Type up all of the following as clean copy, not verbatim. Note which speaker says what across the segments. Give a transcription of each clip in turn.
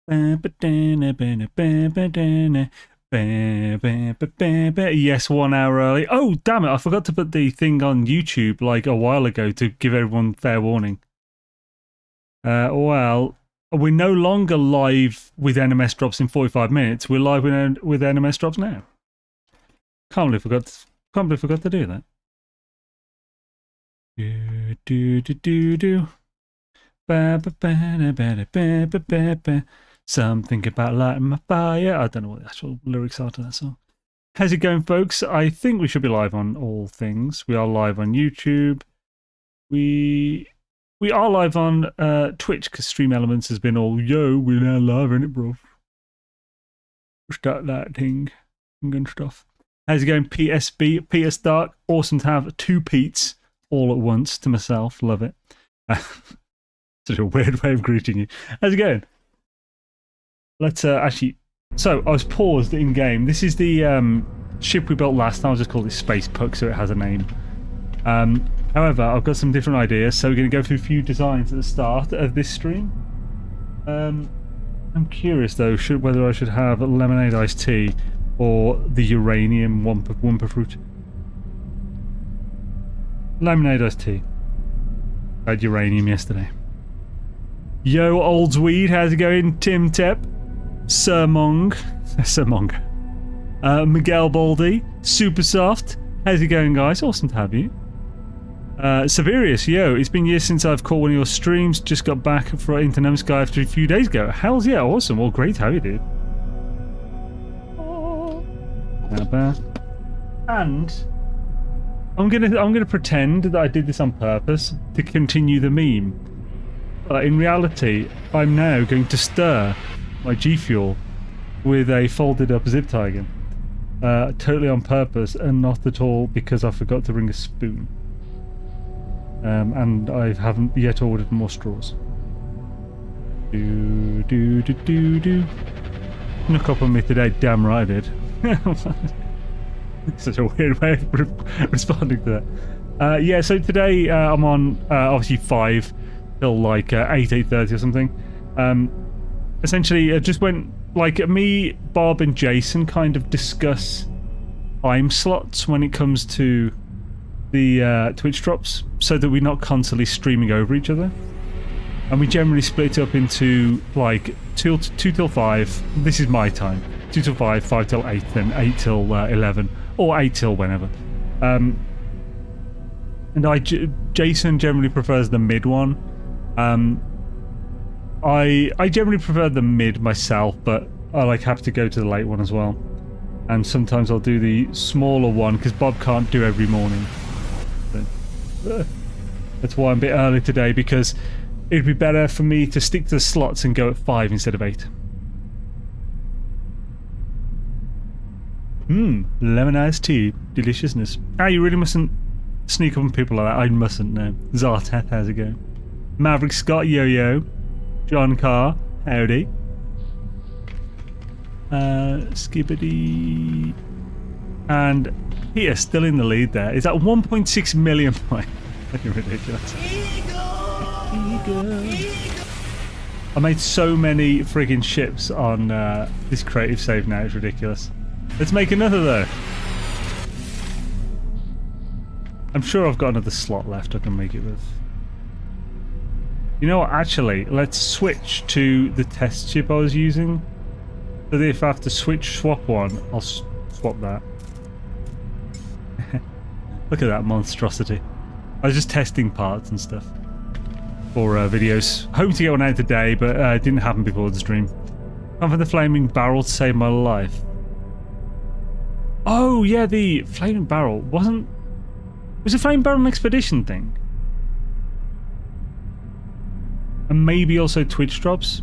Speaker 1: Yes, 1 hour early. Oh, damn it. I forgot to put the thing on YouTube like a while ago to give everyone fair warning. Well, we're no longer live with NMS drops in 45 minutes. We're live with NMS drops now. Can't believe I forgot to do that. Something about lighting my fire. I don't know what the actual lyrics are to that song. How's it going, folks? I think we should be live on all things. We are live on YouTube. We are live on Twitch because Stream Elements has been all, yo, we're now live, ain't it, bro? Start that thing and stuff. How's it going, PSB? Peter Stark. Awesome to have 2 Petes all at once to myself. Love it. Such a weird way of greeting you. How's it going? Let's actually... So, I was paused in game. This is the ship we built last time. I just called it Space Puck, so it has a name. However, I've got some different ideas, so we're going to go through a few designs at the start of this stream. I'm curious, though, whether I should have a lemonade iced tea or the uranium Wumpa fruit. Lemonade iced tea. I had uranium yesterday. Yo, old Zweed, how's it going? Tim Tep, Sir Mong, Miguel Baldy, Super Soft, how's it going, guys? Awesome to have you. Severius, yo, it's been years since I've caught one of your streams. Just got back for Internet Sky after a few days ago. Hells yeah, awesome. Well, great to have you, dude. And I'm gonna pretend that I did this on purpose to continue the meme. But in reality, I'm now going to stir my G Fuel with a folded up zip tie again. Totally on purpose and not at all because I forgot to bring a spoon. And I haven't yet ordered more straws. Snuck up on me today, damn right I did. Such a weird way of responding to that. Yeah, so today I'm on obviously 5 till like 8:30 or something. Essentially, just went like me, Bob, and Jason kind of discuss time slots when it comes to the Twitch drops, so that we're not constantly streaming over each other. And we generally split up into like 2 till 5. This is my time. 2 till 5, 5 till 8, then 8 till 11, or 8 till whenever. And Jason generally prefers the mid one. I generally prefer the mid myself, but I like have to go to the late one as well. And sometimes I'll do the smaller one because Bob can't do every morning. So, that's why I'm a bit early today, because it'd be better for me to stick to the slots and go at 5 instead of 8. Lemon iced tea, deliciousness. You really mustn't sneak up on people like that. I mustn't, no. Zarteth, how's it going? Maverick Scott, yo-yo. John Carr, howdy. Skibbity. And Peter still in the lead there. Is that 1.6 million points? That's ridiculous. Eagle. I made so many friggin' ships on this creative save now, it's ridiculous. Let's make another though. I'm sure I've got another slot left I can make it with. You know what, actually, let's switch to the test chip I was using. So that if I have to swap one, I'll swap that. Look at that monstrosity. I was just testing parts and stuff for videos. Hoping to get one out today, but it didn't happen before the stream. Come for the flaming barrel to save my life. Oh yeah, the flaming barrel was a flaming barrel an expedition thing? And maybe also Twitch drops.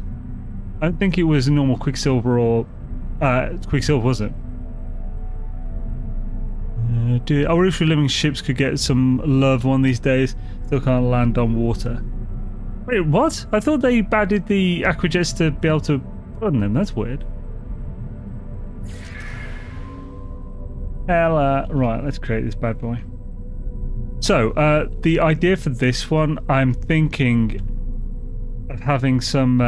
Speaker 1: I don't think it was a normal Quicksilver or Quicksilver, was it? I wonder if living ships could get some love one these days. Still can't land on water. Wait, what? I thought they added the aquajets to be able to run them. That's weird. Right, let's create this bad boy. So, the idea for this one, I'm thinking of having some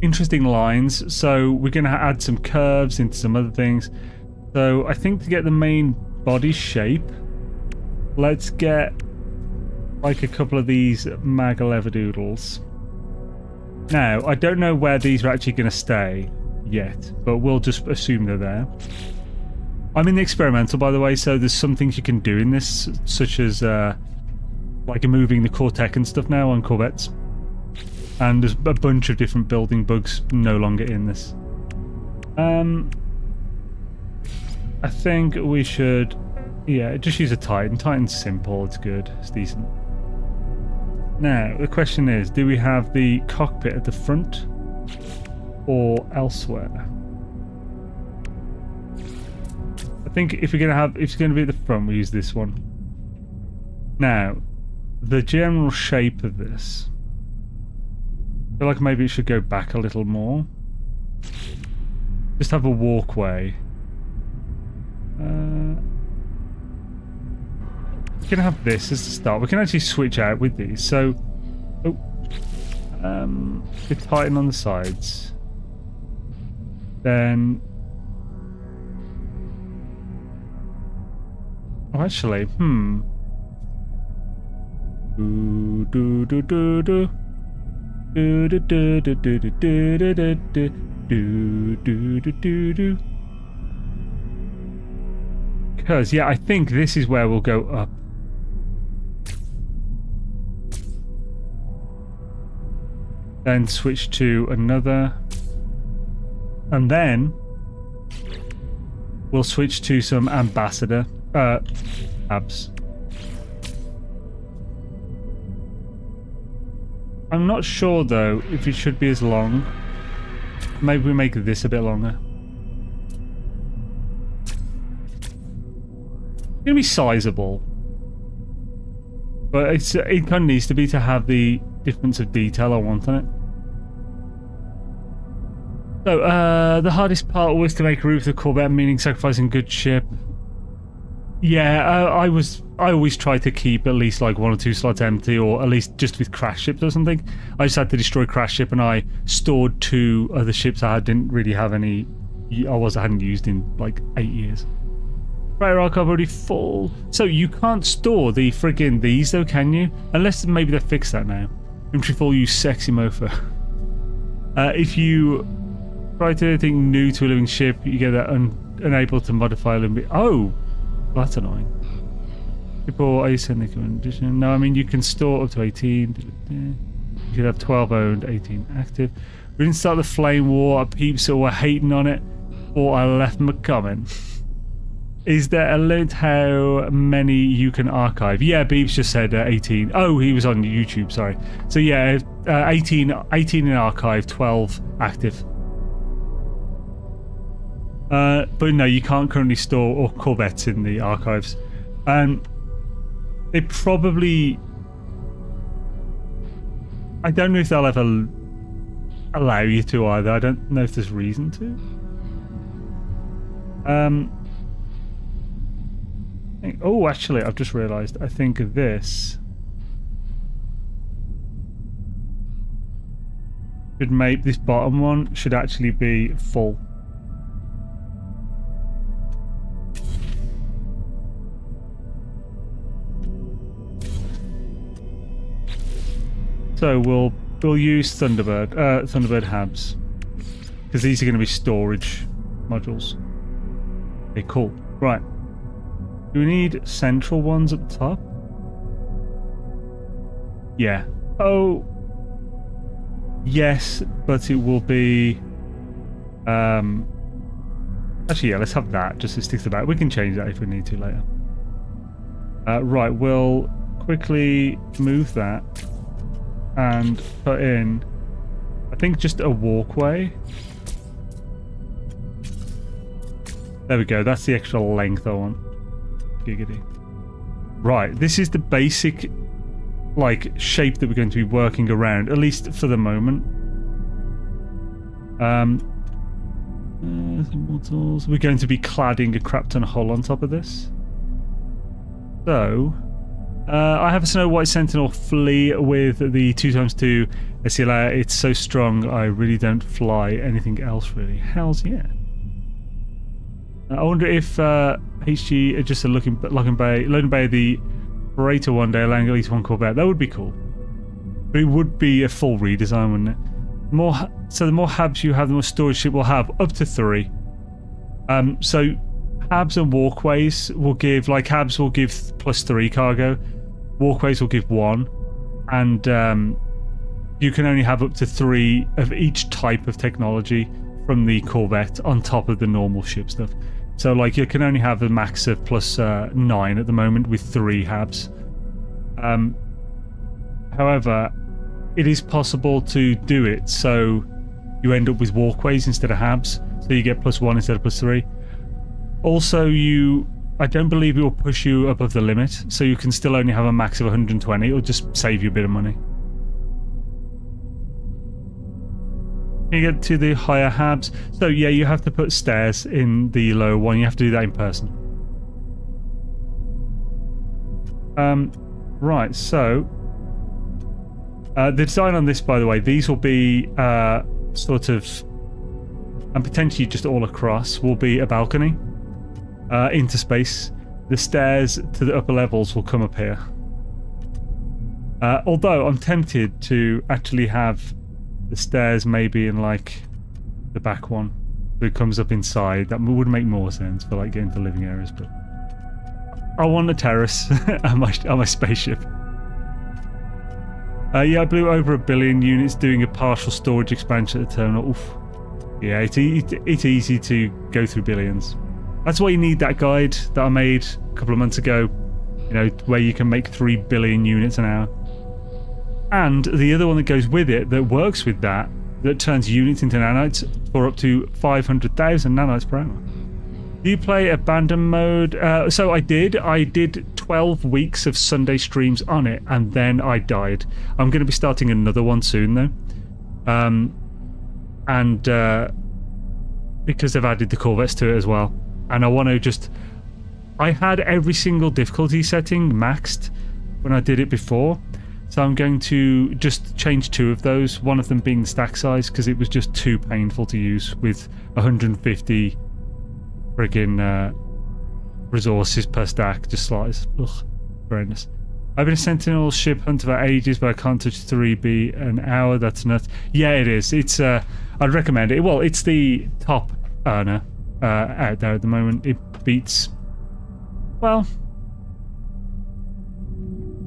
Speaker 1: interesting lines. So we're going to add some curves into some other things. So I think to get the main body shape, let's get like a couple of these Magalevadoodles. Now, I don't know where these are actually going to stay yet, but we'll just assume they're there. I'm in the experimental, by the way, so there's some things you can do in this, such as like moving the core tech and stuff now on Corvettes. And there's a bunch of different building bugs no longer in this. I think we should, yeah, just use a Titan. Titan's simple, it's good, it's decent. Now, the question is, do we have the cockpit at the front or elsewhere? I think if we're going to have, if it's going to be at the front, we use this one. Now, the general shape of this, I feel like maybe it should go back a little more. Just have a walkway. We can have this as the start. We can actually switch out with these. So, we tighten on the sides. Then, oh, actually, Because, yeah, I think this is where we'll go up. Then switch to another. And then we'll switch to some ambassador abs. I'm not sure though if it should be as long. Maybe we make this a bit longer. It's gonna be sizable, but it kind of needs to be to have the difference of detail I want on it. So the hardest part was to make a route for the Corvette, meaning sacrificing good ship. Yeah, I always try to keep at least like 1 or 2 slots empty, or at least just with crash ships or something. I just had to destroy crash ship, and I stored 2 other ships I didn't really have any. I hadn't used in like 8 years. Freighter archive already full. So you can't store the friggin' these though, can you? Unless maybe they fixed that now. Inventory full, you sexy mofo. If you try to do anything new to a living ship, you get that unable to modify a little bit. Oh, that's annoying. People ascending condition. No, I mean you can store up to 18. You could have 12 owned, 18 active. We didn't start the flame war. Our peeps were hating on it, or I left them a comment. Is there a limit how many you can archive? Yeah, Beeps just said 18. Oh, he was on YouTube, sorry. So yeah, 18 in archive, 12 active. But no, you can't currently store or Corvettes in the archives. They probably... I don't know if they'll ever allow you to either. I don't know if there's reason to. Oh, actually, I've just realised. I think this should make this bottom one should actually be full. So we'll use Thunderbird Habs, because these are going to be storage modules. Okay, cool. Right. Do we need central ones at the top? Yeah. Oh. Yes, but it will be... Actually, yeah, let's have that, just to stick to the back. We can change that if we need to later. Right, we'll quickly move that and put in, I think, just a walkway. There we go, that's the extra length I want. Giggity. Right, this is the basic like shape that we're going to be working around, at least for the moment. We're going to be cladding a crap ton hull on top of this. So I have a Snow White Sentinel flea with the 2x2 I see layer, it's so strong I really don't fly anything else really. Hells yeah. I wonder if HG just a loading bay the Operator one day, allowing at least one Corvette. That would be cool. But it would be a full redesign, wouldn't it? So the more hubs you have, the more storage ship will have, up to 3. So hubs and walkways will give, like hubs will give +3 cargo, walkways will give 1, and you can only have up to 3 of each type of technology from the Corvette on top of the normal ship stuff. So like you can only have a max of +9 at the moment with 3 hubs. However, it is possible to do it so you end up with walkways instead of hubs, so you get +1 instead of +3. Also, I don't believe it will push you above the limit, so you can still only have a max of 120. It'll just save you a bit of money. You get to the higher hubs. So yeah, you have to put stairs in the lower one. You have to do that in person. Right, so the design on this, by the way, these will be sort of, and potentially just all across, will be a balcony into space. The stairs to the upper levels will come up here. Although I'm tempted to actually have the stairs maybe in like the back one, so it comes up inside. That would make more sense for like getting to living areas, but I want a terrace on my spaceship. Yeah, I blew over 1 billion units doing a partial storage expansion at the terminal. Oof. Yeah, it's easy to go through billions. That's why you need that guide that I made a couple of months ago, you know, where you can make 3 billion units an hour. And the other one that goes with it that works with that turns units into nanites for up to 500,000 nanites per hour. Do you play abandon mode? So I did 12 weeks of Sunday streams on it, and then I died. I'm going to be starting another one soon though. Because they've added the Corvettes to it as well. And I want to just... I had every single difficulty setting maxed when I did it before. So I'm going to just change 2 of those, one of them being the stack size, because it was just too painful to use with 150 friggin' resources per stack, just slice. Ugh, horrendous. I've been a Sentinel ship hunter for ages, but I can't touch 3B an hour, that's nuts. Yeah, it is. It's I'd recommend it. Well, it's the top earner out there at the moment. It beats... Well...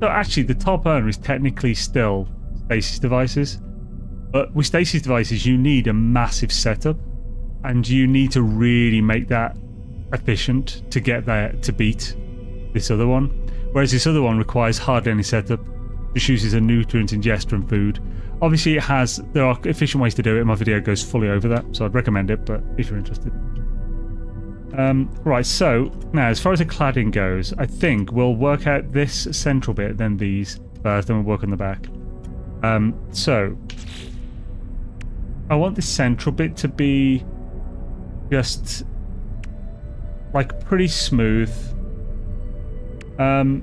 Speaker 1: So actually, the top earner is technically still stasis devices, but with stasis devices, you need a massive setup, and you need to really make that efficient to get there to beat this other one. Whereas this other one requires hardly any setup, just uses a nutrient ingest from food. Obviously, there are efficient ways to do it. My video goes fully over that, so I'd recommend it. But if you're interested. Right, so now as far as the cladding goes, I think we'll work out this central bit, then these first, then we'll work on the back. So I want this central bit to be just like pretty smooth. We're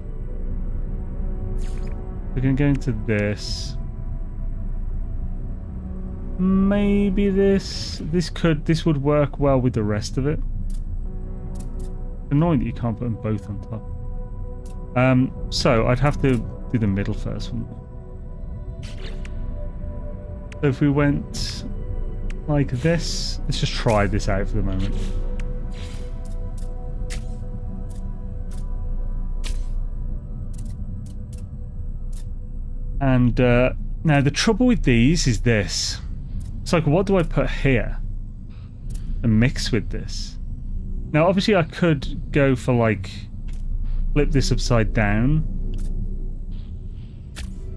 Speaker 1: gonna go into this. Maybe this would work well with the rest of it. Annoying that you can't put them both on top. So I'd have to do the middle first one. So if we went like this, let's just try this out for the moment. And now the trouble with these is this. It's like, what do I put here and mix with this? Now, obviously, I could go for, like, flip this upside down.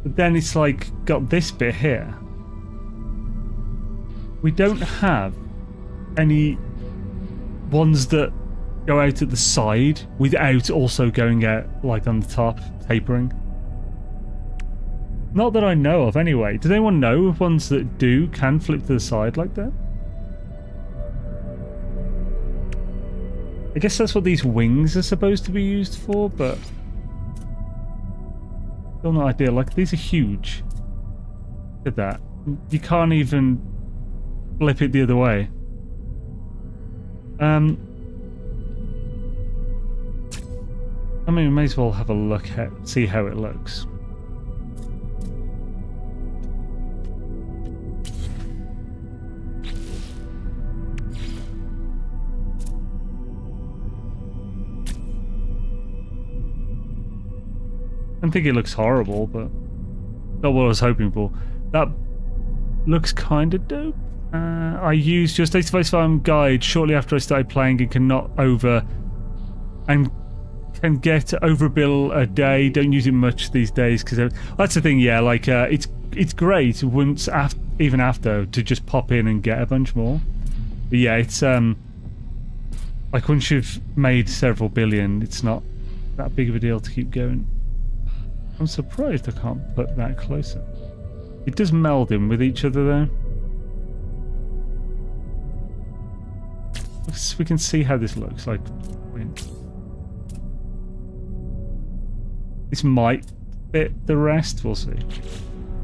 Speaker 1: But then it's, like, got this bit here. We don't have any ones that go out at the side without also going out, like, on the top, tapering. Not that I know of, anyway. Does anyone know of ones that can flip to the side like that? I guess that's what these wings are supposed to be used for, but still not ideal. Like, these are huge. Look at that. You can't even flip it the other way. I mean, we may as well have a look at, see how it looks. I don't think it looks horrible, but not what I was hoping for. That looks kind of dope. I used your State of Valheim guide shortly after I started playing and can get over a bill a day. Don't use it much these days because that's the thing. Yeah, like it's great once even after to just pop in and get a bunch more. But yeah, it's like once you've made several billion, it's not that big of a deal to keep going. I'm surprised I can't put that closer. It does meld in with each other though. We can see how this looks like. This might fit the rest, we'll see.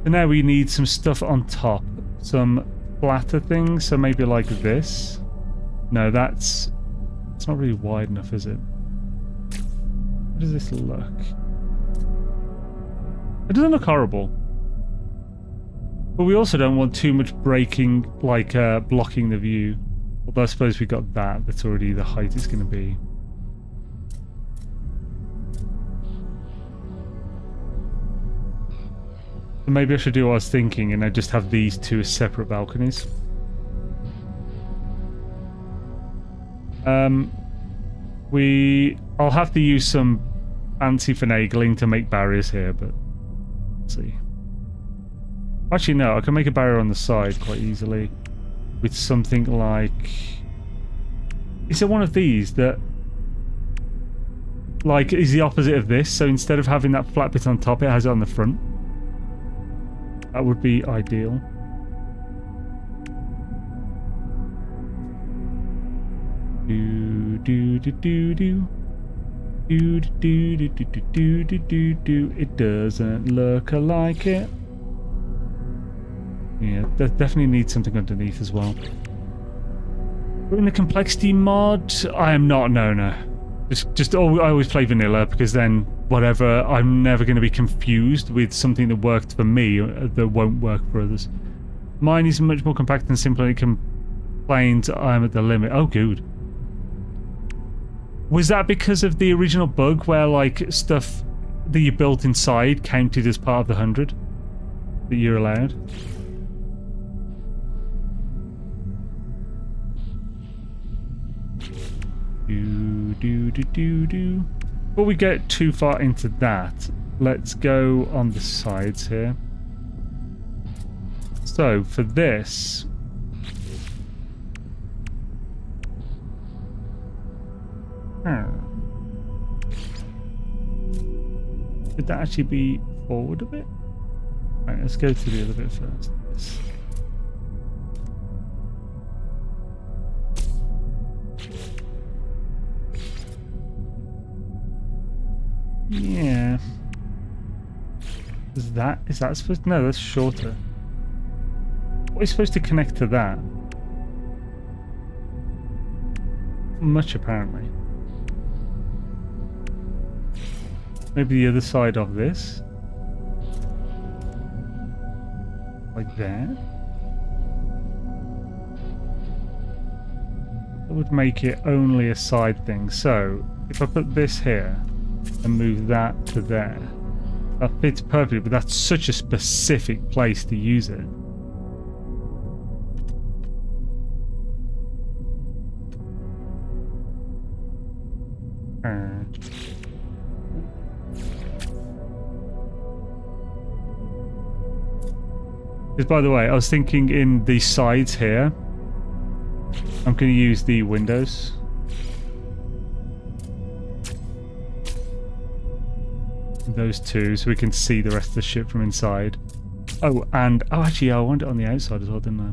Speaker 1: So now we need some stuff on top. Some flatter things, so maybe like this. No, it's not really wide enough, is it? How does this look? It doesn't look horrible. But we also don't want too much breaking, like blocking the view. Although I suppose we got that's already the height it's going to be. So maybe I should do what I was thinking and I just have these two as separate balconies. I'll have to use some fancy finagling to make barriers here, but let's see. Actually, no, I can make a barrier on the side quite easily with something like... Is it one of these that like is the opposite of this? So instead of having that flat bit on top, it has it on the front. That would be ideal. Do do do do do. Do do do do do do do do. It doesn't look like it. Yeah, that definitely needs something underneath as well. But in the complexity mod, I am not. No. I always play vanilla because then whatever, I'm never going to be confused with something that worked for me that won't work for others. Mine is much more compact and simple, and it complains I'm at the limit. Oh, good. Was that because of the original bug where like stuff that you built inside counted as part of the 100 that you're allowed? Do. Before we get too far into that, let's go on the sides here. So for this, should that actually be forward a bit? Right, let's go to the other bit first. This. Yeah. Is that supposed to... No, that's shorter. What is supposed to connect to that? Much, apparently. Maybe the other side of this? Like that? That would make it only a side thing. So, if I put this here and move that to there, that fits perfectly, but that's such a specific place to use it. Because, by the way, I was thinking in the sides here, I'm going to use the windows. Those two, so we can see the rest of the ship from inside. Actually, I want it on the outside as well, didn't I?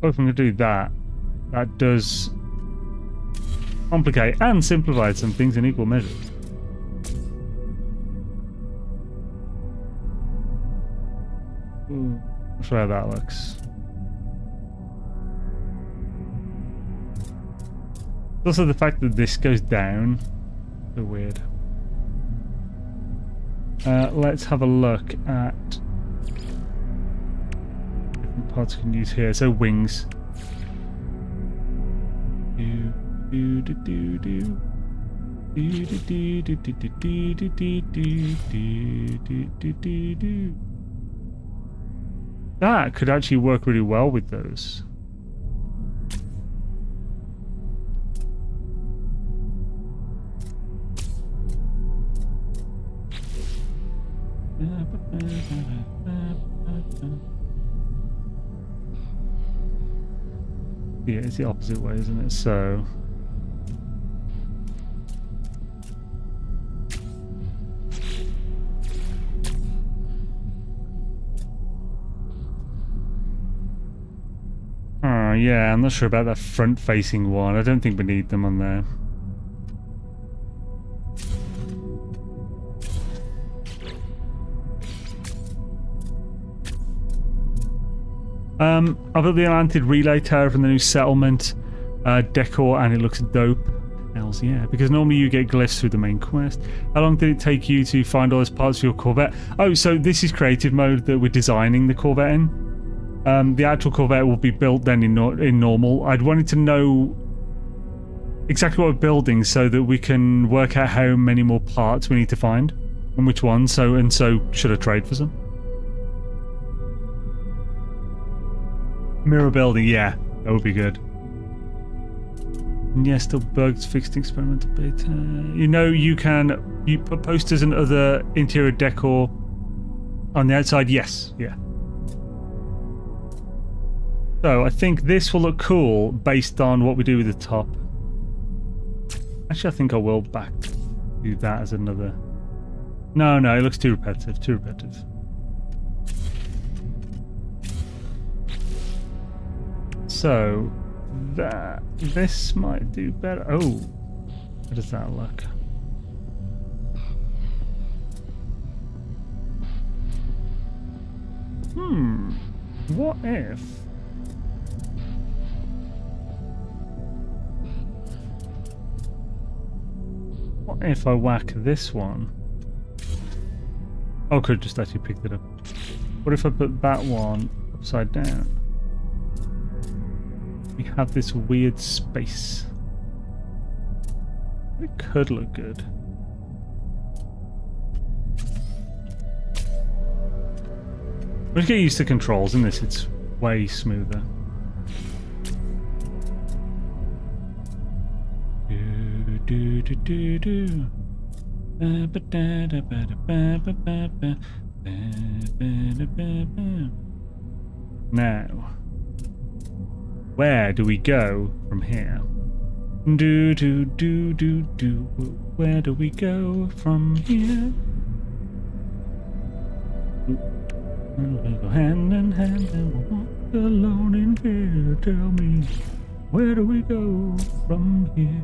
Speaker 1: Oh, if I'm going to do that, that does complicate and simplify some things in equal measure. Ooh, Show how that looks. Also, the fact that this goes down, so weird. Let's have a look at different parts we can use here. So wings. That could actually work really well with those. Yeah, it's the opposite way, isn't it? So yeah, I'm not sure about that front-facing one. I don't think we need them on there. I've got the Atlantic relay tower from the new settlement decor, and it looks dope. Hells yeah, because normally you get glyphs through the main quest. How long did it take you to find all those parts for your Corvette? Oh, so this is creative mode that we're designing the Corvette in. The actual Corvette will be built then in normal. I'd wanted to know exactly what we're building so that we can work out how many more parts we need to find and which ones. So should I trade for some? Mirror building, yeah, that would be good. And yeah, still bugs, fixed experimental beta. You know, you put posters and other interior decor on the outside. Yes, yeah. So I think this will look cool based on what we do with the top. Actually, I think I will do that as another. No, it looks too repetitive. Too repetitive. So this might do better. Oh, how does that look? What if? What if I whack this one? Oh, I could have just actually picked it up. What if I put that one upside down? We have this weird space. It could look good. We should get used to controls in this, it's way smoother. Now, where do we go from here? Where do we go from here? We'll go hand in hand and we'll walk alone in fear. Tell me, where do we go from here?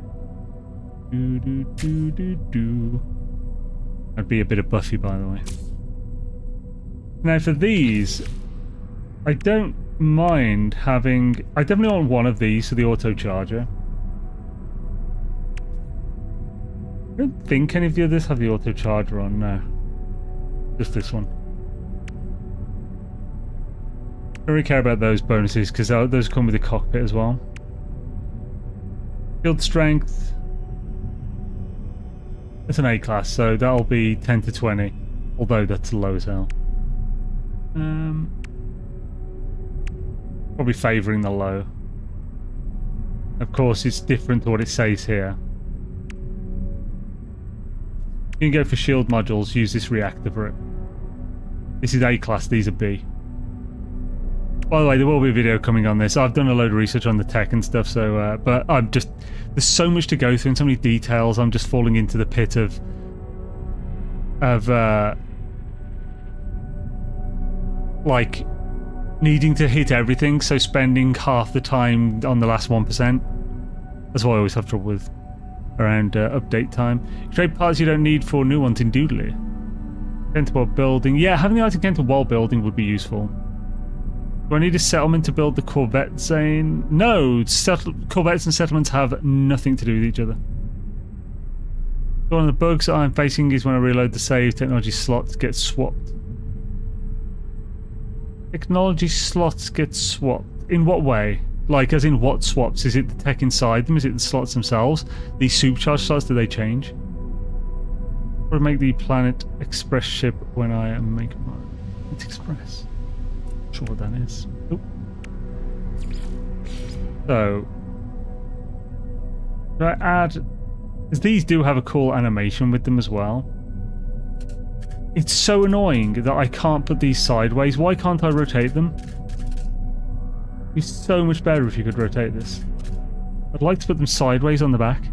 Speaker 1: That'd be a bit of Buffy, by the way. Now for these, I don't mind having. I definitely want one of these for the auto charger. I don't think any of the others have the auto charger on. No, just this one. I don't really care about those bonuses because those come with the cockpit as well. Field strength. It's an A class, so that'll be 10 to 20. Although that's low as hell. Probably favouring the low. Of course, it's different to what it says here. You can go for shield modules, use this reactor for it. This is A class, these are B. By the way, there will be a video coming on this. I've done a load of research on the tech and stuff, so but I'm just, there's so much to go through and so many details. I'm just falling into the pit of like needing to hit everything, so spending half the time on the last 1%. That's what I always have trouble with around update time. Trade parts you don't need for new ones in Doodly. Encounter while building. Yeah, having the item encounter while building would be useful. Do I need a settlement to build the Corvette zone? No, Corvettes and settlements have nothing to do with each other. One of the bugs I'm facing is when I reload the save, technology slots get swapped. Technology slots get swapped. In what way? Like, as in what swaps? Is it the tech inside them? Is it the slots themselves? These supercharged slots, do they change? Or make the Planet Express ship when I am making my Planet Express? Not sure what that is. Oop. So, do I add? Because these do have a cool animation with them as well. It's so annoying that I can't put these sideways. Why can't I rotate them? It'd be so much better if you could rotate this. I'd like to put them sideways on the back.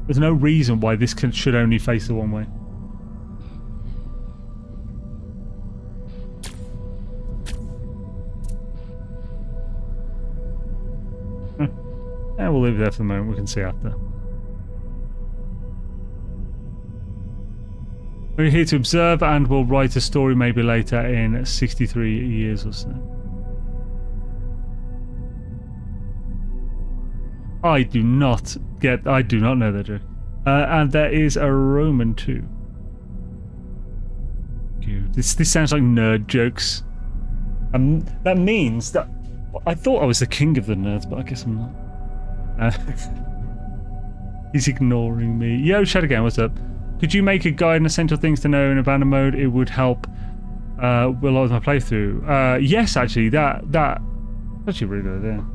Speaker 1: There's no reason why this should only face the one way. Yeah, we'll leave it there for the moment. We can see after. We're here to observe and we'll write a story maybe later in 63 years or so. I do not know that joke. And there is a Roman too. This sounds like nerd jokes. That means that I thought I was the king of the nerds, but I guess I'm not. He's ignoring me. Yo, Shadowgang, what's up? Could you make a guide on essential things to know in abandoned mode? It would help a lot with my playthrough. Yes, actually, that's actually a really good idea.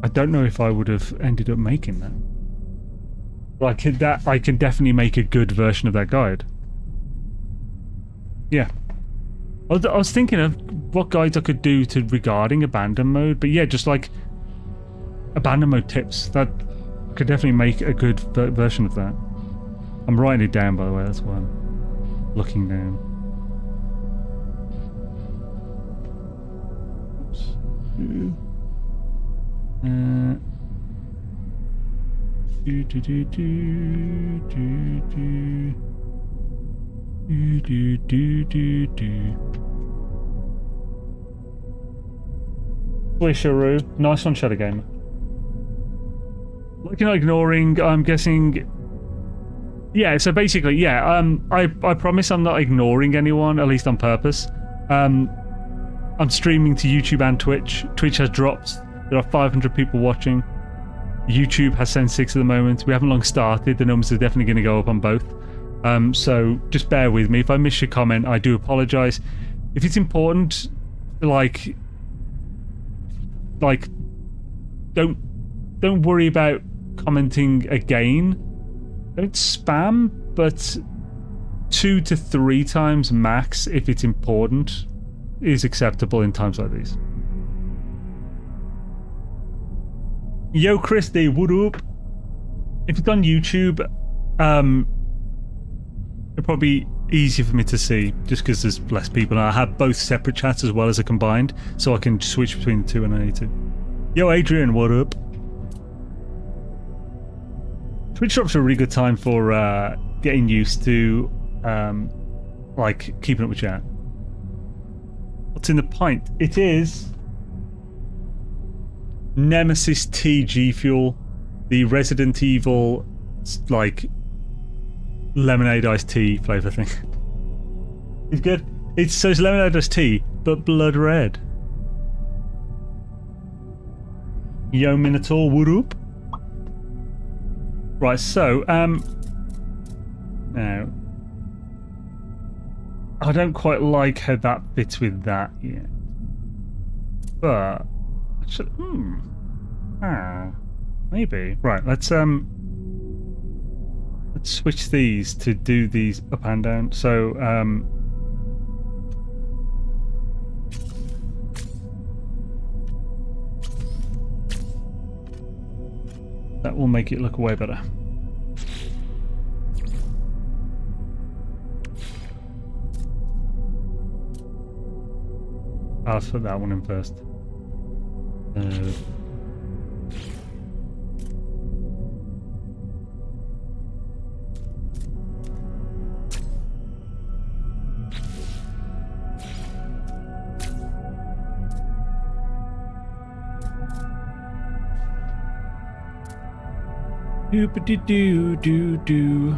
Speaker 1: I don't know if I would have ended up making that. But I can definitely make a good version of that guide. Yeah. I was thinking of what guides I could do regarding abandoned mode, but yeah, just like abandoned mode tips. That could definitely make a good version of that. I'm writing it down, by the way, that's why I'm looking down. Oops. Swisharoo. Nice one, Shadow Gamer. Like you're not ignoring, I'm guessing. Yeah, so basically, yeah, I promise I'm not ignoring anyone, at least on purpose. I'm streaming to YouTube and Twitch. Twitch has dropped. There are 500 people watching. YouTube has 76 at the moment. We haven't long started. The numbers are definitely going to go up on both. So just bear with me. If I miss your comment, I do apologise. If it's important, like don't worry about commenting again. Don't spam, but 2 to 3 times max, if it's important, is acceptable in times like these. Yo, Christy, what up? If it's on YouTube, it'll probably be easier for me to see, just because there's less people. And I have both separate chats as well as a combined, so I can switch between the two when I need to. Yo, Adrian, what up? Twitch drops are a really good time for getting used to, like, keeping up with chat. What's in the pint? It is Nemesis TG Fuel, the Resident Evil, like, lemonade iced tea flavour thing. It's good. It's lemonade iced tea, but blood red. Yo, Minotaur, what up? Right, so, now, I don't quite like how that fits with that yet. But, actually, maybe. Right, let's switch these to do these up and down. So, that will make it look way better. I'll put that one in first. Doo-ba-doo-doo-doo-doo.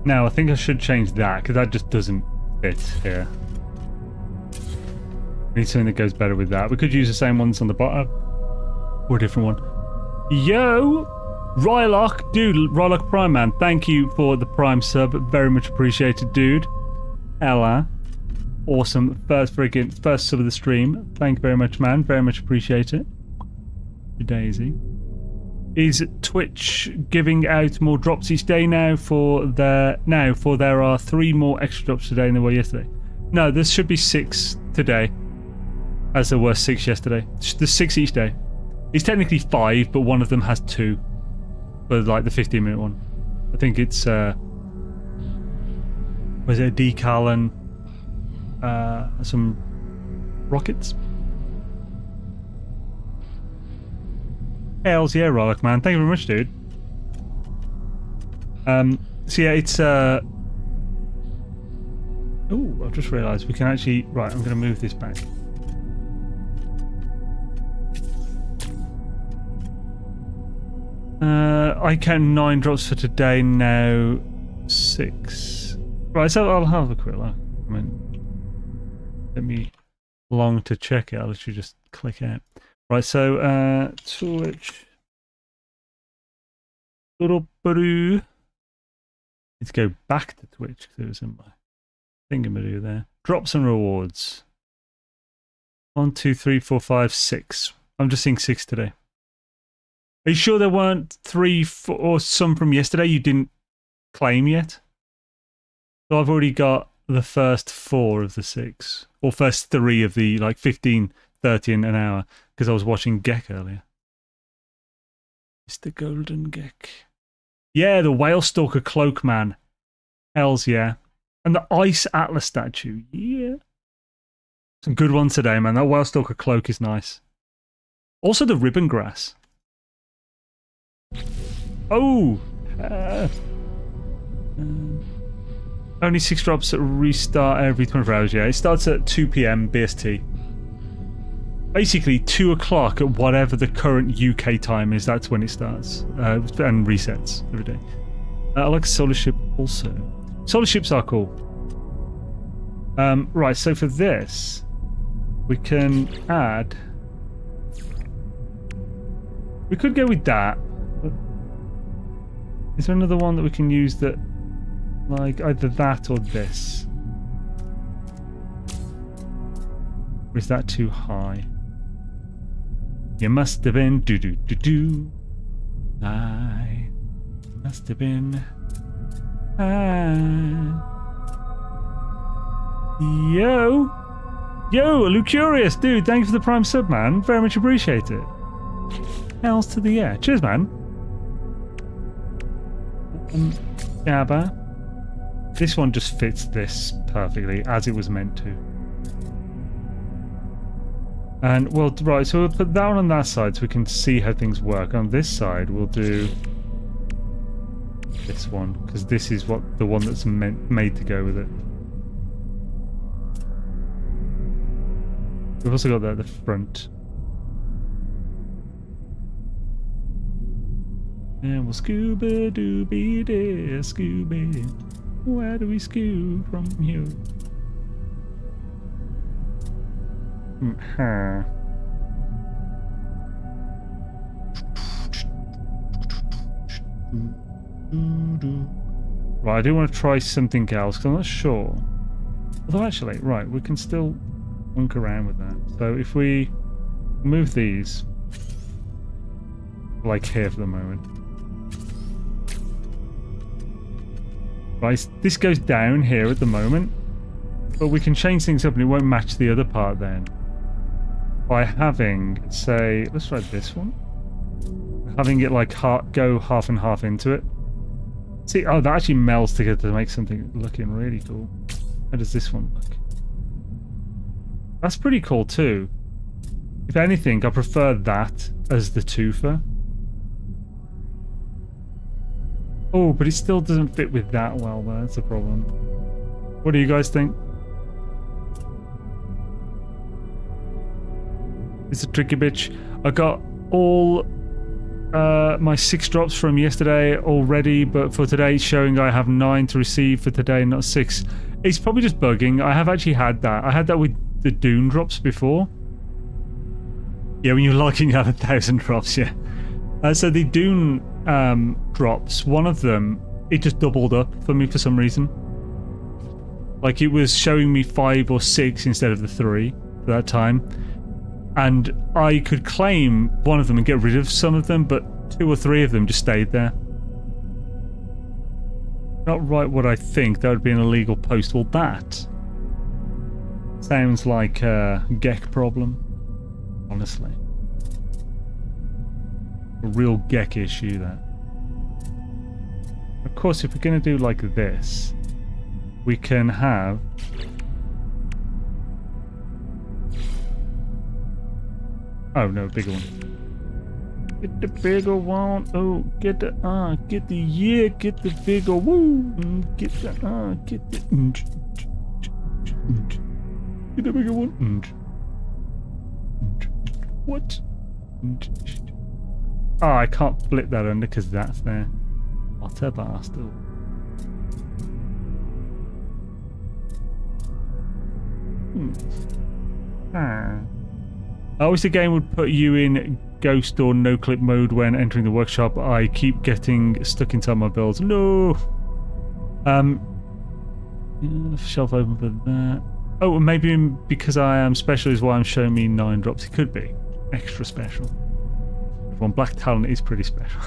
Speaker 1: Now, I think I should change that, because that just doesn't fit here. We need something that goes better with that. We could use the same ones on the bottom. Or a different one. Yo! Rylock! Dude, Rylock Prime Man, thank you for the Prime sub. Very much appreciated, dude. Ella. Awesome. First sub of the stream. Thank you very much, man. Very much appreciate it. Daisy. Is Twitch giving out more drops each day now for there are 3 more extra drops today than there were yesterday? No, there should be 6 today, as there were 6 yesterday. There's 6 each day. It's technically 5, but one of them has 2 for like the 15-minute one. I think it's was it a decal and some rockets? Hells yeah, Rollock man. Thank you very much, dude. So yeah, it's oh, I've just realised we can actually right, I'm gonna move this back. I count 9 drops for today now. 6. Right, so I'll have a quick look. I mean, let me long to check it, I'll literally just click out. Right, so Twitch. Need to go back to Twitch because it was in my thingamadoo there. Drops and rewards. 1, 2, 3, 4, 5, 6. I'm just seeing 6 today. Are you sure there weren't 3, 4, or some from yesterday you didn't claim yet? So I've already got the first 4 of the 6, or first 3 of the like 15, 30 in an hour, because I was watching Gek earlier. Mr. Golden Gek. Yeah, the Whale Stalker Cloak Man. Hells yeah. And the Ice Atlas statue. Yeah. Some good ones today, man. That Whale Stalker Cloak is nice. Also the Ribbon Grass. Oh! Only 6 drops at restart every 24 hours, yeah. It starts at 2 PM BST. Basically, 2 o'clock at whatever the current UK time is, that's when it starts. And resets every day. I like Solar Ship also. Solar Ships are cool. Right, so for this, we can add... We could go with that. But is there another one that we can use that... Like, either that or this? Or is that too high? You must have been do-do-do-do. I must have been. Yo! Yo, Lucurious, dude, thank you for the Prime sub, man. Very much appreciate it. Hells to the air. Cheers, man. Gabba. This one just fits this perfectly, as it was meant to. And, well, right, so we'll put that one on that side so we can see how things work. On this side, we'll do this one, because this is the one that's made to go with it. We've also got that at the front. And we'll scuba-dooby-dee, Scooby. Where do we scoop from here? Right, I do want to try something else because I'm not sure. Although actually, right, we can still wunk around with that. So if we move these, like here for the moment. Right, this goes down here at the moment, but we can change things up and it won't match the other part then. By having, say, let's try this one. Having it like go half and half into it. See, oh, that actually melds together to make something looking really cool. How does this one look? That's pretty cool too. If anything, I prefer that as the twofer. Oh, but it still doesn't fit with that well, though. That's a problem. What do you guys think? It's a tricky bitch. I got all my 6 drops from yesterday already, but for today it's showing I have 9 to receive for today, not 6. It's probably just bugging. I have actually had that. I had that with the Dune drops before. Yeah, when you're logging, you have 1,000 drops, yeah. So the Dune drops, one of them, it just doubled up for me for some reason. Like, it was showing me 5 or 6 instead of the 3 for that time. And I could claim one of them and get rid of some of them, but 2 or 3 of them just stayed there. Not right what I think. That would be an illegal post. Well, that sounds like a Gek problem, honestly. A real Gek issue, that. Of course, if we're going to do like this, we can have... Oh, no, bigger one. Get the bigger one. Oh, get the yeah, get the bigger, woo. Get the get the bigger one. What? Oh, I can't flip that under because that's there. What a bastard. I wish the game would put you in ghost or no-clip mode when entering the workshop. I keep getting stuck inside my builds. No! Shelf open for that. Oh, maybe because I am special is why I'm showing me 9 drops. It could be. Extra special. One Black Talent is pretty special.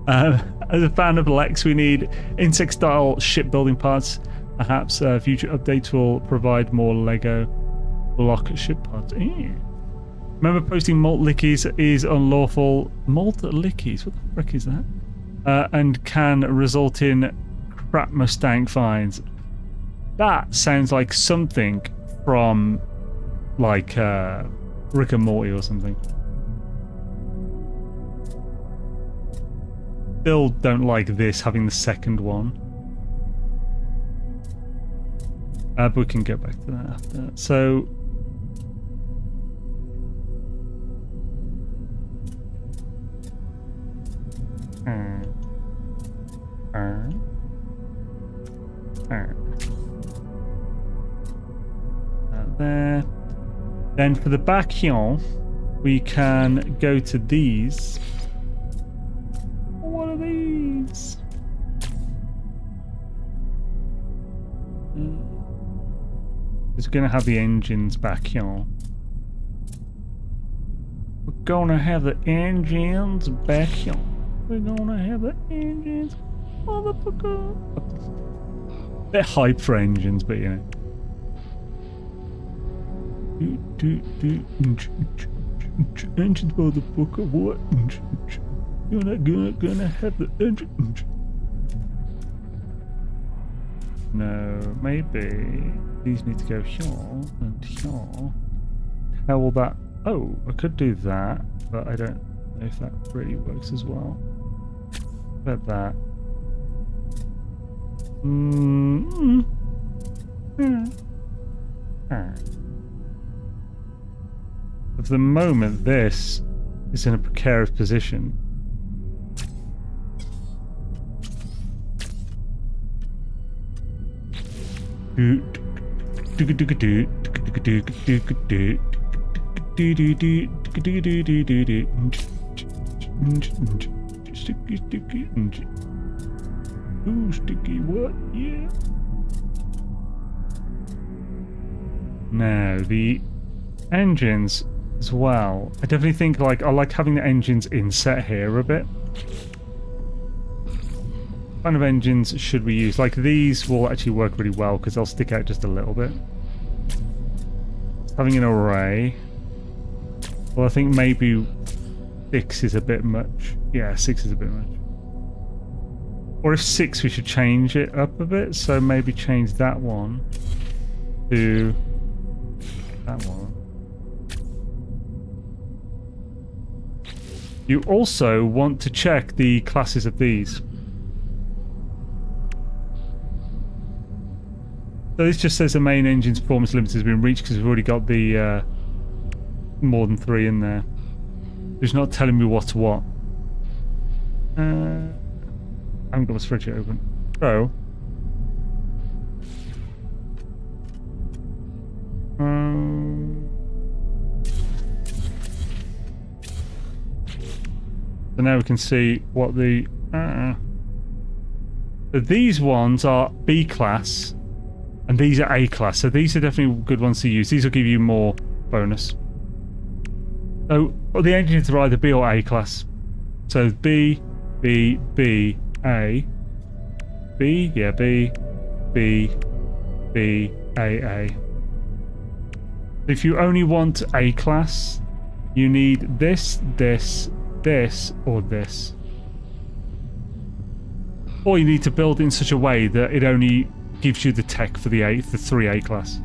Speaker 1: As a fan of Lex, we need insect-style shipbuilding parts. Perhaps future updates will provide more Lego block ship parts. Remember, posting malt lickies is unlawful. Malt lickies? What the frick is that? And can result in crap Mustang fines. That sounds like something from, like, Rick and Morty or something. Still don't like this, having the second one. But we can get back to that after. So... there. Then for the backyard, we can go to these. What are these? It's going to have the engines back here. We're going to have the engines back here. We're going to have the engines. Motherfucker. They're hype for engines, but you know. Engines, motherfucker. What? You're not gonna have the engine. No, maybe these need to go here and here. How will that? Oh, I could do that, but I don't know if that really works as well. What about that? For the moment, this is in a precarious position. Ooh, sticky what? Yeah. Now the engines as well. I definitely think I like having the engines inset here a bit. What kind of engines should we use? Like these will actually work really well because they'll stick out just a little bit. Having an array. Well, I think maybe 6 is a bit much. Yeah, 6 is a bit much. Or if 6, we should change it up a bit. So maybe change that one to that one. You also want to check the classes of these. So this just says the main engine's performance limit has been reached because we've already got the more than 3 in there. It's not telling me what's what. I haven't got my spreadsheet open. So so now we can see what the so these ones are B class and these are A class, so these are definitely good ones to use. These will give you more bonus. So the engines are either B or A class. So B, B, B, A, B, yeah, B, B, B, A. If you only want A class, you need this, this, this, or this. Or you need to build it in such a way that it only gives you the tech for the 3A class.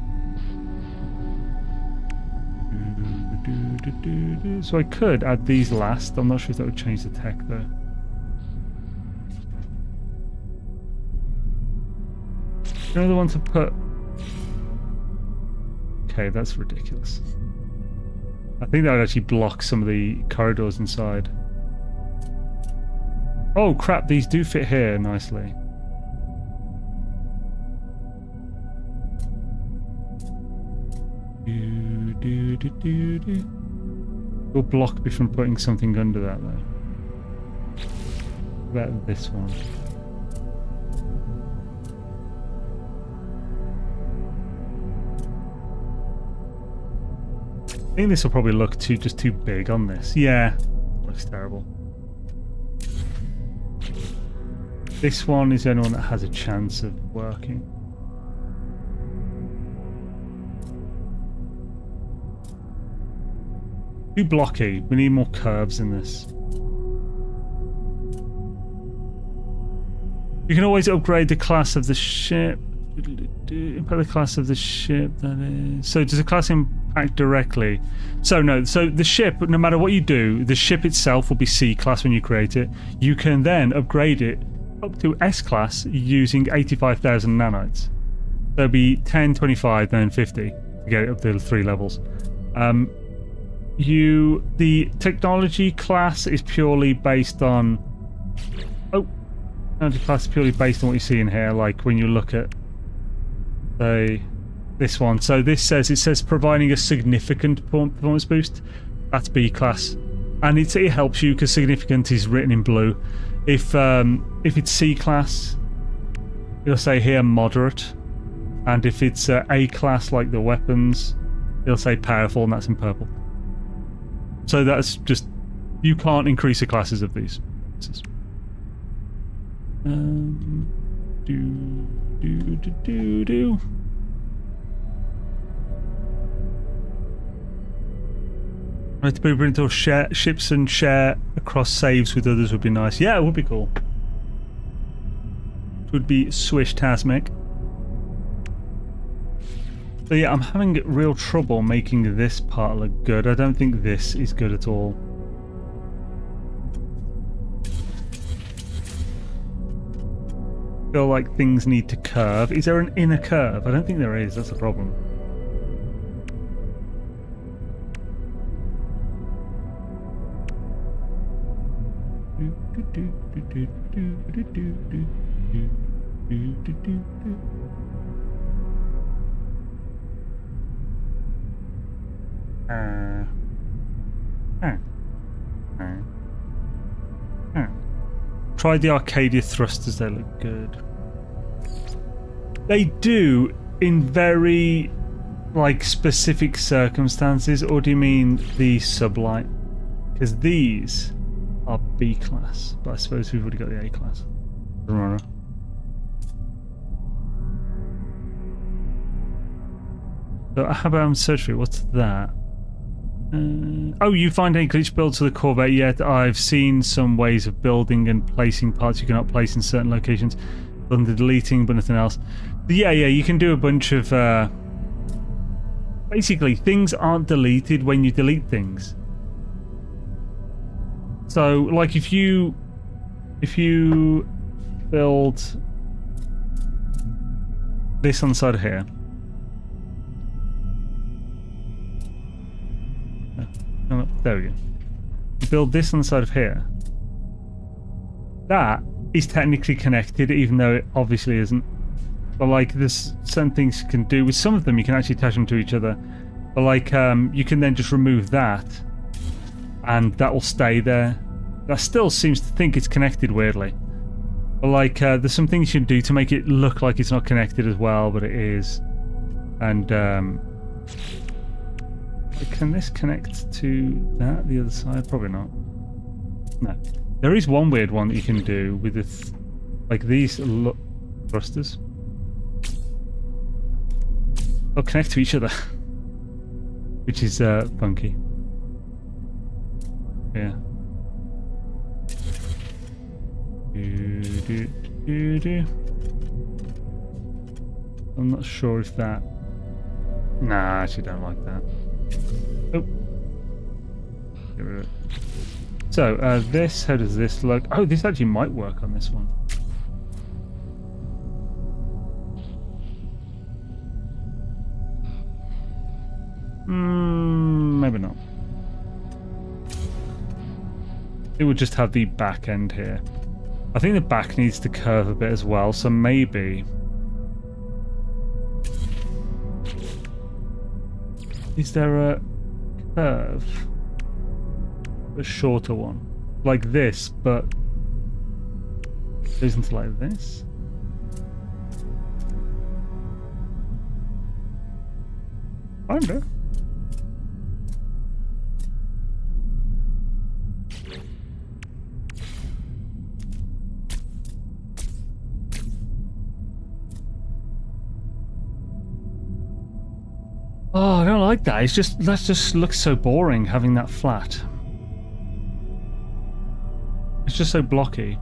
Speaker 1: So I could add these last. I'm not sure if that would change the tech though. Another one to put. Okay, that's ridiculous. I think that would actually block some of the corridors inside. Oh crap, these do fit here nicely. You'll block me from putting something under that though. What about this one? I think this will probably look just too big on this. Yeah, looks terrible. This one is the only one that has a chance of working. Too blocky. We need more curves in this. You can always upgrade the class of the ship. Impact the class of the ship, that is. So does the class impact directly? So no, so the ship, no matter what you do, the ship itself will be C class when you create it. You can then upgrade it up to S class using 85,000 nanites. There'll be 10, 25, then 50 to get it up to 3 levels. The technology class is purely based on technology class is purely based on what you see in here, like when you look at this one. So this says providing a significant performance boost. That's B class, and it helps you because significant is written in blue. If it's C class, it'll say here moderate, and if it's A class like the weapons, it'll say powerful, and that's in purple. So that's just, you can't increase the classes of these. Right, to be able to share ships and share across saves with others would be nice. Yeah, it would be cool. It would be swish-tasmic. So yeah, I'm having real trouble making this part look good. I don't think this is good at all. I feel like things need to curve. Is there an inner curve? I don't think there is. That's a problem. Try the Arcadia thrusters, they look good. They do in very specific circumstances, or do you mean the sublight? Because these are B class, but I suppose we've already got the A class. So how about search for it? What's that? Oh, you find any glitch builds for the Corvette yet? I've seen some ways of building and placing parts you cannot place in certain locations. Under deleting, but nothing else. Yeah, you can do a bunch of... basically, things aren't deleted when you delete things. So, like if you build... this on the side of here. No, there we go. Build this on the side of here. That is technically connected, even though it obviously isn't. But like, there's certain things you can do. With some of them, you can actually attach them to each other. But like, you can then just remove that, and that will stay there. That still seems to think it's connected weirdly. But like, there's some things you can do to make it look like it's not connected as well, but it is. And can this connect to that, the other side? Probably not. No. There is one weird one that you can do with this, like these thrusters. They'll connect to each other, which is funky. Yeah. I'm not sure if that. Nah, I actually don't like that. Oh. Get rid of it. So, this, how does this look? Oh, this actually might work on this one. Maybe not. It would just have the back end here. I think the back needs to curve a bit as well, so maybe... Is there a curve? A shorter one? Like this, but... goes into like this? I don't know. Oh, I don't like that. It's just, that just looks so boring having that flat. It's just so blocky.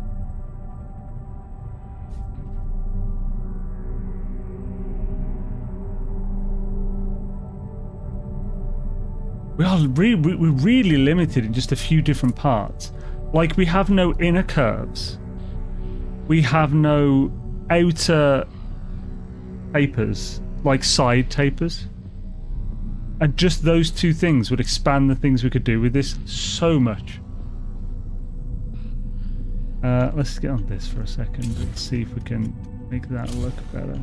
Speaker 1: We're really limited in just a few different parts. Like, we have no inner curves. We have no outer tapers, like side tapers. And just those two things would expand the things we could do with this so much. Let's get on this for a second and see if we can make that look better.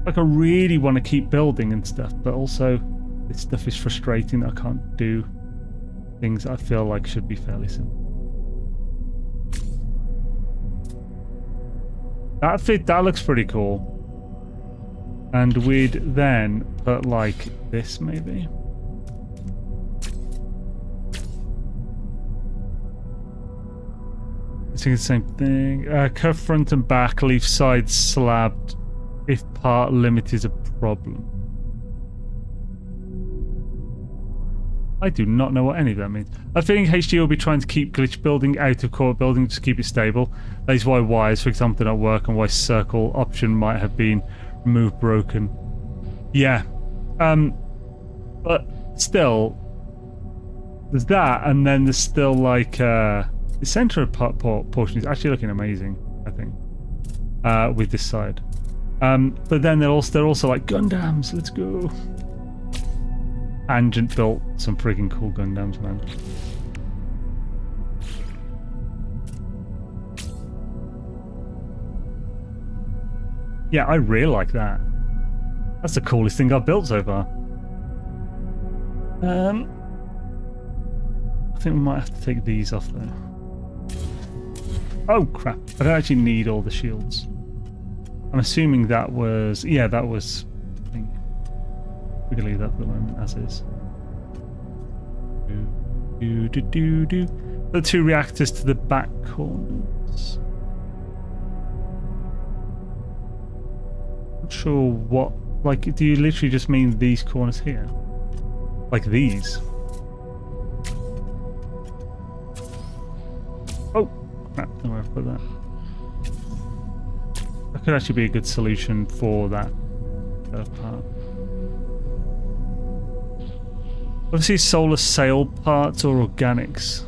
Speaker 1: Like, I really want to keep building and stuff, but also this stuff is frustrating that I can't do things I feel like should be fairly simple. That looks pretty cool. And we'd then put like this maybe. I think it's the same thing. Curve front and back, leave sides slabbed if part limit is a problem. I do not know what any of that means. I think HG will be trying to keep glitch building out of core building to keep it stable. That is why wires, for example, do not work, and why circle option might have been removed broken. Yeah. But still, there's that, and then there's still like the center portion is actually looking amazing, I think, with this side. But then they're also like Gundams. Let's go. Angent built some freaking cool Gundams, man. Yeah, I really like that. That's the coolest thing I've built so far. I think we might have to take these off though. Oh crap, I don't actually need all the shields. I'm assuming that was... yeah, that was... I think we can leave that for the moment as is. The two reactors to the back corners. Not sure what... like, do you literally just mean these corners here? Like these? Oh! Crap, don't know where I put that. That could actually be a good solution for that part. Obviously, solar sail parts or organics.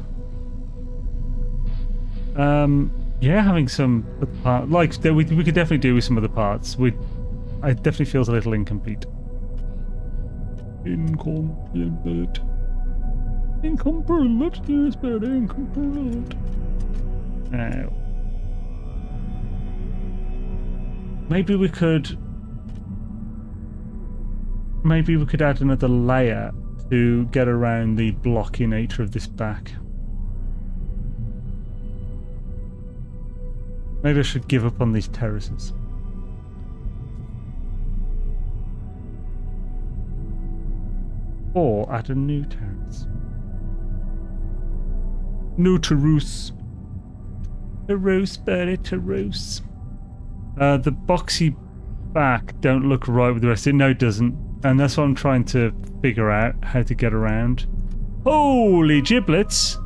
Speaker 1: Yeah, having some other part, like we could definitely do with some other parts. It definitely feels a little incomplete. Incomplete. Incomplete. Yes, but incomplete. Now, maybe we could add another layer to get around the blocky nature of this back. Maybe I should give up on these terraces. Or add a new terrace. New terrace. Terrace, buddy, terrace. The boxy back don't look right with the rest of it. No, it doesn't. And that's what I'm trying to figure out, how to get around. Holy giblets!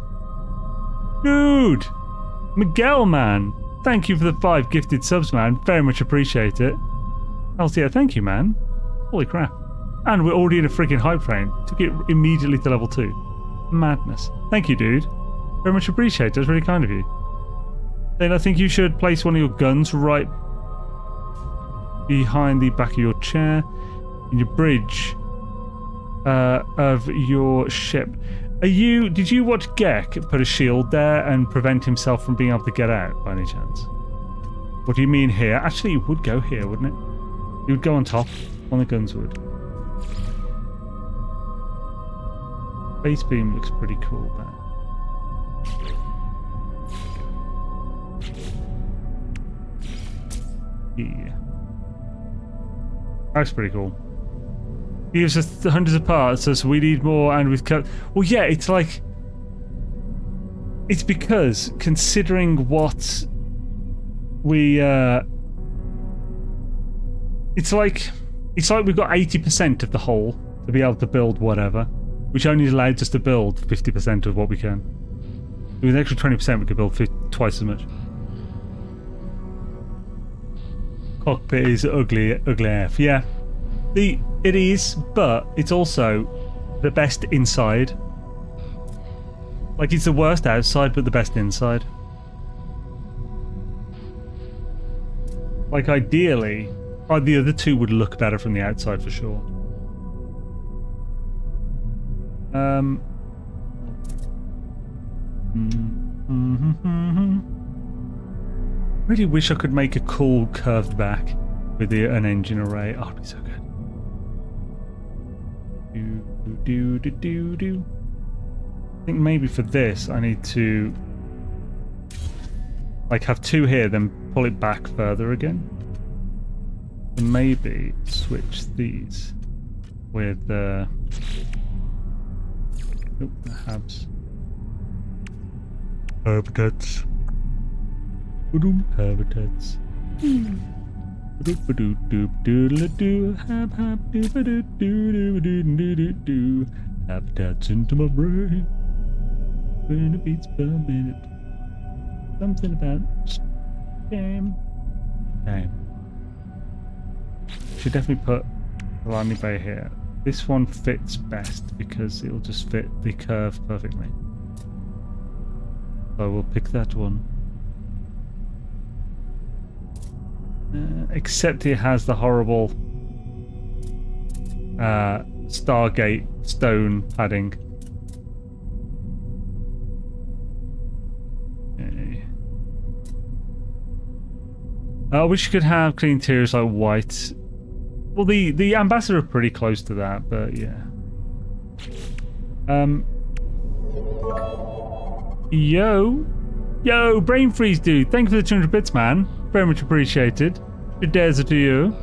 Speaker 1: Dude! Miguel, man! Thank you for the 5 gifted subs, man. Very much appreciate it. Althea, thank you, man. Holy crap. And we're already in a freaking hype train. Took it immediately to level 2. Madness. Thank you, dude. Very much appreciate it. That's really kind of you. Then I think you should place one of your guns right behind the back of your chair in your bridge of your ship. Did you watch Gek put a shield there and prevent himself from being able to get out by any chance? What do you mean here? Actually, it would go here, wouldn't it? It would go on top. On the guns would. Base beam looks pretty cool there. Yeah. That's pretty cool. He gives us hundreds of parts, so we need more, and we've cut. Well, yeah, it's like. It's because, considering what we. It's like we've got 80% of the whole to be able to build whatever, which only allows us to build 50% of what we can. With an extra 20%, we could build twice as much. Cockpit is ugly AF. Yeah, it is, but it's also the best inside. Like, it's the worst outside, but the best inside. Like, ideally, the other two would look better from the outside for sure. Really wish I could make a cool curved back with an engine array. Oh, it'd be so good. Do. I think maybe for this I need to like have 2 here, then pull it back further again. And maybe switch these with the habs. Habitats. Habitats. Habitats into my brain. 20 beats per minute. Something about damn. Should definitely put the landing bay here. This one fits best because it'll just fit the curve perfectly. So we'll pick that one. Except it has the horrible Stargate stone padding. Okay. I wish you could have clean interiors like white. Well, the Ambassador are pretty close to that, but yeah. Yo, brain freeze, dude. Thank you for the 200 bits, man. Very much appreciated. Good days to you.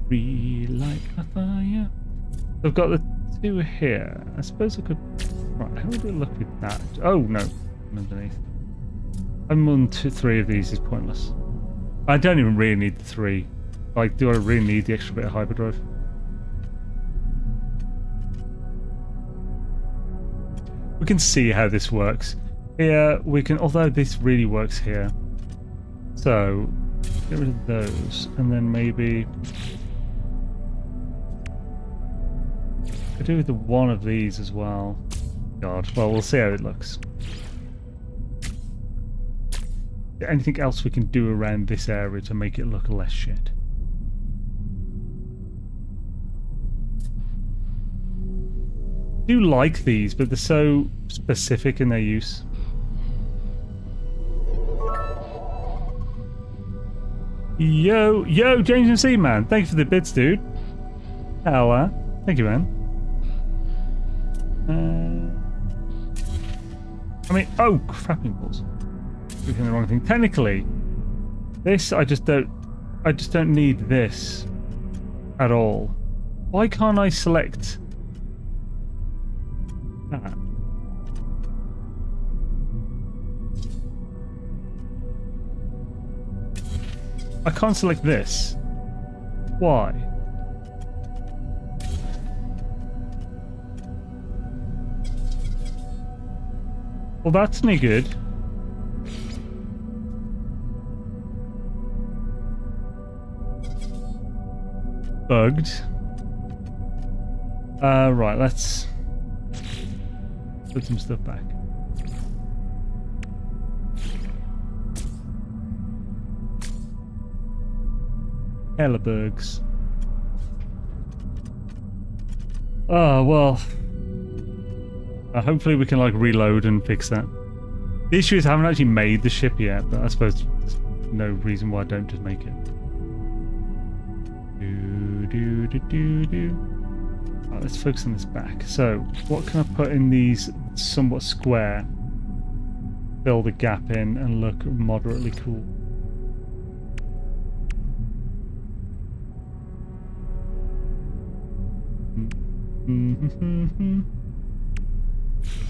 Speaker 1: Relight a fire. I've got the 2 here. I suppose I could. Right, how would it look with that? Oh no, underneath. I'm on 3 of these is pointless. I don't even really need the 3. Like, do I really need the extra bit of hyperdrive? We can see how this works. Here we can, although this really works here. So Get rid of those, and then maybe I do with the one of these as well. God, well, we'll see how it looks. Anything else we can do around this area to make it look less shit? I do like these, but they're so specific in their use. Yo, James MC, man. Thank you for the bits, dude. Hello. Thank you, man. I mean, oh, crapping balls. Looking the wrong thing. Technically, this I just don't need this at all. Why can't I select that? I can't select this. Why? Well, that's no good. Bugged. Right, let's put some stuff back. Hella bugs. Oh, well. Hopefully we can like reload and fix that. The issue is I haven't actually made the ship yet, but I suppose there's no reason why I don't just make it. Right, let's focus on this back. So, what can I put in these somewhat square? Fill the gap in and look moderately cool.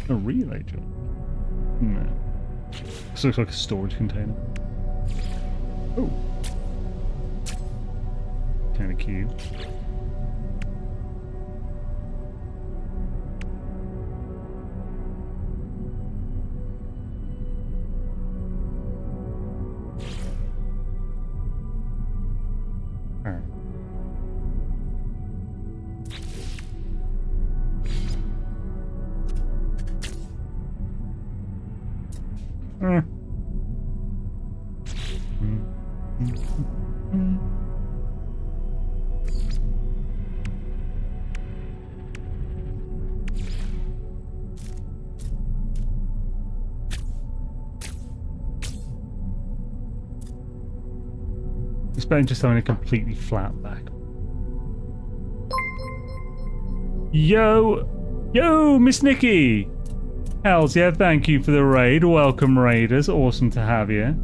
Speaker 1: A relay job? No. This looks like a storage container. Oh. Kind of cute. It's better than just having a completely flat back. Yo, Miss Nikki! Hells yeah, thank you for the raid. Welcome, raiders. Awesome to have you.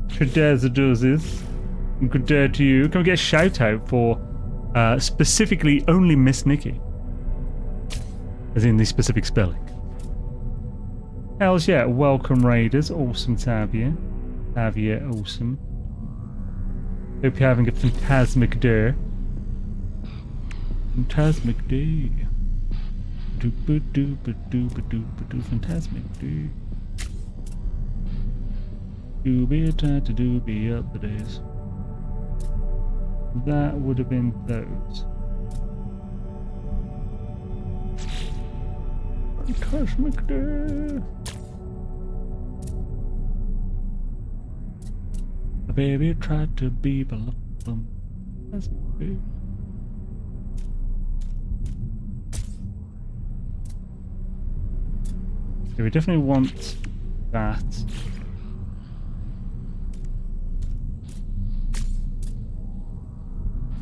Speaker 1: Tradazadoozes. Good day to you. Can we get a shout out for specifically only Miss Nikki? As in the specific spelling. Hells yeah, welcome, raiders. Awesome to have you. Awesome. Hope you're having a fantastic day. Fantastic day. Fantastic day. Doobie try to doobie up the days. That would have been those. Fantastic day. A baby tried to be below them. That's big. Okay, we definitely want that.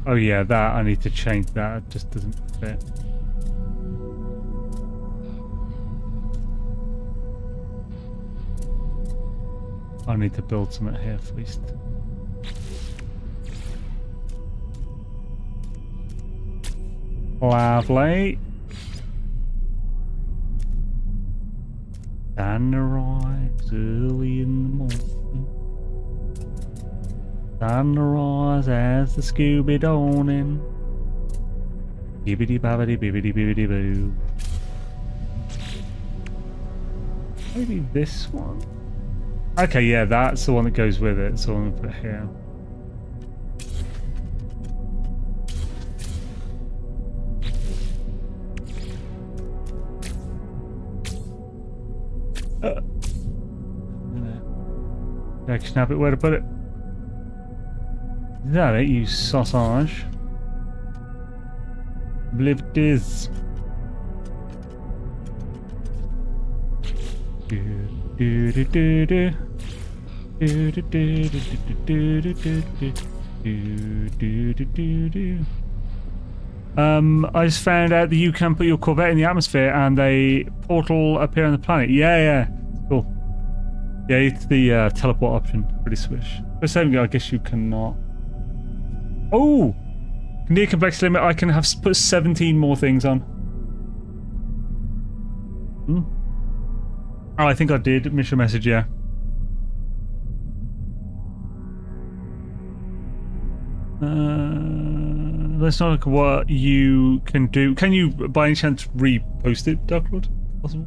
Speaker 1: Oh yeah, that I need to change that. It just doesn't fit. I need to build something here at least. Lovely. Sunrise early in the morning. Sunrise as the Scooby dawning. Bibbidi babbidi bibbidi bibbidi boo. Maybe this one. Okay, yeah, that's the one that goes with it. So I'm gonna put it here. Yeah, snap it. Where to put it? Is that it, you sausage? I believe it is. I just found out that you can put your Corvette in the atmosphere and a portal appear on the planet. Yeah, cool. Yeah, it's the teleport option. Pretty swish. For saving, I guess you cannot. Oh, near complexity limit. I can have put 17 more things on. Oh, I think I did. Mission message, yeah. Let's not look at what you can do. Can you, by any chance, repost it, Dark Lord? Possible?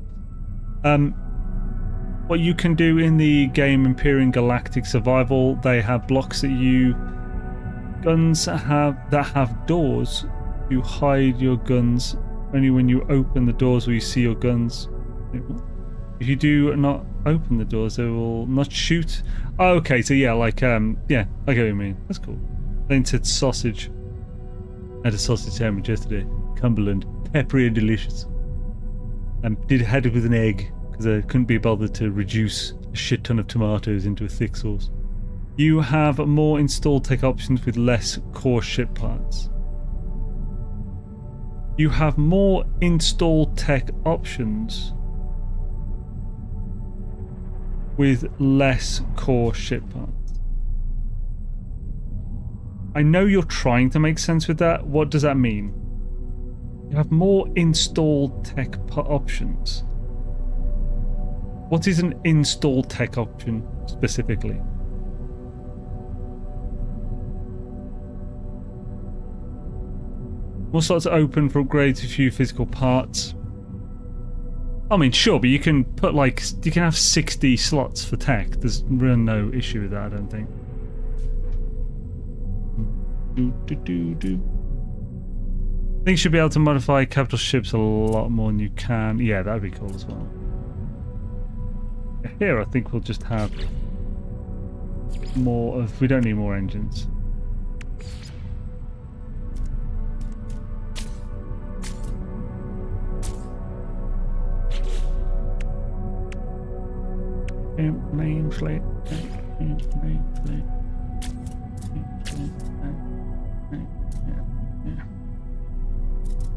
Speaker 1: What you can do in the game Imperial Galactic Survival, they have blocks that you... Guns that have doors. You hide your guns. Only when you open the doors will you see your guns. If you do not open the doors, they will not shoot. Oh, okay, so yeah, like, yeah, I get what you mean. That's cool. Painted sausage. I had a sausage sandwich yesterday. Cumberland. Peppery and delicious. Did had it with an egg, because I couldn't be bothered to reduce a shit ton of tomatoes into a thick sauce. You have more installed tech options with less core ship parts. You have more installed tech options with less core ship parts. I know you're trying to make sense with that. What does that mean? You have more installed tech options. What is an installed tech option specifically? More slots open for upgrades to few physical parts. I mean, sure, but you can put like, you can have 60 slots for tech. There's really no issue with that, I don't think. I think you should be able to modify capital ships a lot more than you can. Yeah, that'd be cool as well. Here, I think we'll just have more of... We don't need more engines. Main slate.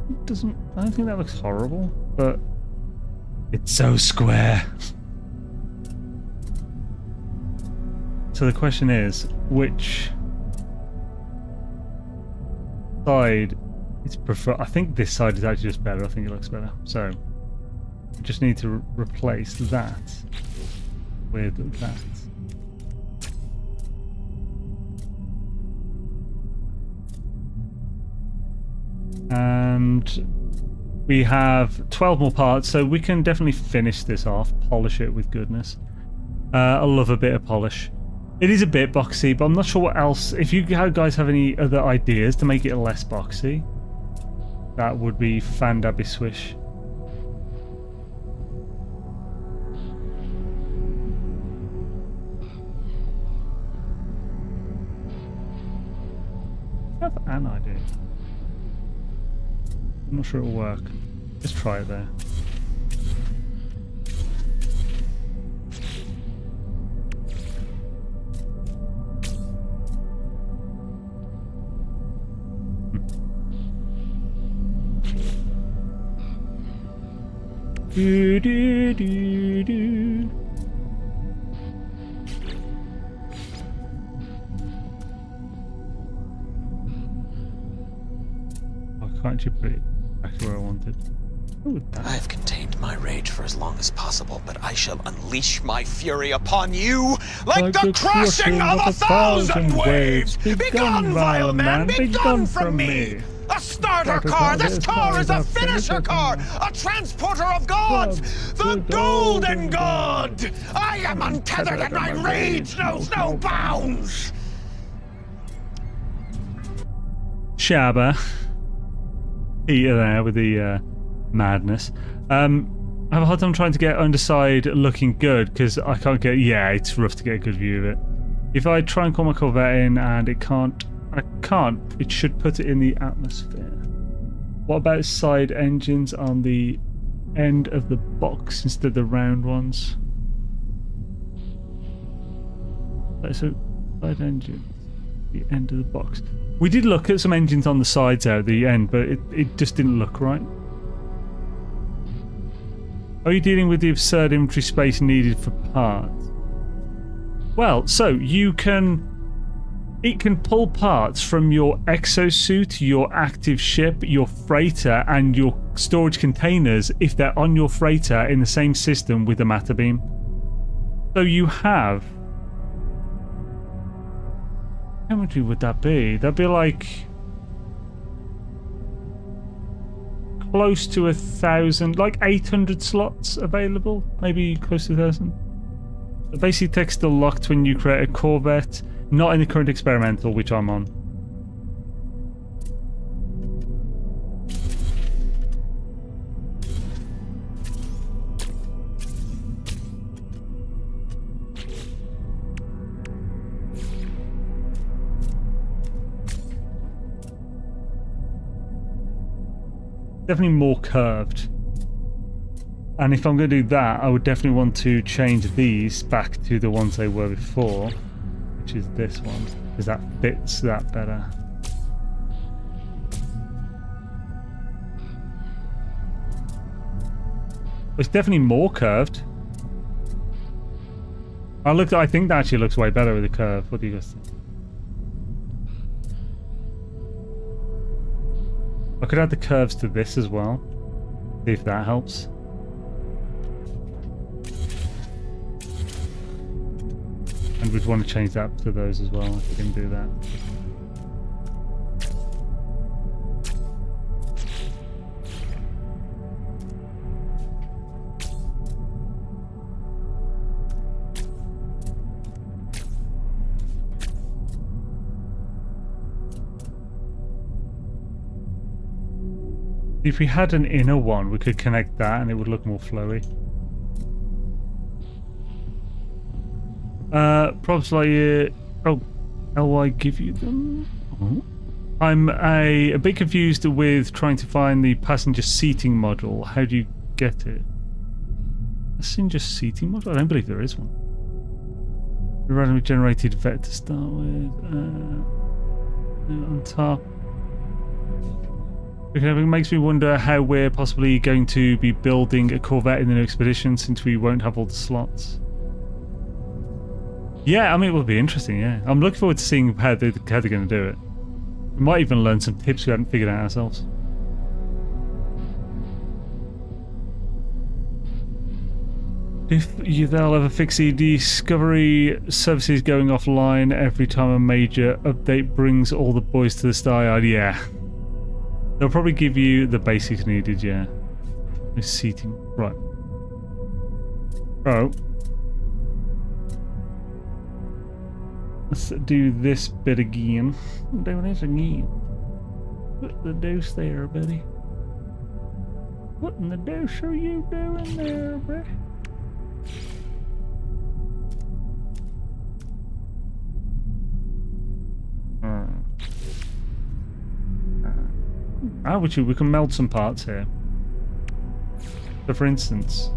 Speaker 1: It doesn't... I don't think that looks horrible, but it's so square. So the question is, which side is prefer? I think this side is actually just better. I think it looks better. So we just need to replace that with that. And we have 12 more parts, so we can definitely finish this off, polish it with goodness. I love a bit of polish. It is a bit boxy, but I'm not sure what else. If you guys have any other ideas to make it less boxy, that would be fandabby swish. I have an idea. I'm not sure it'll work. Just try it there. Do, do, do, do. Why can't you put it back to where I wanted? Ooh,
Speaker 2: I've contained my rage for as long as possible, but I shall unleash my fury upon you like the crashing of 1,000 waves! Begone, vile man, begone from me! A starter car! This car is a finisher car! A transporter of gods! The golden god! I am untethered and my rage knows no bounds!
Speaker 1: Shabba. Eater there with the madness. I have a hard time trying to get underside looking good because I can't get... Yeah, it's rough to get a good view of it. If I try and call my Corvette in and it can't... I can't. It should put it in the atmosphere. What about side engines on the end of the box instead of the round ones? So, side engines, the end of the box. We did look at some engines on the sides out at the end, but it just didn't look right. Are you dealing with the absurd inventory space needed for parts? Well, so you can... It can pull parts from your exosuit, your active ship, your freighter, and your storage containers if they're on your freighter in the same system with the matter beam. So you have... How much would that be? That'd be like... close to 1,000, like 800 slots available, maybe close to 1,000. The basic tech still locked when you create a Corvette, not in the current experimental, which I'm on. Definitely more curved. And if I'm going to do that, I would definitely want to change these back to the ones they were before, which is this one, because that fits that better. It's definitely more curved. I think that actually looks way better with the curve. What do you guys think? I could add the curves to this as well. See if that helps. And we'd want to change that to those as well if we can do that. If we had an inner one, we could connect that and it would look more flowy. Props like oh, LY give you them? Oh. I'm a bit confused with trying to find the passenger seating module. How do you get it? Passenger seating module? I don't believe there is one. The randomly generated vet to start with. On top. It makes me wonder how we're possibly going to be building a Corvette in the new expedition since we won't have all the slots. Yeah, I mean, it will be interesting, yeah. I'm looking forward to seeing how they're going to do it. We might even learn some tips we haven't figured out ourselves. If they'll ever fix the discovery services going offline every time a major update brings all the boys to the sty-yard, yeah. They'll probably give you the basics needed, yeah. No seating. Right. Oh. Let's do this bit again. Do this again. Put the deuce there, buddy. What in the deuce are you doing there, bruh? We can meld some parts here. So for instance,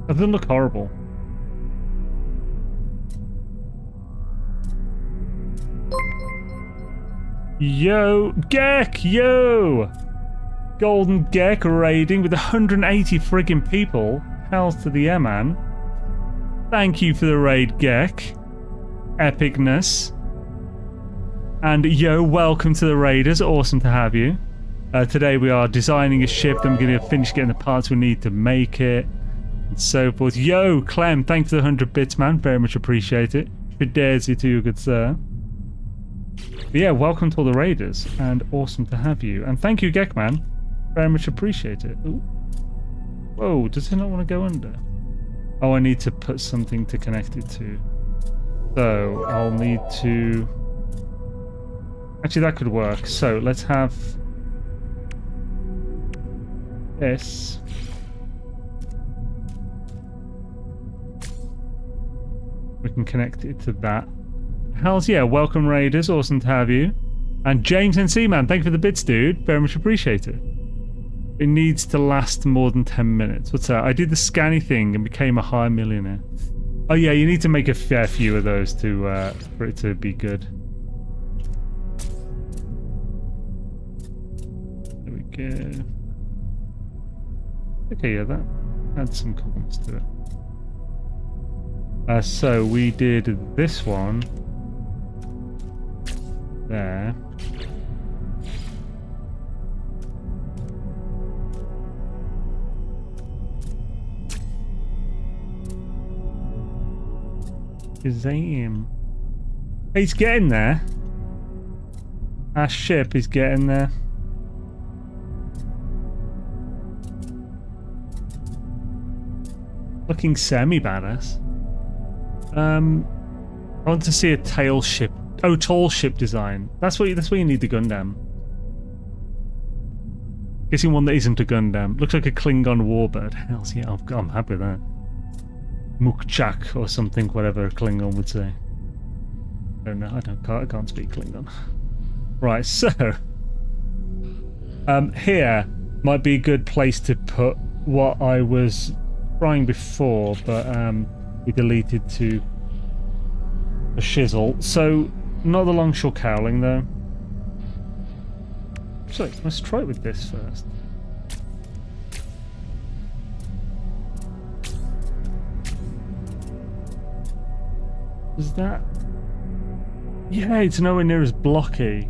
Speaker 1: that doesn't look horrible. Yo, Gek, yo! Golden Gek raiding with 180 friggin' people. Hells to the man. Thank you for the raid, Gek. Epicness. And yo, welcome to the raiders. Awesome to have you. Today we are designing a ship and we're going to finish getting the parts we need to make it. And so forth. Yo, Clem, thanks for the 100 bits, man. Very much appreciate it. Dares you to you, good sir. But yeah, welcome to all the raiders. And awesome to have you. And thank you, Gek, man. Very much appreciate it. Ooh. Whoa, does it not want to go under? Oh, I need to put something to connect it to. So I'll need to... Actually, that could work. So let's have this. We can connect it to that. Hells yeah, welcome Raiders, awesome to have you. And James and Seaman, thank you for the bits, dude. Very much appreciated. It needs to last more than 10 minutes. What's that? I did the scanny thing and became a high millionaire. Oh yeah, you need to make a fair few of those to for it to be good. There we go. Okay, yeah, that adds some columns to it. So we did this one there. Gazam. He's getting there. Our ship is getting there. Looking semi-badass. I want to see a tail ship. Oh, tall ship design. That's what you need the Gundam. Guessing one that isn't a Gundam. Looks like a Klingon warbird. Hells yeah, I'm happy with that. Mukchak or something, whatever a Klingon would say. I don't know. I can't speak Klingon. Right, so here might be a good place to put what I was trying before, but we deleted to a shizzle. So not the longshore cowling though. So let's try it with this first. Is that... Yeah, it's nowhere near as blocky.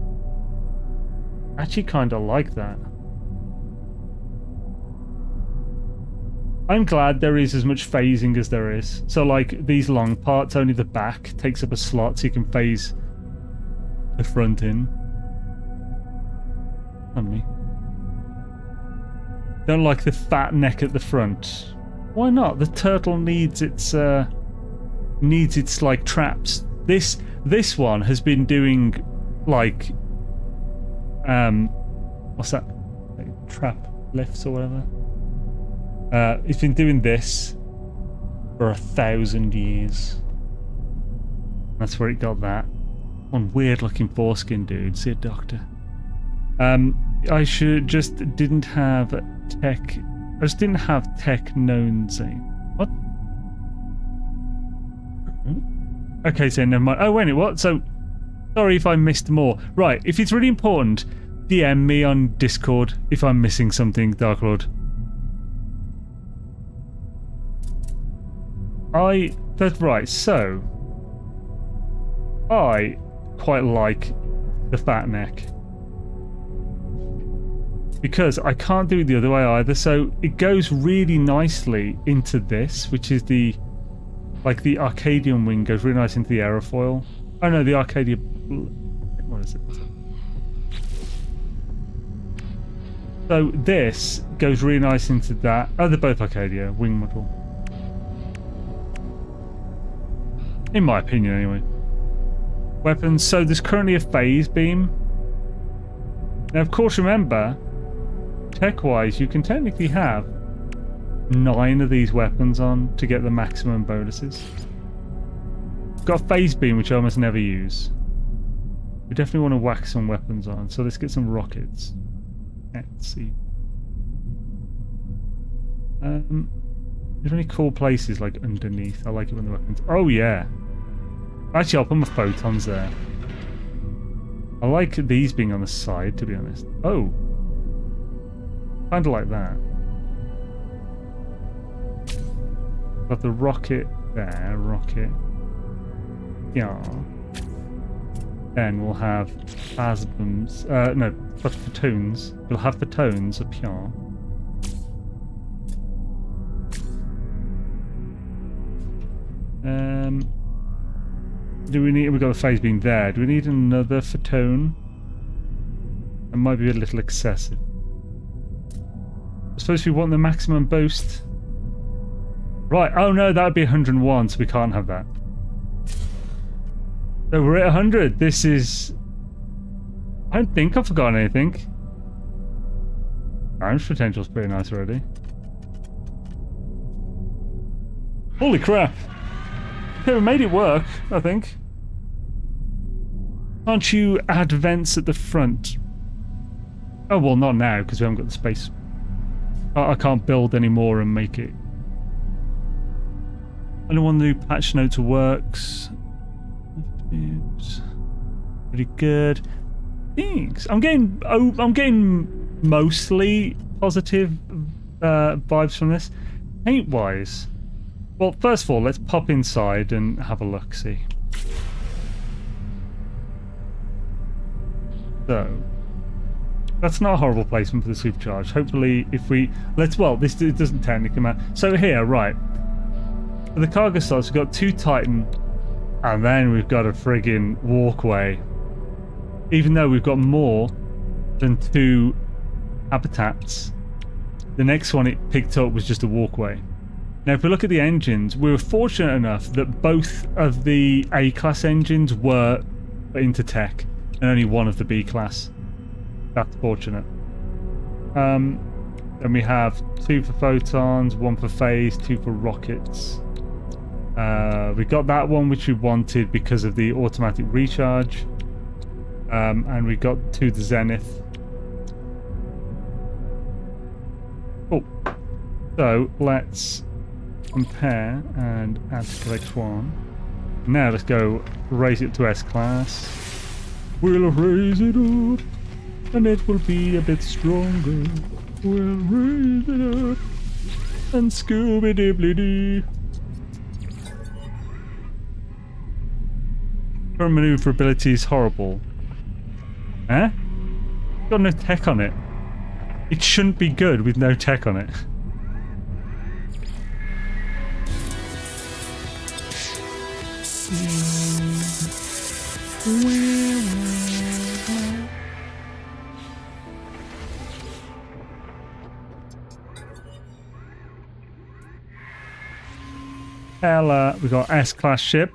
Speaker 1: I actually kind of like that. I'm glad there is as much phasing as there is. So like these long parts, only the back takes up a slot so you can phase the front in. On me. Don't like the fat neck at the front. Why not? The turtle needs its like traps. This one has been doing like what's that? Like, trap lifts or whatever. It's been doing this for 1,000 years. That's where it got that. One weird looking foreskin dude. See a doctor. I didn't have tech known Zane. What? Okay, so never mind. Oh, wait, what? So, sorry if I missed more. Right, if it's really important, DM me on Discord if I'm missing something, Dark Lord. That's right, so I quite like the fat neck because I can't do it the other way either, so it goes really nicely into this, which is the Arcadian wing goes really nice into the aerofoil. Oh no, the Arcadia, what is it? So this goes really nice into that. Oh, they're both Arcadia wing model. In my opinion, anyway. Weapons. So there's currently a phase beam. Now, of course, remember, tech-wise, you can technically have 9 of these weapons on to get the maximum bonuses. Got a phase beam, which I almost never use. We definitely want to whack some weapons on. So let's get some rockets. Let's see. Is there any cool places like underneath? I like it when the weapons... Oh yeah. Actually, I'll put my photons there. I like these being on the side, to be honest. Oh. Kind of like that. Got the rocket there, rocket. Yeah. Then we'll have phasms. No, but photons. We'll have photons up here. Do we need... We've got a phase beam there. Do we need another photon? It might be a little excessive. I suppose we want the maximum boost. Right, oh no, that would be 101, so we can't have that. So we're at 100. This is... I don't think I've forgotten anything. Damage potential's pretty nice already. Holy crap. Okay, we made it work, I think. Can't you add vents at the front? Oh, well, not now, because we haven't got the space. I can't build any more and make it. Only one new patch notes works. Pretty good. Thanks. I'm getting mostly positive vibes from this. Paint-wise, well, first of all, let's pop inside and have a look. See. So that's not a horrible placement for the supercharge. Hopefully, if we this it doesn't technically matter. So here, right. For the cargo slots, we've got 2 Titan, and then we've got a friggin' walkway. Even though we've got more than 2 habitats, the next one it picked up was just a walkway. Now, if we look at the engines, we were fortunate enough that both of the A-class engines were into tech, and only one of the B-class. That's fortunate. Then we have 2 for photons, 1 for phase, 2 for rockets. We got that one which we wanted because of the automatic recharge. And we got 2 the Zenith. Oh, so let's compare and add to collect 1. Now let's go raise it to S-class. We'll raise it up, and it will be a bit stronger. We'll raise it up, and Scooby-Dibbley-Dee. Current maneuverability is horrible. Eh? Got no tech on it. It shouldn't be good with no tech on it. Hella, we got S-class ship.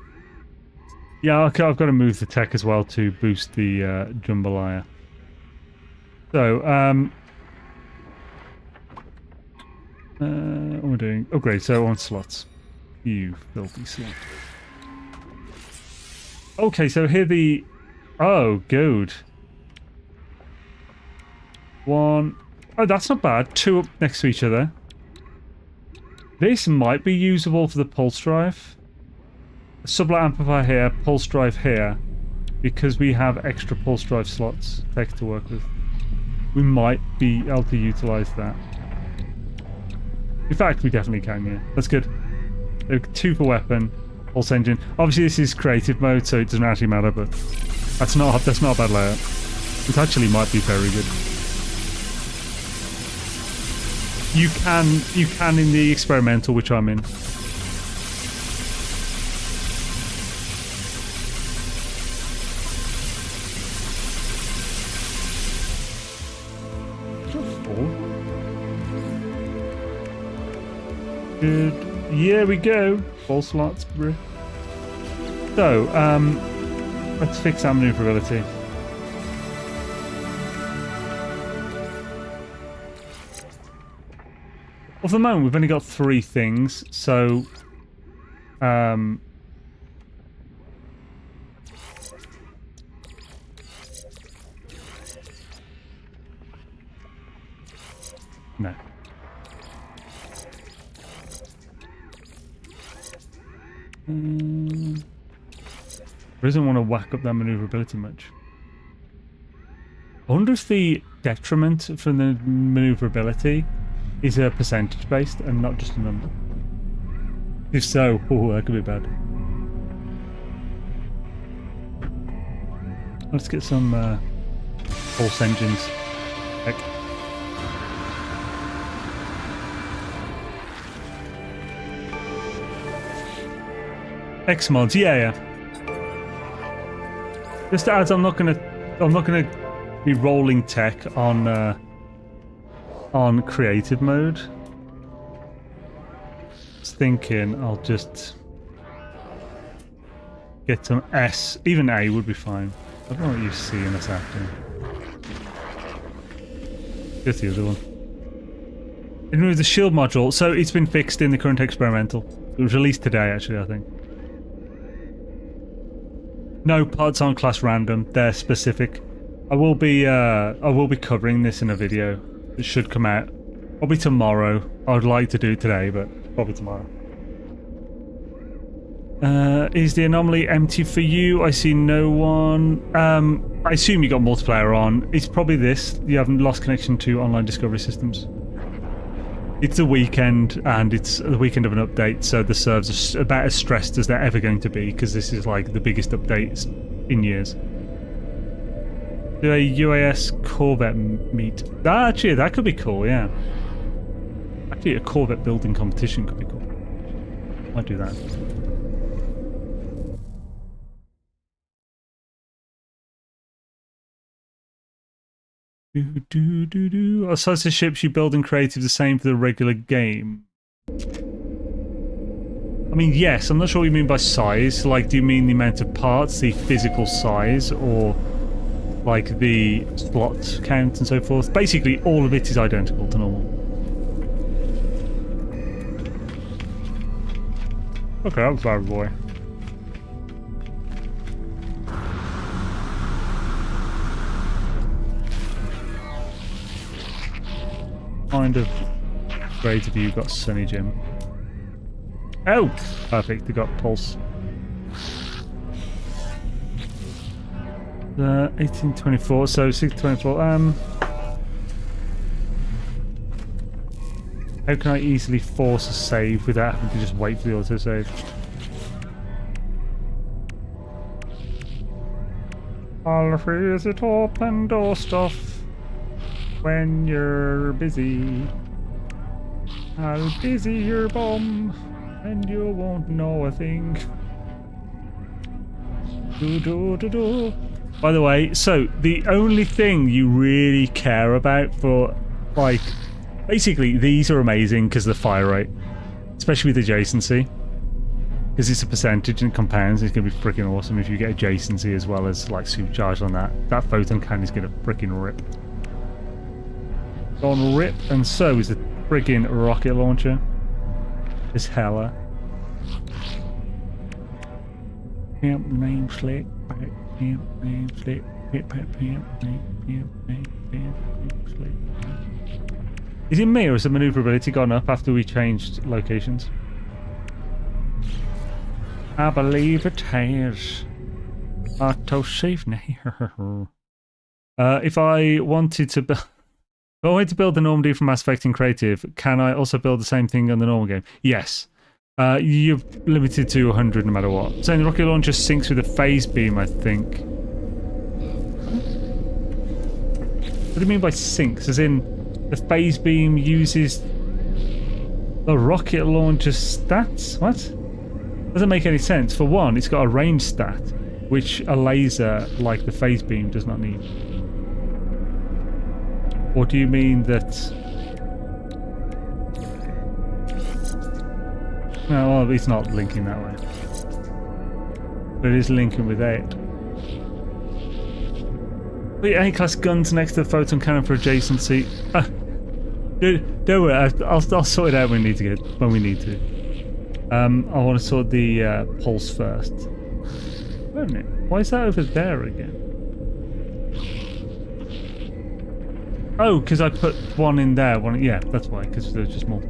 Speaker 1: Yeah, okay, I've got to move the tech as well to boost the jambalaya. So, what am I doing? Oh, great. So on slots. You filthy slot. Okay, so here the... Oh, good. 1. Oh, that's not bad. 2 up next to each other. This might be usable for the pulse drive. A sublight amplifier here, pulse drive here. Because we have extra pulse drive slots tech to work with. We might be able to utilize that. In fact, we definitely can, yeah. That's good. 2 for weapon, pulse engine. Obviously, this is creative mode, so it doesn't actually matter, but that's not a bad layout. It actually might be very good. You can in the experimental, which I'm in. Good. Here we go. Full slots, bro. So, let's fix our maneuverability. Well, for the moment, we've only got 3 things, so... No. Doesn't want to whack up that maneuverability much. I wonder if the detriment from the maneuverability is a percentage based and not just a number. If so, oh, that could be bad. Let's get some pulse engines. Heck. X mods, yeah. Just to add, I'm not gonna be rolling tech on creative mode. was thinking I'll just get some S. Even A would be fine. I don't know what you see in this after. Just the other one. Remove the shield module. So it's been fixed in the current experimental. It was released today, actually, I think. No, parts aren't class random. They're specific. I will be covering this in a video. It should come out probably tomorrow. I would like to do it today, but probably tomorrow. Is the anomaly empty for you? I see no one. I assume you got multiplayer on. It's probably this. You haven't lost connection to online discovery systems. It's the weekend, and it's the weekend of an update, so the servers are about as stressed as they're ever going to be, because this is like the biggest update in years. Do a UAS Corvette meet? Actually, that could be cool, yeah. Actually, a Corvette building competition could be cool. Might do that. Are size of ships you build in creative the same for the regular game? I mean, yes. I'm not sure what you mean by size. Like, do you mean the amount of parts, the physical size, or like the slot count and so forth? Basically, all of it is identical to normal. Okay, that was bad boy. Kind of great if you got Sunny Jim. Oh! Perfect, they got Pulse. 1824, so 624. How can I easily force a save without having to just wait for the autosave? I'll freeze it up and do stuff. When you're busy, I'll busy your bum, and you won't know a thing. By the way, so the only thing you really care about for, like, basically these are amazing because of the fire rate, especially with adjacency, because it's a percentage and it compounds. It's going to be freaking awesome if you get adjacency as well as like supercharged on that. That photon cannon is going to freaking rip. On rip, and so is the friggin' rocket launcher. It's hella. Pimp name slick, pimp name slick, pimp name slick. Is it me or is the maneuverability gone up after we changed locations? I believe it has. Autosave now. If I wanted to build. If I wanted to build the Normandy from Mass Effect in Creative, can I also build the same thing on the normal game? Yes. You're limited to 100 no matter what. So the rocket launcher syncs with a phase beam, I think. What do you mean by syncs? As in, the phase beam uses the rocket launcher stats? What? Doesn't make any sense. For one, it's got a range stat, which a laser like the phase beam does not need. Or do you mean that... No, well, it's not linking that way. But it is linking with 8. The A-class guns next to the photon cannon for adjacency. Don't worry, I'll sort it out when we need to. I want to sort the pulse first. Wait a minute, why is that over there again? Oh, because I put one in there. One, yeah, that's why. Because there's just more.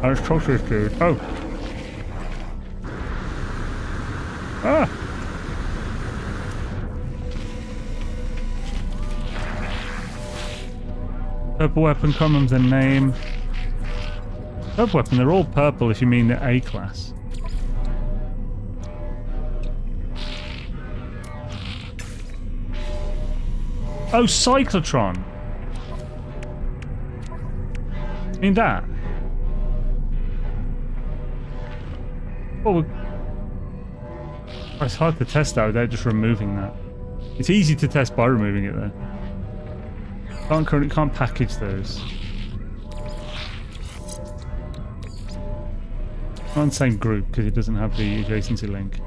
Speaker 1: I was close to this dude. Oh. Ah. Purple weapon, comes the name. Purple weapon, they're all purple if you mean the A class. Oh, cyclotron. I mean that. Oh, it's hard to test that without just removing that. It's easy to test by removing it though. Can't package those. Not in the same group because it doesn't have the adjacency link.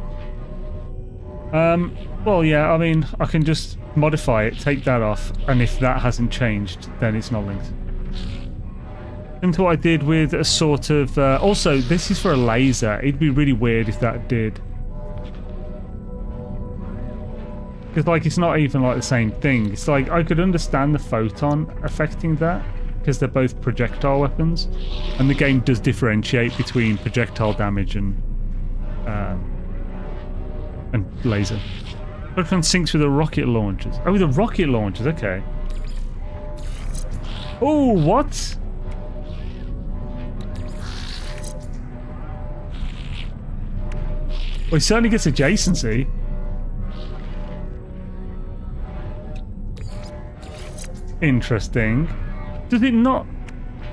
Speaker 1: Well, yeah, I mean, I can just modify it, take that off, and if that hasn't changed, then it's not linked. Into what I did with a sort of... also, this is for a laser. It'd be really weird if that did. Because, like, it's not even, like, the same thing. It's like, I could understand the photon affecting that, because they're both projectile weapons, and the game does differentiate between projectile damage and laser. Photon syncs with the rocket launchers. Oh, the rocket launchers, okay. Oh, what? Well, he certainly gets adjacency. Interesting. Does it not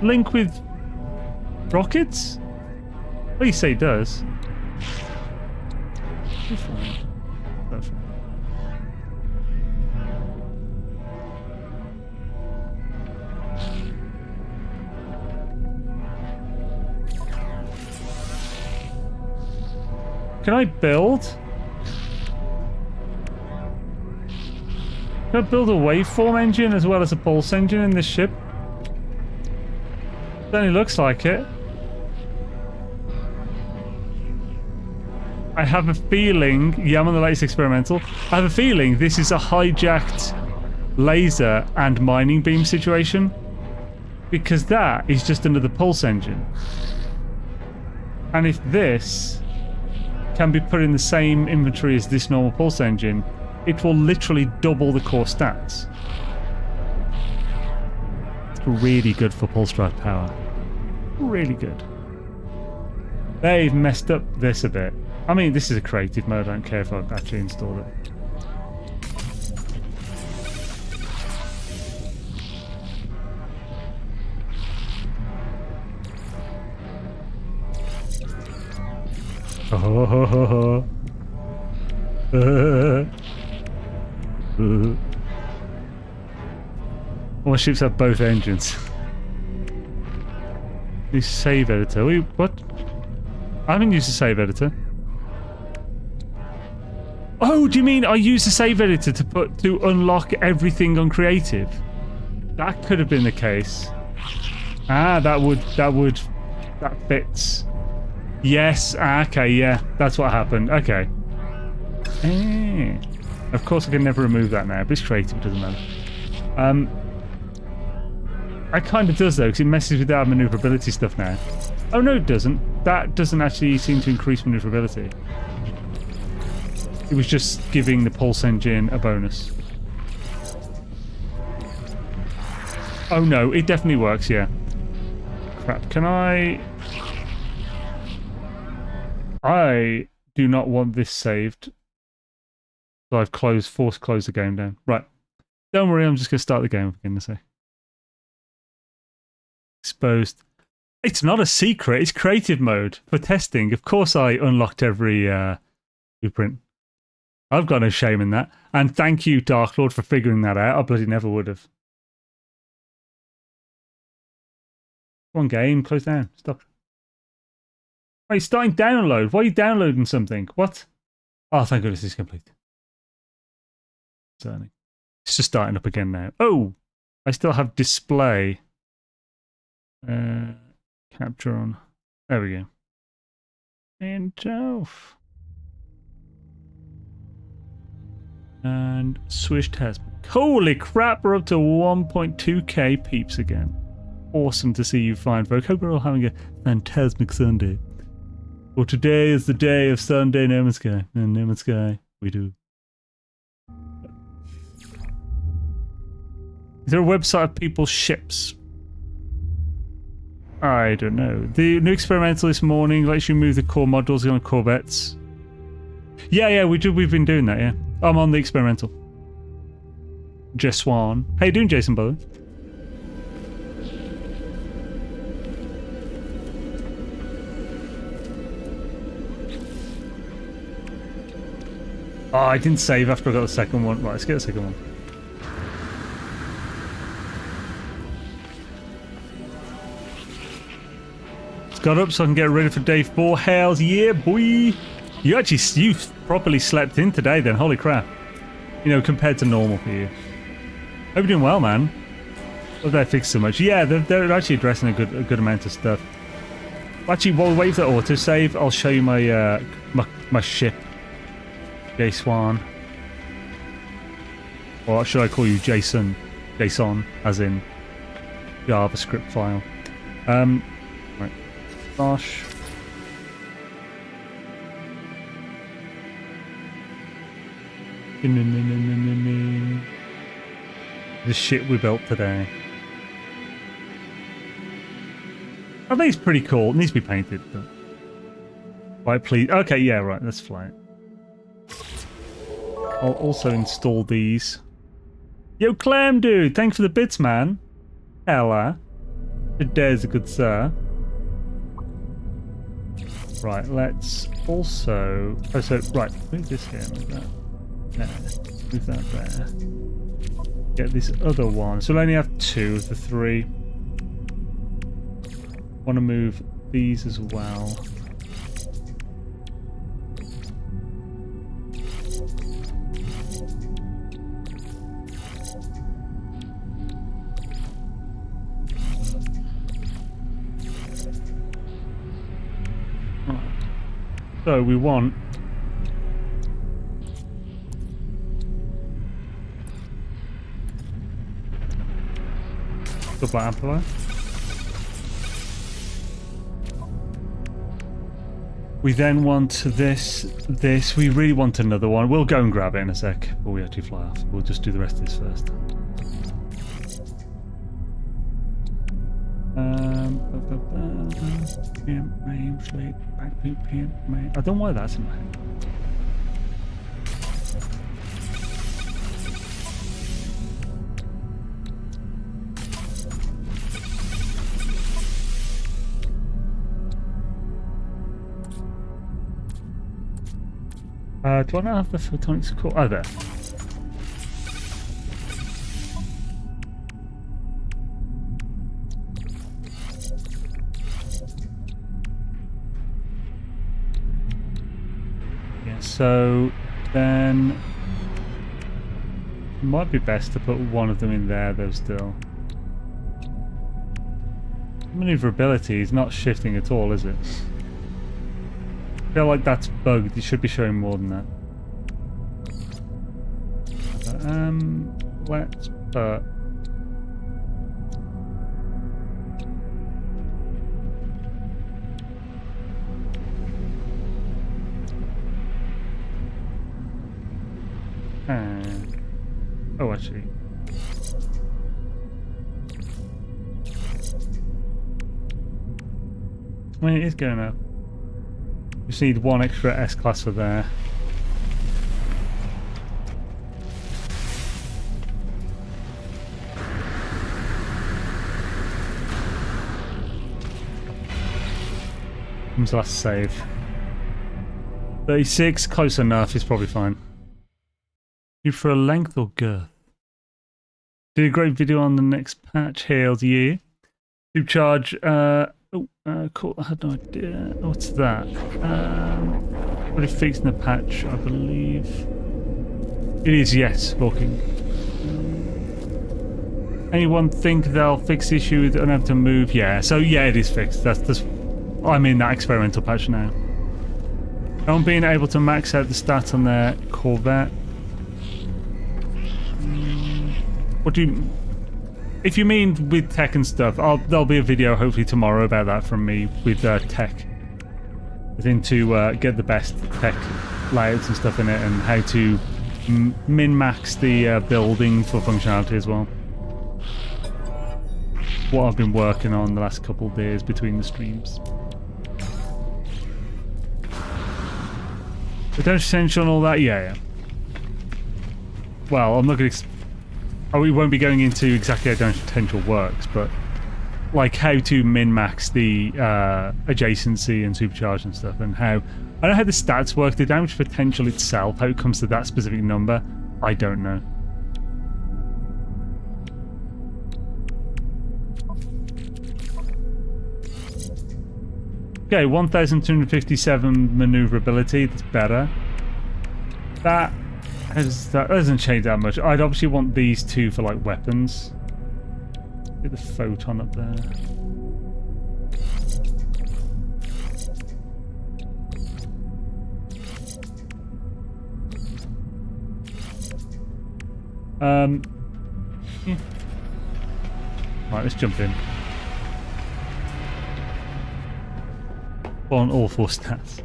Speaker 1: link with rockets? Well, you say it does. Perfect. Can I build? Can I build a waveform engine as well as a pulse engine in this ship? Certainly looks like it. I have a feeling, yeah, I'm on the latest experimental. I have a feeling this is a hijacked laser and mining beam situation, because that is just another pulse engine. And if this can be put in the same inventory as this normal pulse engine, it will literally double the core stats. It's really good for pulse drive power. Really good. They've messed up this a bit. I mean, this is a creative mode. I don't care if I actually install it. Oh, all ships have both engines. Use save editor. Wait, what? I haven't used a save editor. Oh, do you mean I use the save editor to unlock everything on creative? That could have been the case. Ah, that fits. Yes, okay, yeah, that's what happened. Okay. Of course I can never remove that now, but it's creative, it doesn't matter. It kind of does though, because it messes with our maneuverability stuff now. Oh no, it doesn't. That doesn't actually seem to increase maneuverability. It was just giving the pulse engine a bonus. Oh no, it definitely works, yeah. Crap, can I do not want this saved. So I've forced close the game down. Right. Don't worry, I'm just going to start the game again in a sec. Exposed. It's not a secret, it's creative mode for testing. Of course I unlocked every blueprint. I've got no shame in that. And thank you, Dark Lord, for figuring that out. I bloody never would have. One game, close down, stop. Wait, it's starting download. Why are you downloading something? What? Oh, thank goodness it's complete. Certainly. It's just starting up again now. Oh, I still have display. Capture on. There we go. And off. And Swish test. Holy crap, we're up to 1.2k peeps again. Awesome to see you fine folk. Hope we're all having a fantastic Sunday. Well, today is the day of Sunday No Man's Sky. And No Man's Sky, we do. Is there a website of people's ships? I don't know. The new experimental this morning lets you move the core modules on Corvettes. Yeah, we've been doing that, yeah. I'm on the experimental. Jeswan. How you doing, Jason, by the way? Oh, I didn't save after I got the second one. Right, let's get the second one. got up so I can get ready for day 4. Hells yeah, boy. You properly slept in today then. Holy crap. You know, compared to normal for you. Hope you're doing well, man. Well, they fixed so much. Yeah, they're actually addressing a good amount of stuff. Actually, while we wait for the autosave, I'll show you my my ship, Jason. Or should I call you Jason? Jason, as in JavaScript file. Right. Gosh. The shit we built today. I think it's pretty cool. It needs to be painted, but... Right, please. Okay, yeah, right, let's fly it. I'll also install these. Yo, Clam dude, thanks for the bits, man. Hella. There's a good sir. Right, let's also... Oh, so, right, move this here, move that there, move that there. Get this other one. So we'll only have 2 of the 3. Want to move these as well. So we want double amplifier. We then want this. We really want another one. We'll go and grab it in a sec before we actually fly off. We'll just do the rest of this first. I don't know why that's in my head. Do I not have the photonics core? Oh, there. Yeah, so then it might be best to put one of them in there though still. Maneuverability is not shifting at all, is it? I feel like that's bugged. It should be showing more than that. Let's put... oh, actually... I mean, it is going up. Just need one extra S-class for there. When's the last save? 36, close enough, it's probably fine. You for a length or girth? Did a great video on the next patch, hails you. Supercharge, cool, I had no idea. What's that? Already fixed in the patch, I believe. It is, yes, walking. Anyone think they'll fix the issue with unable to move? Yeah, so yeah, it is fixed. I'm in that experimental patch now. On being able to max out the stats on their Corvette. What do you... If you mean with tech and stuff, there'll be a video hopefully tomorrow about that from me with tech. I think to get the best tech layouts and stuff in it and how to min-max the building for functionality as well. What I've been working on the last couple of days between the streams. Potential essential and all that, yeah. Well, I'm not going to... we won't be going into exactly how damage potential works, but like how to min-max the adjacency and supercharge and stuff, and how... I don't know how the stats work, the damage potential itself, how it comes to that specific number, I don't know. Okay, 1,257 maneuverability. That's better. That doesn't change that much. I'd obviously want these two for like weapons. Get the photon up there. Yeah. Right, let's jump in. On all 4 stats.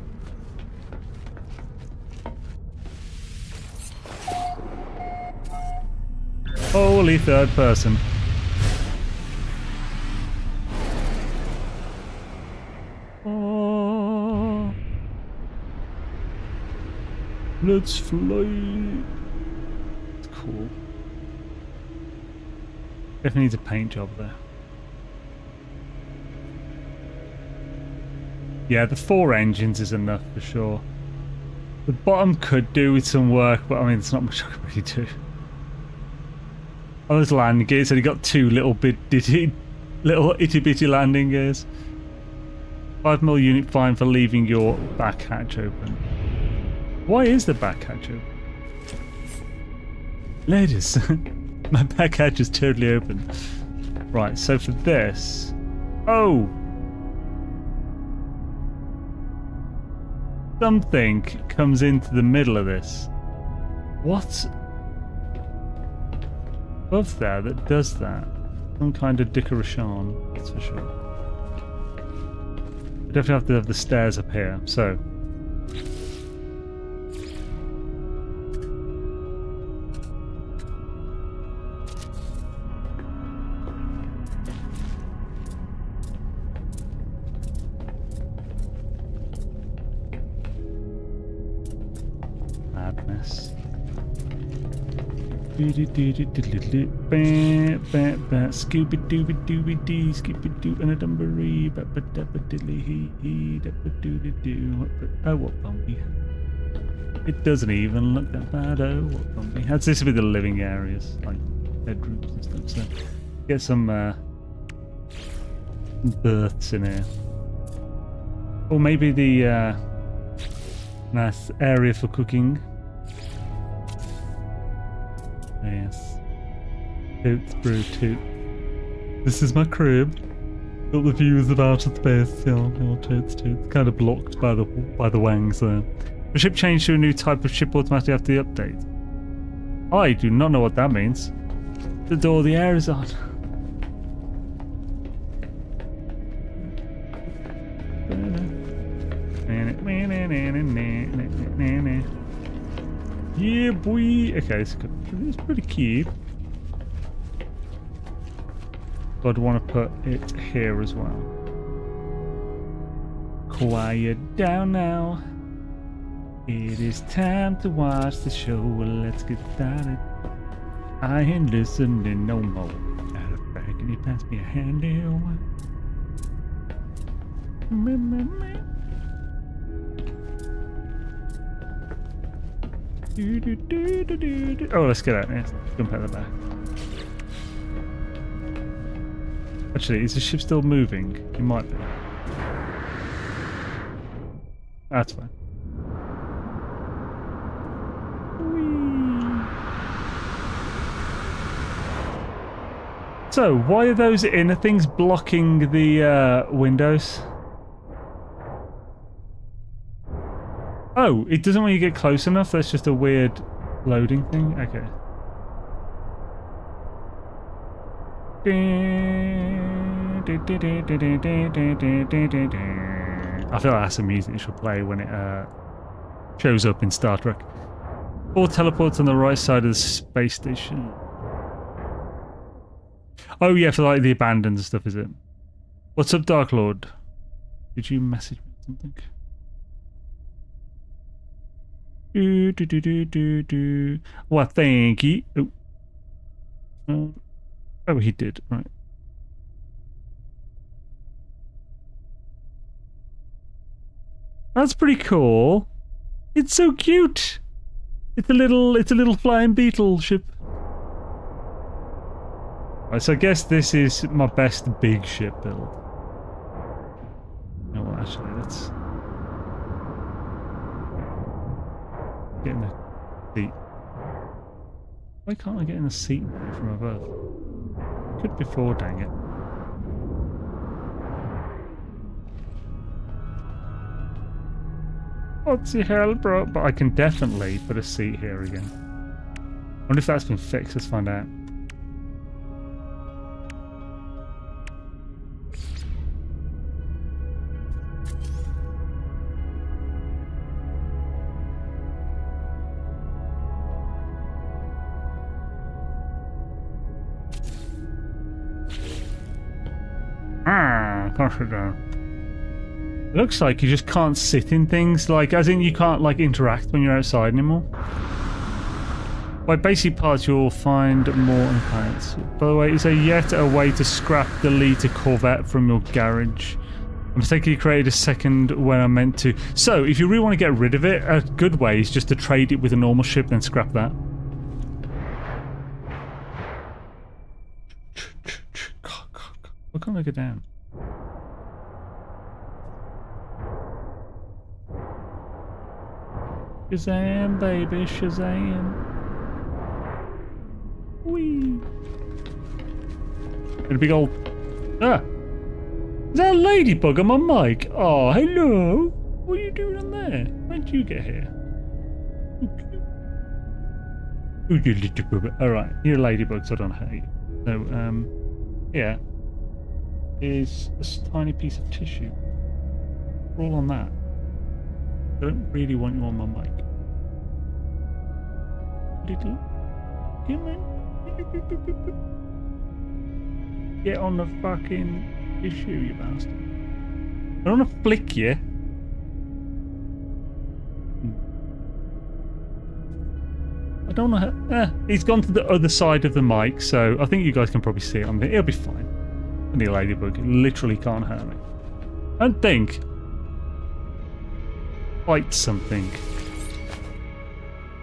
Speaker 1: Holy third person. Oh. Let's fly. It's cool. Definitely needs a paint job there. Yeah, the 4 engines is enough for sure. The bottom could do with some work, but I mean, there's not much I can really do. Oh, there's landing gears. Only got 2 little itty bitty landing gears. 5mm unit fine for leaving your back hatch open. Why is the back hatch open? Ladies, my back hatch is totally open. Right, so for this, oh. Something comes into the middle of this. What's above there that does that? Some kind of decoration, that's for sure. We definitely have to have the stairs up here, so. Madness. Scooby dooby dooby dee, Scooby doo and a dumbaree, but dabba diddly hee dabba doody doo. Oh, what fun we had. It doesn't even look that bad. Oh, what fun we had. So this will be the living areas, like bedrooms and stuff. So get some berths in here. Or maybe the nice area for cooking. Yes. Toots, brew, toot. This is my crib. Got the views of outer space. Yeah, toots, toots. Kind of blocked by the wangs there. The ship changed to a new type of ship automatically after the update. I do not know what that means. The door of the air is on. Yeah, boy. Okay, it's pretty cute. But I want to put it here as well. Quiet down now. It is time to watch the show. Well, let's get started. I ain't listening no more. Out of bag, can you pass me a handle? Oh, let's get out there. Jump out of the back. Actually, is the ship still moving? It might be. That's fine. Whee. So, why are those inner things blocking the windows? Oh, it doesn't when you get close enough. That's just a weird loading thing. Okay. I feel like that's the music it should play when it shows up in Star Trek. 4 teleports on the right side of the space station. Oh yeah, for like the abandoned stuff, is it? What's up, Dark Lord? Did you message me something? Well, thank you. Oh, he did. Right. That's pretty cool. It's so cute. It's a little flying beetle ship. Right, so I guess this is my best big ship build. No, well, actually, Get in the seat. Why can't I get in the seat from above? Could before, dang it. What the hell, bro? But I can definitely put a seat here again. I wonder if that's been fixed. Let's find out. Gosh, it down. It looks like you just can't sit in things, like, as in you can't, like, interact when you're outside anymore. By basic parts, you'll find more on planets. By the way, is there yet a way to scrap, delete a Corvette from your garage? I mistakenly created a second when I meant to. So, if you really want to get rid of it, a good way is just to trade it with a normal ship, then scrap that. Why can't I go down? Shazam, baby, Shazam. Whee! And a big old... Ah! Is that a ladybug on my mic? Oh, hello! What are you doing on there? When did you get here? Ooh, you little bubba. Alright, you're a ladybug, so I don't hate you. So, yeah. Is a tiny piece of tissue. Roll on that. I don't really want you on my mic. Little. Come on. Get on the fucking issue, you bastard. I don't want to flick you. I don't know how... he's gone to the other side of the mic, so I think you guys can probably see it on there. It'll be fine. The ladybug literally can't hurt me. I don't think. Fight something.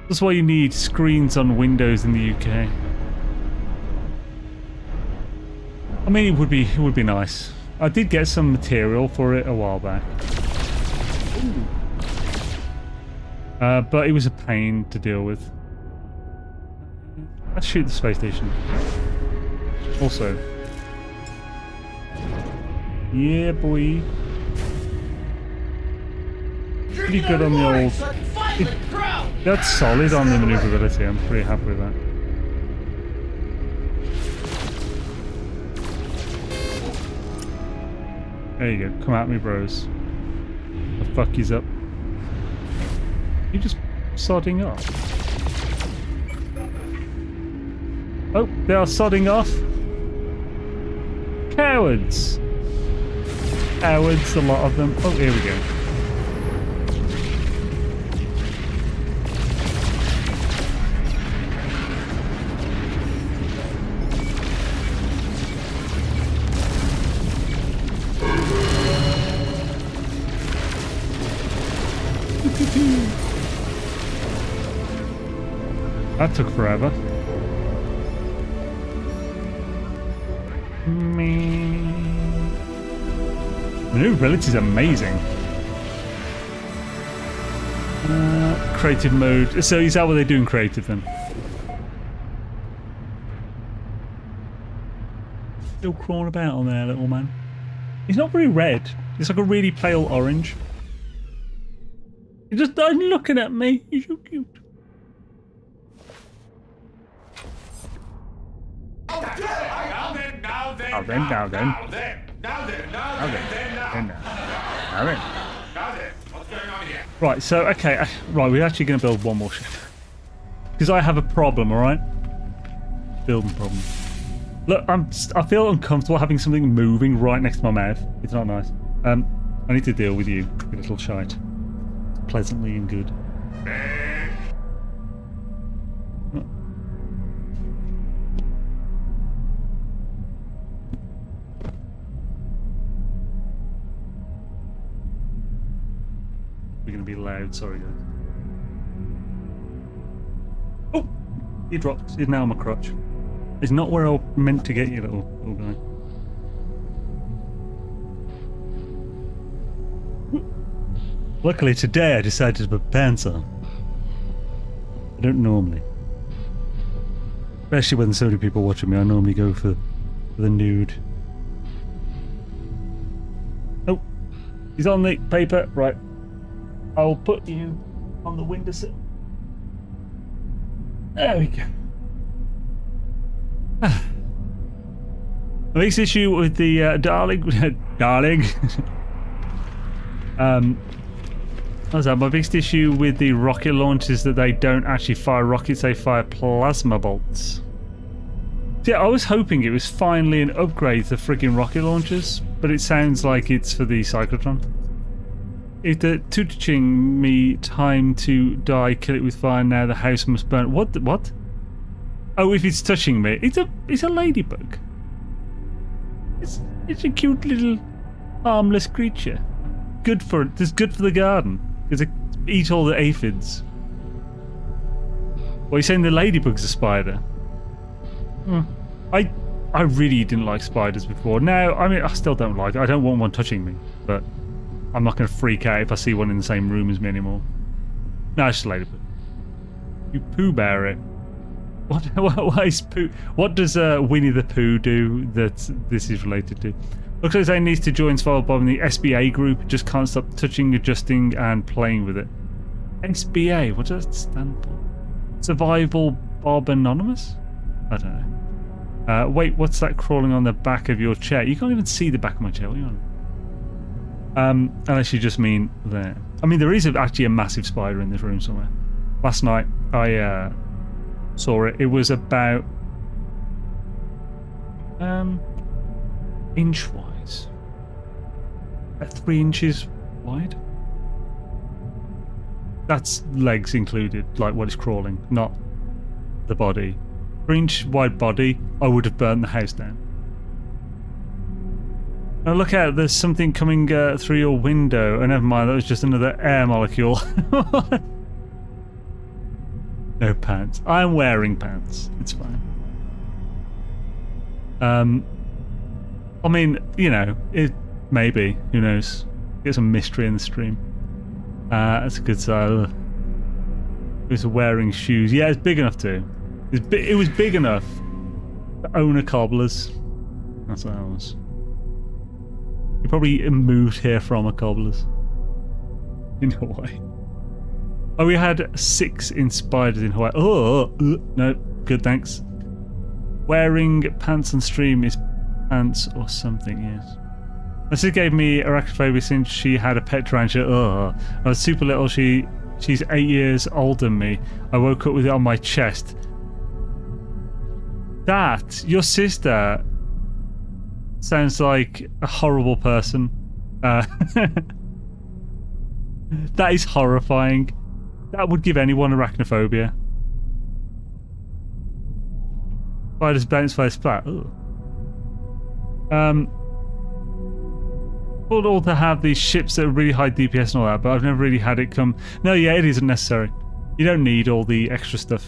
Speaker 1: That's why you need screens on Windows in the UK. I mean, it would be nice. I did get some material for it a while back. But it was a pain to deal with. Let's shoot the space station. Also. Yeah, boy. Pretty good on the old... That's solid on the maneuverability. I'm pretty happy with that. There you go. Come at me, bros. The fuck is up? You just sodding off. Oh, they are sodding off. Cowards. Cowards, a lot of them. Oh, here we go. That took forever. Maneuverability is amazing. Creative mode. So is that what they do in creative then? Still crawling about on there, little man. He's not very red. It's like a really pale orange. He just died looking at me. He's so cute. Now then.
Speaker 2: What's going on here?
Speaker 1: Right, so, okay, right, we're actually going to build one more ship. Because I have a problem, alright? Building problem. Look, I feel uncomfortable having something moving right next to my mouth. It's not nice. I need to deal with you, you little shite. Pleasantly and good. We're going to be loud, sorry guys. Oh! He dropped. He's now on my crotch. It's not where I meant to get you, little guy. Luckily today I decided to put pants on. I don't normally. Especially when so many people watching me, I normally go for the nude. Oh, he's on the paper. Right. I'll put you on the windowsill. There we go. The biggest issue with the darling. What's that? My biggest issue with the rocket launch is that they don't actually fire rockets, they fire plasma bolts. Yeah, I was hoping it was finally an upgrade to friggin' rocket launchers, but it sounds like it's for the cyclotron. If the teaching me time to die, kill it with fire, now the house must burn. What? Oh, if it's touching me. It's a ladybug. It's a cute little harmless creature. It's good for the garden. Because it eat all the aphids. Well, you're saying the ladybug's a spider? I really didn't like spiders before. Now, I mean, I still don't like it. I don't want one touching me, but I'm not going to freak out if I see one in the same room as me anymore. No, it's just a ladybug. You Pooh Bear it. What is Pooh? What does Winnie the Pooh do that this is related to? Looks like they needs to join Survival Bob in the SBA group. Just can't stop touching, adjusting, and playing with it. SBA, what does that stand for? Survival Bob Anonymous? I don't know. Wait, what's that crawling on the back of your chair? You can't even see the back of my chair. What are you on? Unless you just mean there. I mean, there is actually a massive spider in this room somewhere. Last night, I saw it. It was about inch-wise. About 3 inches wide. That's legs included, like what is crawling, not the body. 3-inch wide body, I would have burnt the house down. Now look out, there's something coming through your window. Oh, never mind, that was just another air molecule. No pants. I'm wearing pants. It's fine. I mean, you know, maybe. Who knows? Get some mystery in the stream. That's a good side. It was wearing shoes. Yeah, it's big enough too. It was big enough to own a cobbler's. That's what I was. You probably moved here from a cobbler's. In Hawaii. Oh, we had 6 in spiders in Hawaii. Oh, no. Good, thanks. Wearing pants on stream is pants or something, yes. This gave me arachnophobia since she had a pet tarantula. Oh, I was super little. She's 8 years older than me. I woke up with it on my chest. That, your sister, sounds like a horrible person. That is horrifying. That would give anyone arachnophobia. Spiders bounce by splat. Cool all to have these ships that are really high DPS and all that, but I've never really had it come. No, yeah, it isn't necessary. You don't need all the extra stuff.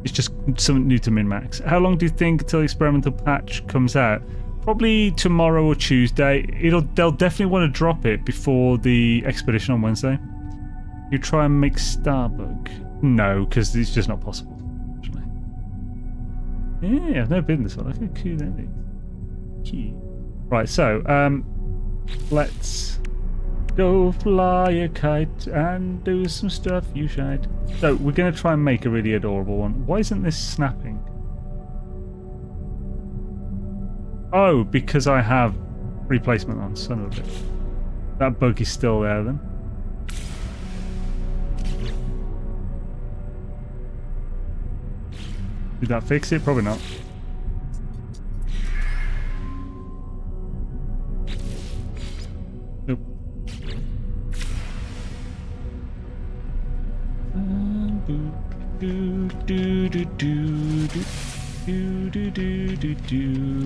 Speaker 1: It's just something new to min-max. How long do you think until the experimental patch comes out? Probably tomorrow or Tuesday. They'll definitely want to drop it before the expedition on Wednesday. You try and make Starbug? No, because it's just not possible. Actually. Yeah, I've never been this one. Look how cool that is. Key. Right, so let's go fly a kite and do some stuff you shite. So we're going to try and make a really adorable one. Why isn't this snapping? Oh, because I have replacement on, son of a bitch. That bug is still there then. Did that fix it? Probably not. Nope.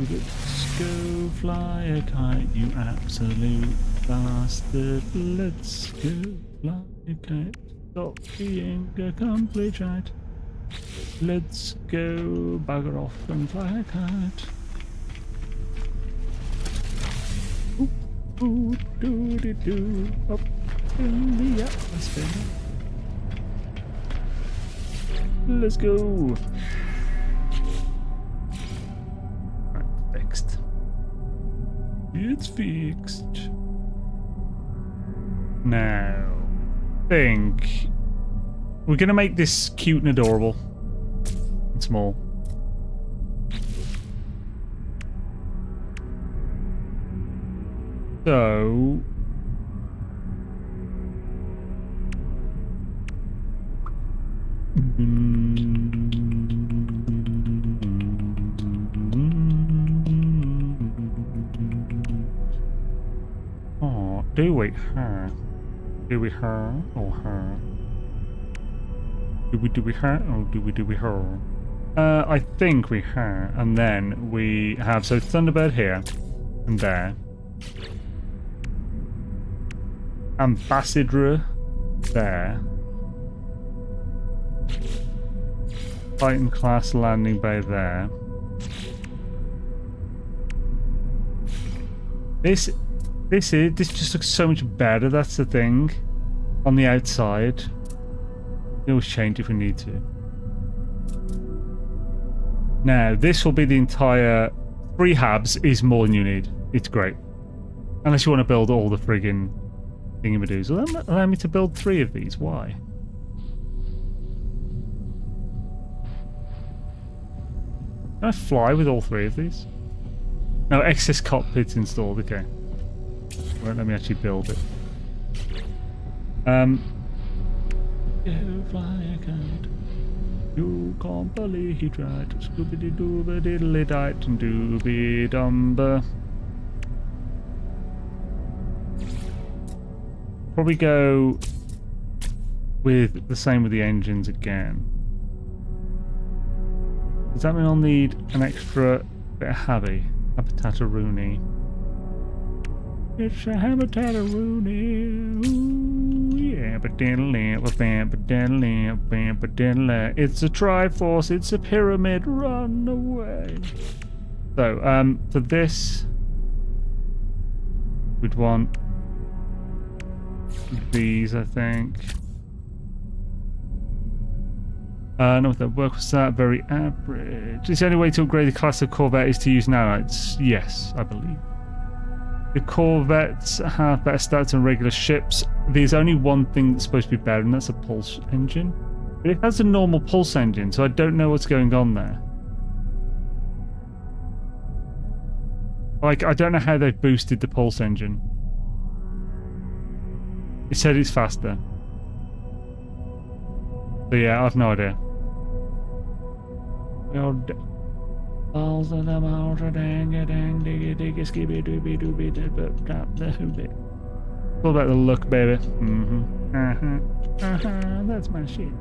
Speaker 1: Let's go fly a kite, you absolute bastard. Let's go fly a kite. Stop being a complete shite. Let's go bugger off and fly a kite. Ooh, do, up in the atmosphere. Let's go. Right, fixed. It's fixed. Now, think we're gonna make this cute and adorable and small. So oh, do we her? Do we her or her? Do we her or do we her? I think we her, and then we have so Thunderbird here and there. Ambassador there. Titan class landing bay there. This just looks so much better, that's the thing. On the outside. We always change if we need to. Now, this will be the entire 3 habs is more than you need. It's great. Unless you want to build all the friggin' thingamadoos. Allow me to build 3 of these. Why? Can I fly with all 3 of these? No, excess cockpits installed. Okay. Won't let me actually build it. You fly a kite. You can't believe he tried. Scooby dooby diddly dight and dooby dumber. Probably go with the same with the engines again. Does that mean I'll need an extra bit of Howdy? Habitat-a-rooney. It's a habitat-a-rooney. Ooh, yeah, it's a Triforce, it's a pyramid, run away. So, for this, we'd want these, I think. No, that work was that very average. Is the only way to upgrade the class of Corvette is to use nanites? Yes, I believe. The Corvettes have better stats than regular ships. There's only one thing that's supposed to be better, and that's a pulse engine. But it has a normal pulse engine, so I don't know what's going on there. Like, I don't know how they've boosted the pulse engine. It said it's faster. So yeah, I've no idea. Balls of the mountain, dang dang diggy diggy skibby dooby dooby dip drop the hoobie. All about the look, baby. That's my shit.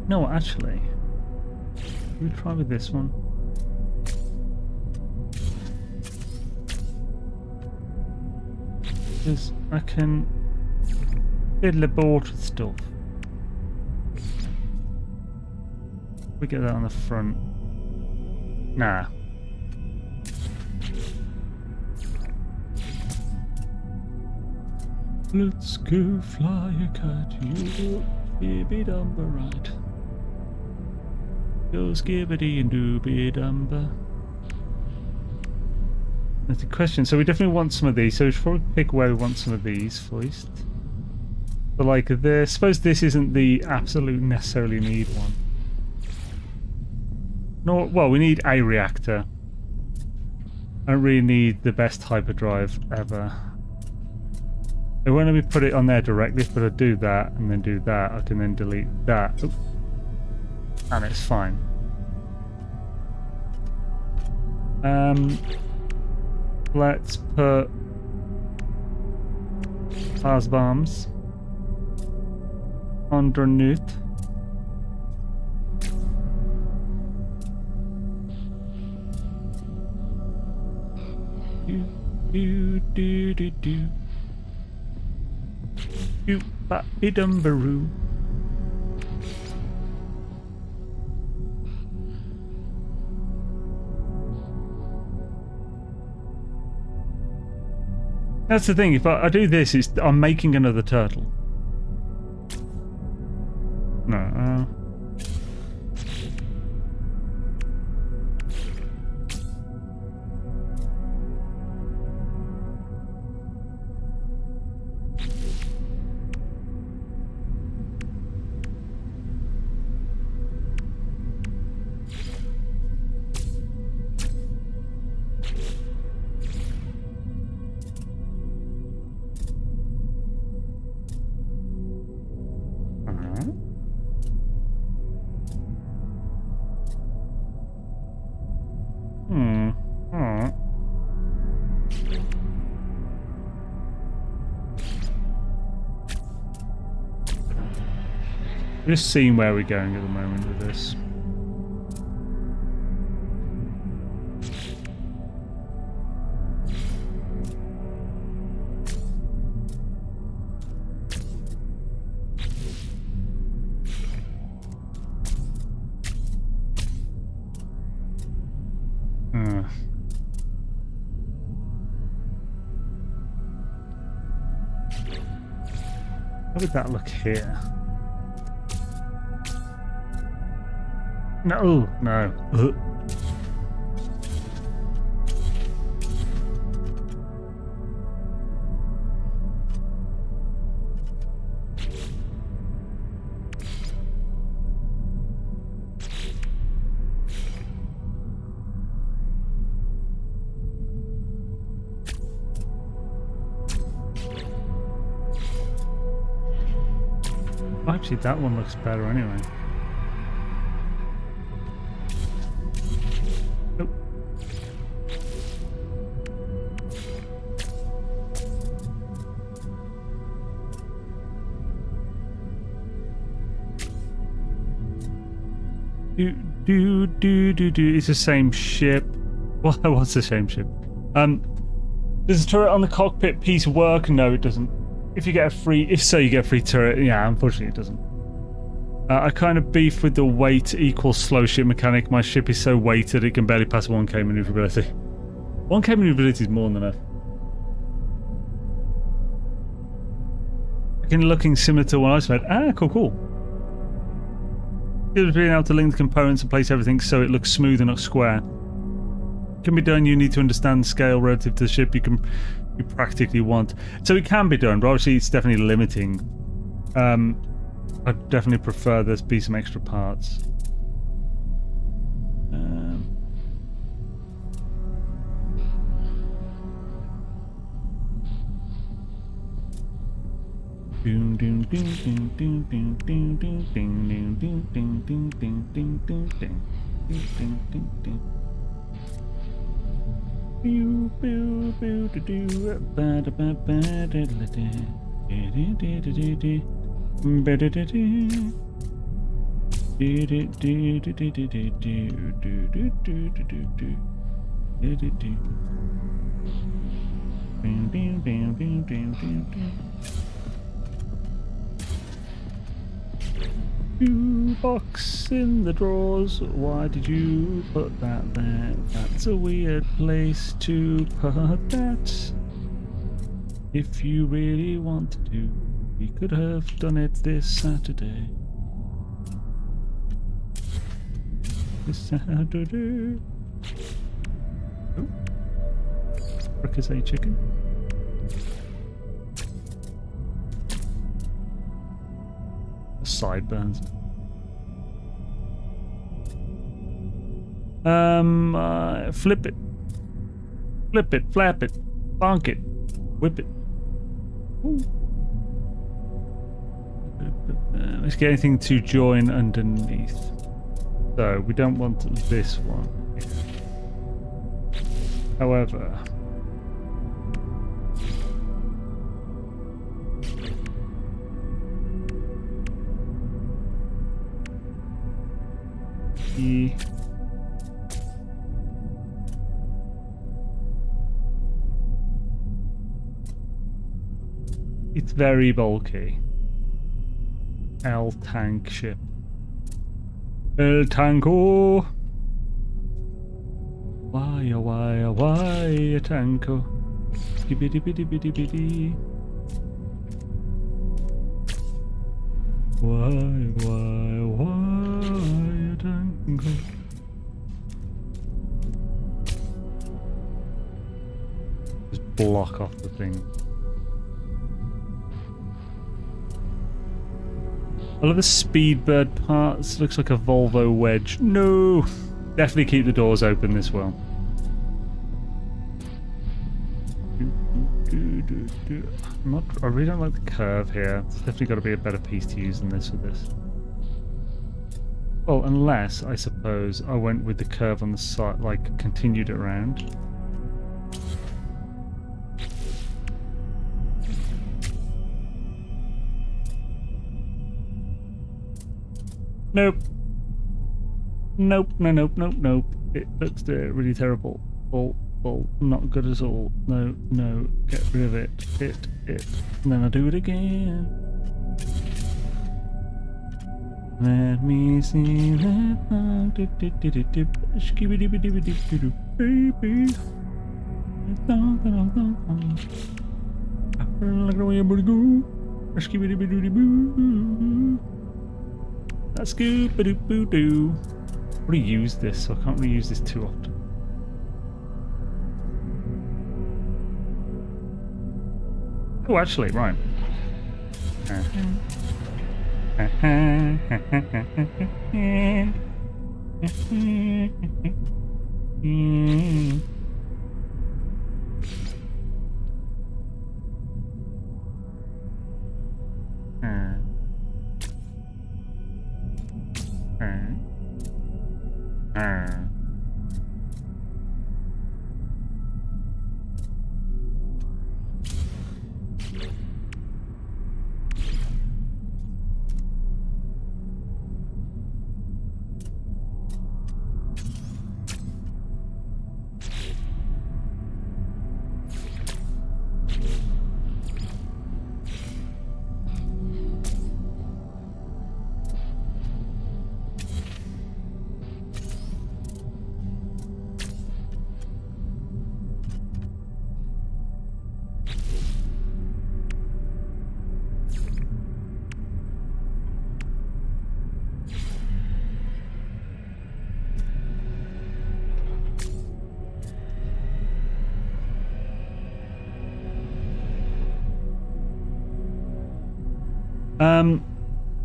Speaker 1: No, actually, we try with this one. Because I can fiddle aboard with stuff. We get that on the front. Nah. Let's go fly a kite, you skibby dumber right. Go skibbity and dooby dumber. That's the question. So we definitely want some of these. So we should probably pick where we want some of these first. But like this, suppose this isn't the absolute necessarily need one. No, well, we need a reactor. I don't really need the best hyperdrive ever. It won't let me put it on there directly, but I do that and then do that. I can then delete that. Oop. And it's fine. Let's put fast bombs underneath. Do ba be dumbaroo. That's the thing, if I do this, I'm making another turtle. No. Just seeing where we're going at the moment with this. How would that look here? No, no. Actually, that one looks better anyway. It's the same ship. Well, what's the same ship? Does the turret on the cockpit piece work? No, it doesn't. If you get a free, if so, you get a free turret. Yeah, unfortunately, it doesn't. I kind of beef with the weight equals slow ship mechanic. My ship is so weighted it can barely pass 1k maneuverability. 1k maneuverability is more than enough. Again, looking similar to what I said. Ah, cool. Being able to link the components and place everything so it looks smooth and not square. Can be done. You need to understand scale relative to the ship you practically want. So it can be done, but obviously it's definitely limiting. I definitely prefer there be some extra parts. Box in the drawers. Why did you put that there? That's a weird place to put that. If you really wanted to, we could have done it this Saturday. This Saturday. Oh. Fricassee chicken. Sideburns. Flip it, flap it, bonk it, whip it. Ooh. Let's get anything to join underneath. So we don't want this one here. However, it's very bulky. El tank ship. El tanko. Why, oh, why, oh, why a tanko? Skibidi bidi bidi bidi. Why you tangle? Just block off the thing. I love the Speedbird parts. Looks like a Volvo wedge. No! Definitely keep the doors open this well. I really don't like the curve here. There's definitely got to be a better piece to use than this with this. Well, unless, I suppose, I went with the curve on the side, like, continued it around. Nope. Nope, nope. It looks really terrible. Well, not good at all. No, get rid of it. And then I'll do it again. Let me see that. Baby. I like the way everybody go. That's Scooby-Doo. I've already used this, so I can't really use this too often. Oh, actually, right.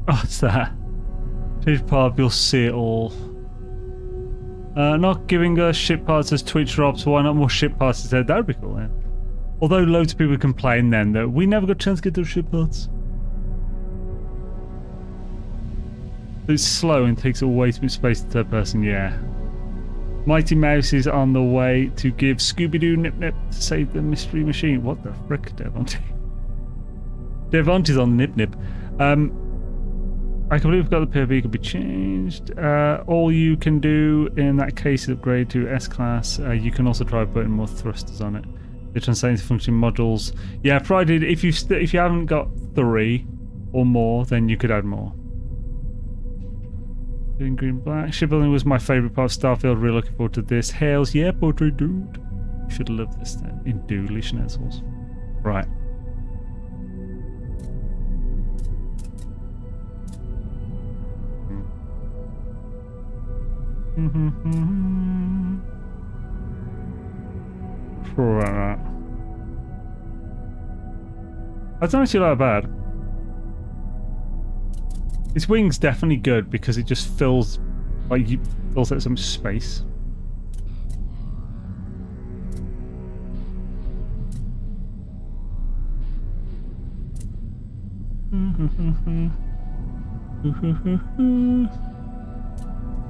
Speaker 1: What's that? Change path, you'll see it all. Not giving us ship parts as Twitch drops, why not more ship parts instead? That would be cool, yeah. Although loads of people complain then that we never got a chance to get those ship parts. It's slow and takes away too much space to third person, yeah. Mighty Mouse is on the way to give Scooby-Doo nip-nip to save the mystery machine. What the frick, Devontae? Devontae's on nip-nip. I completely forgot the POV could be changed. All you can do in that case is upgrade to S-Class. You can also try putting more thrusters on it. The translating function modules. Yeah, provided if you haven't got 3 or more, then you could add more. Doing green black. Shipbuilding was my favourite part of Starfield. Really looking forward to this. Hails, yeah, portrait dude. You should love this then. In doodly schnetzels. Right. Right. That's not actually that bad. Its wings definitely good because it just fills out some space.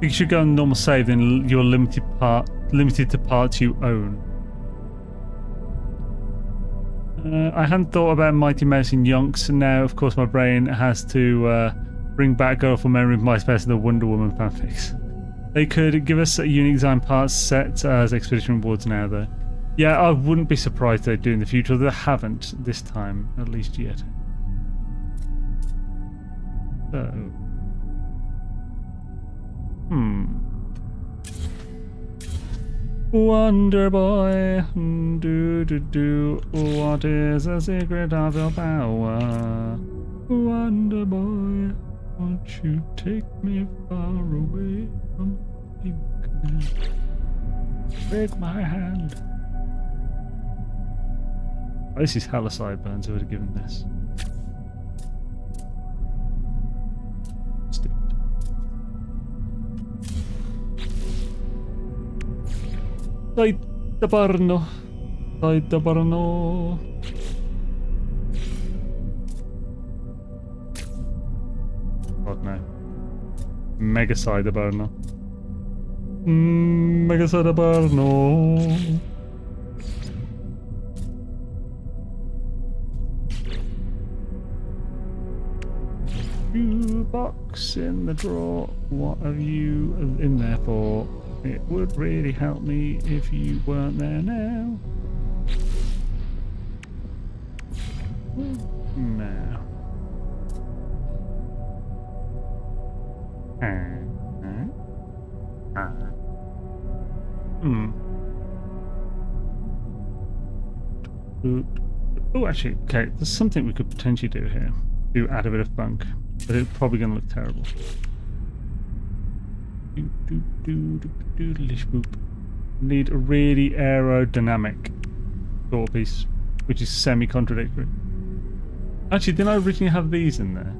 Speaker 1: You should go on normal save, then you're limited to parts you own. I hadn't thought about Mighty Mouse and Yonks, and now of course my brain has to bring back Girlful Memory of MySpace and the Wonder Woman fanfics. They could give us a unique design parts set as expedition rewards now though. Yeah, I wouldn't be surprised they do in the future. They haven't this time, at least yet. So... Wonder Boy, do, what is the secret of your power? Wonder Boy. Won't you take me far away from you? Break my hand. Oh, this is hella sideburns. I would have given this. Stupid. Dai da barno. Dai da barno. God no. Mega sideburno. Mega sideburno. Box in the drawer. What have you in there for? It would really help me if you weren't there now. No. Oh, actually, okay. There's something we could potentially do here. Do add a bit of funk. But it's probably going to look terrible. Need a really aerodynamic door piece, which is semi-contradictory. Actually, didn't I originally have these in there?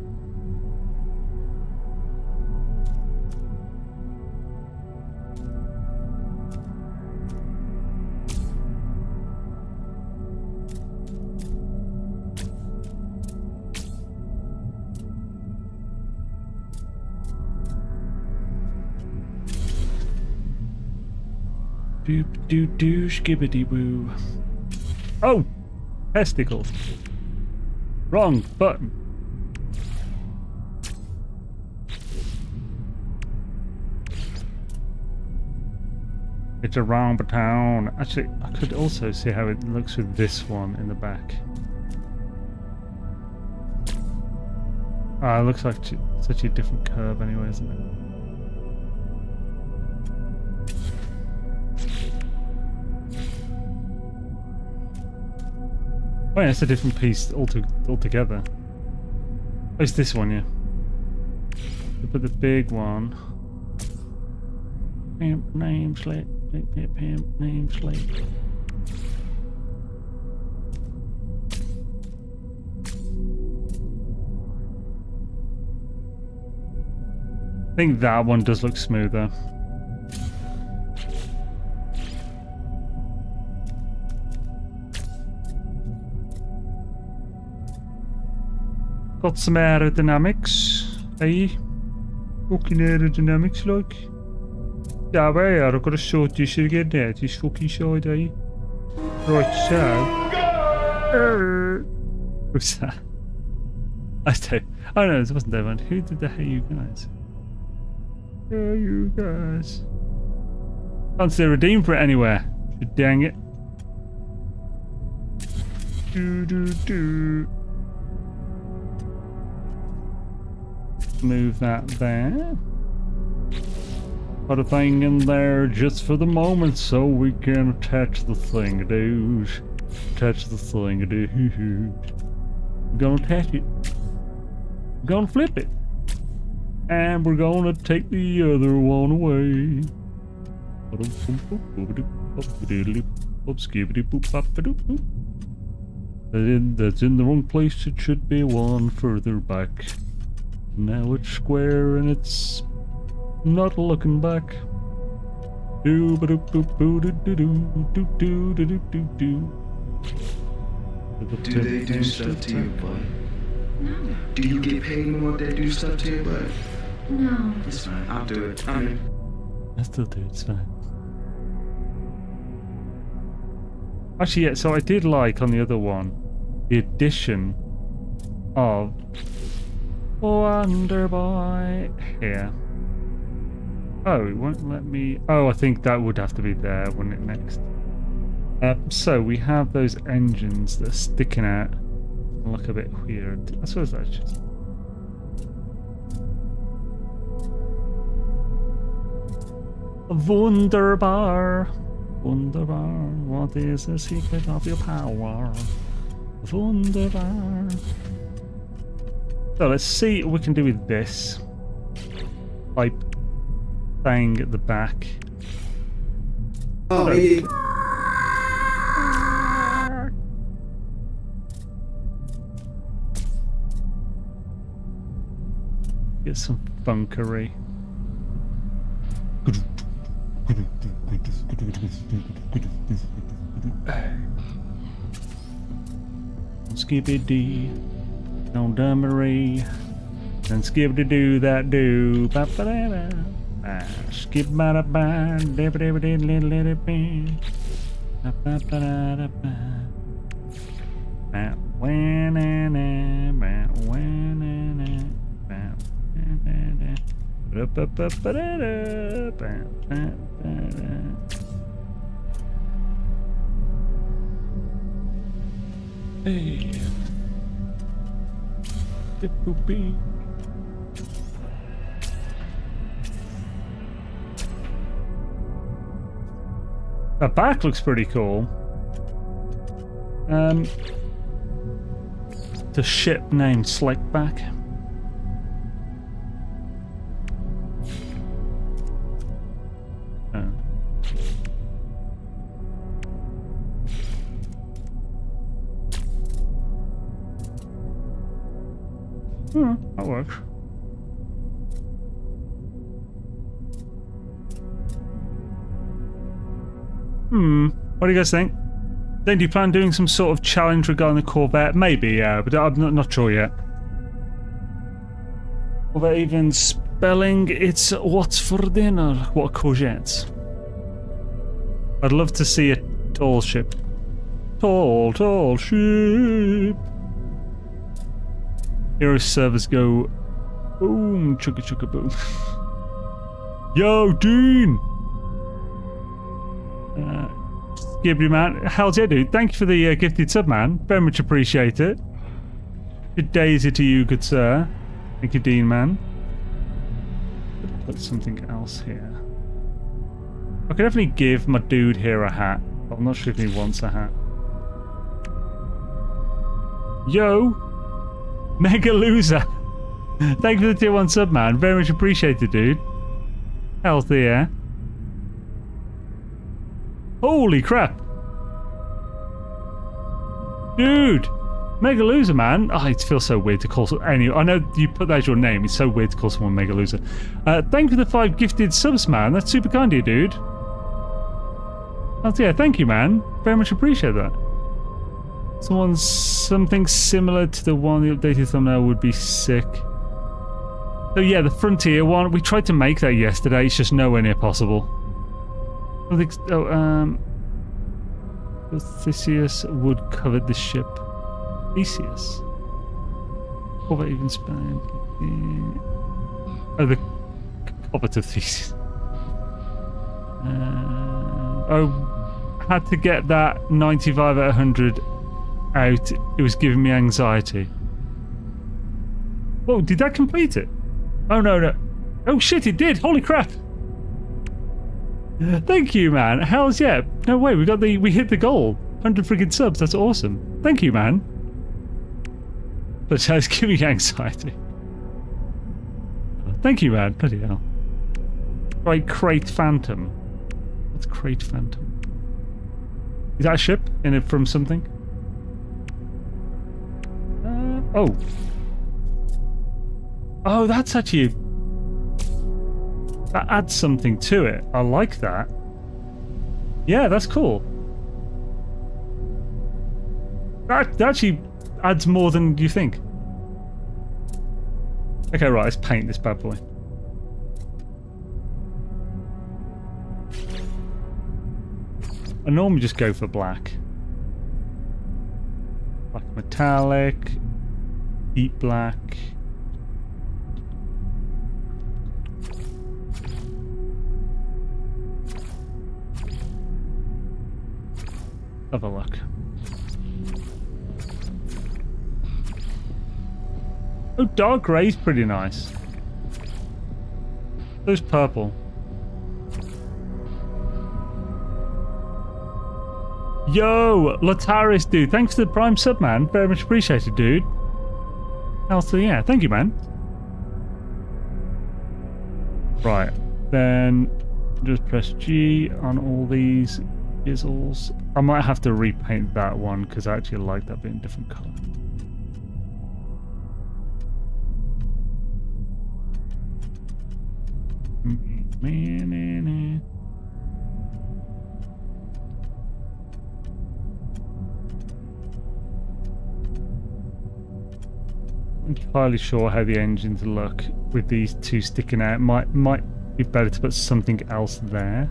Speaker 1: Doop doo doo skibbity woo. Oh! Testicles. Wrong button. It's a round town. Actually, I could also see how it looks with this one in the back. Ah, it looks like such a different curve anyway, isn't it? Oh yeah, it's a different piece altogether. Oh, it's this one, yeah. We put the big one. Pimp name slate. Pimp name slate. I think that one does look smoother. Got some aerodynamics, eh? Fucking aerodynamics, like. Yeah, well, I've got a short dish again there. This fucking side, eh? Right, so. Who's that? I don't. Oh no, this wasn't that one. Who did the hey, you guys? Hey, you guys. Can't see a redeem for it anywhere. Dang it. Do. Move that there. Put a thing in there just for the moment so we can attach the thing, dude. Attach the thing, dude. We're gonna attach it. We're gonna flip it. And we're gonna take the other one away. That's in the wrong place. It should be one further back. Now it's square and it's not looking back. Do ba do do do do do do do do do.
Speaker 3: Do they do stuff to you, boy?
Speaker 4: No.
Speaker 3: Do you get paid when what they do stuff to you, boy?
Speaker 4: No.
Speaker 3: It's fine. I'll do it. I mean,
Speaker 1: I still do. It's fine. Actually, yeah. So I did like on the other one the addition of Wonder Boy here. Oh, it won't let me. Oh, I think that would have to be there, wouldn't it, next? So we have those engines that are sticking out and look a bit weird. I suppose that's just. Wunderbar. Wunderbar. What is the secret of your power? Wunderbar. So let's see what we can do with this. Pipe thing at the back.
Speaker 3: Oh, yeah.
Speaker 1: Get some funkery. Skibbity, no dummery, and skibbity do that do. Ba ba da da. Skip ba da ba, da ba da ba da da da da ba. Ba ba ba da da ba. Ba wa na na, ba wa na na, ba wa na na. Ba ba ba ba da da, ba ba ba da. Hey. Boopy. The back looks pretty cool. The ship named Slickback. Oh. That works. What do you guys think? Then do you plan doing some sort of challenge regarding the Corvette? Maybe, yeah, but I'm not sure yet. Corvette even spelling it's what's for dinner? What courgettes? I'd love to see a tall ship. Tall ship. Hero servers go boom, chugga chugga boom. Yo, Dean! Skibbity man, how's it, dude? Thank you for the gifted sub, man. Very much appreciate it. Good daisy to you, good sir. Thank you, Dean, man. Put something else here. I could definitely give my dude here a hat, but I'm not sure if he wants a hat. Yo! Mega loser! Thank you for the tier 1 sub, man. Very much appreciated, dude. Healthy, yeah? Holy crap! Dude! Mega loser, man. Oh, it feels so weird to call someone. Anyway, I know you put that as your name. It's so weird to call someone Mega loser. Thank you for the 5 gifted subs, man. That's super kind of you, dude. Oh, yeah, thank you, man. Very much appreciate that. Something similar to the one, the updated thumbnail would be sick. So yeah, the Frontier one, we tried to make that yesterday, it's just nowhere near possible. I think, Theseus would cover the ship. Theseus? Corvette even spanned. Oh, the Corvette of Theseus. Had to get that 95 out of 100 out. It was giving me anxiety. Whoa, did that complete it? Oh no. Oh shit, it did! Holy crap! Thank you, man. How's yeah? No way, we hit the goal. 100 freaking subs, that's awesome. Thank you, man. But it's giving me anxiety. Thank you, man. Bloody hell. Right, Crate Phantom. What's Crate Phantom? Is that a ship in it from something? Oh. Oh, that's actually... That adds something to it. I like that. Yeah, that's cool. That actually adds more than you think. Okay, right, let's paint this bad boy. I normally just go for black. Black metallic. Deep black. Have a look. Oh, dark grey's pretty nice. Those purple. Yo, Lataris, dude. Thanks for the Prime sub, man. Very much appreciated, dude. Also, yeah, thank you, man. Right, then just press G on all these chisels. I might have to repaint that one because I actually like that being different color. I'm entirely sure how the engines look with these two sticking out. Might be better to put something else there.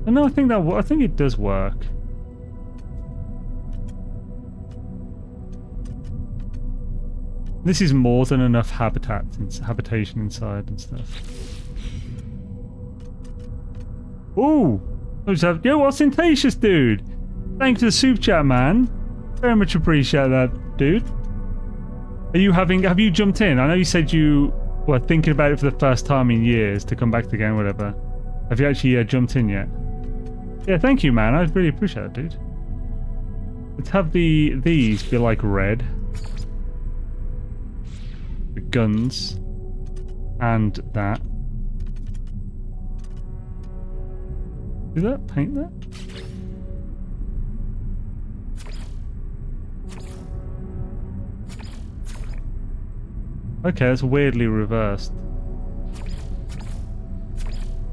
Speaker 1: And no, I think it does work. This is more than enough habitation inside and stuff. Ooh! Yo, ostentatious dude! Thanks for the soup chat, man. Very much appreciate that, dude. Have you jumped in? I know you said you were thinking about it for the first time in years to come back to the game, whatever. Have you actually jumped in yet? Yeah, thank you, man. I really appreciate it, dude. Let's have these be like red. The guns. And that. Do that? Paint that? Okay, that's weirdly reversed.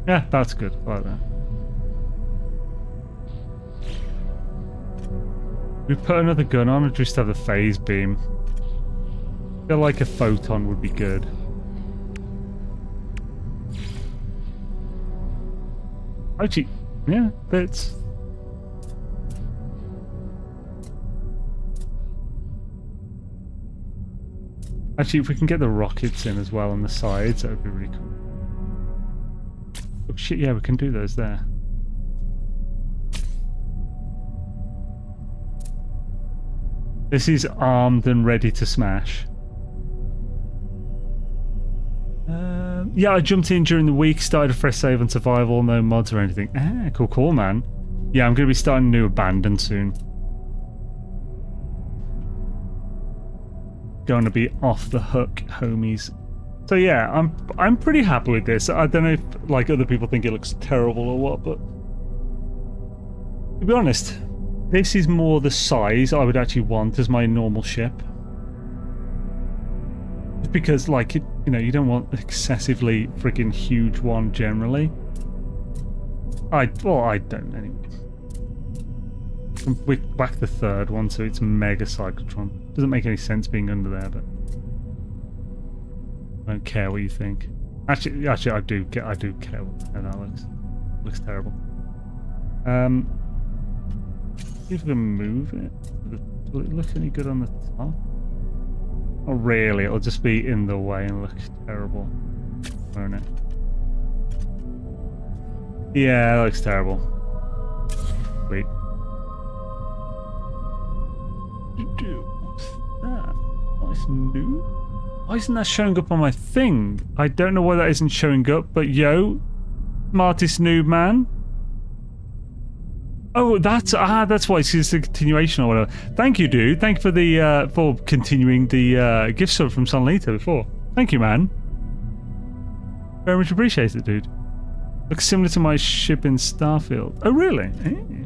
Speaker 1: Yeah, that's good. I like that. We put another gun on or just have the phase beam? I feel like a photon would be good. Actually, yeah, fits. Actually, if we can get the rockets in as well on the sides, that would be really cool. Oh shit, yeah, we can do those there. This is armed and ready to smash. Yeah, I jumped in during the week, started a fresh save on survival, no mods or anything. Ah, cool, man. Yeah, I'm going to be starting a new abandon soon. Going to be off the hook, homies. So yeah, I'm pretty happy with this. I don't know if like other people think it looks terrible or what, but to be honest, this is more the size I would actually want as my normal ship. Just because, like, you know, you don't want an excessively freaking huge one generally. I don't anyway. We back the third one, so it's mega cyclotron. Doesn't make any sense being under there, but I don't care what you think. Actually, I do care how that looks. Looks terrible. See if we can move it. Will it look any good on the top? Oh, really? It'll just be in the way and look terrible, won't it? Yeah, it looks terrible. Wait. What's that? Nice new. Why isn't that showing up on my thing? I don't know why that isn't showing up, but yo, smartest noob man. Oh, that's why it's just a continuation or whatever. Thank you, dude. Thank you for the for continuing the gift sub from Sonalita before. Thank you, man. Very much appreciated, dude. Looks similar to my ship in Starfield. Oh, really? Eh.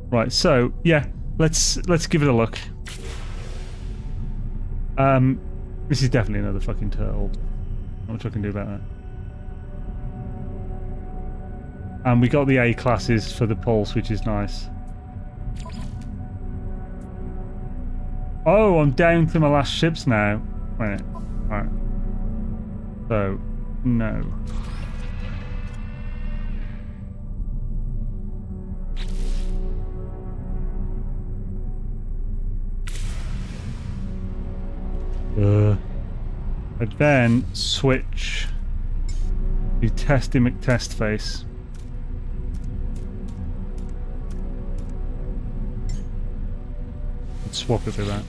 Speaker 1: Right. So yeah, let's give it a look. This is definitely another fucking turtle. Not much I can do about that. And we got the A classes for the pulse, which is nice. Oh, I'm down to my last ships now. Wait, alright. So, no. And then switch to Testy McTestface. Swap it with that.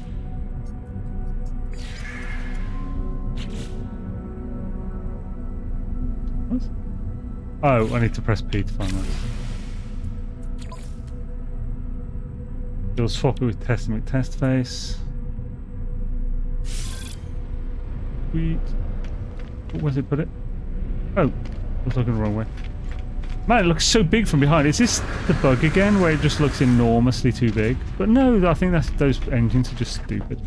Speaker 1: What? Oh, I need to press P to find that. We'll swap it with Testament Test Face. Sweet. Where's it put it? Oh, I was looking the wrong way. Man, it looks so big from behind. Is this the bug again, where it just looks enormously too big? But no, I think those engines are just stupid.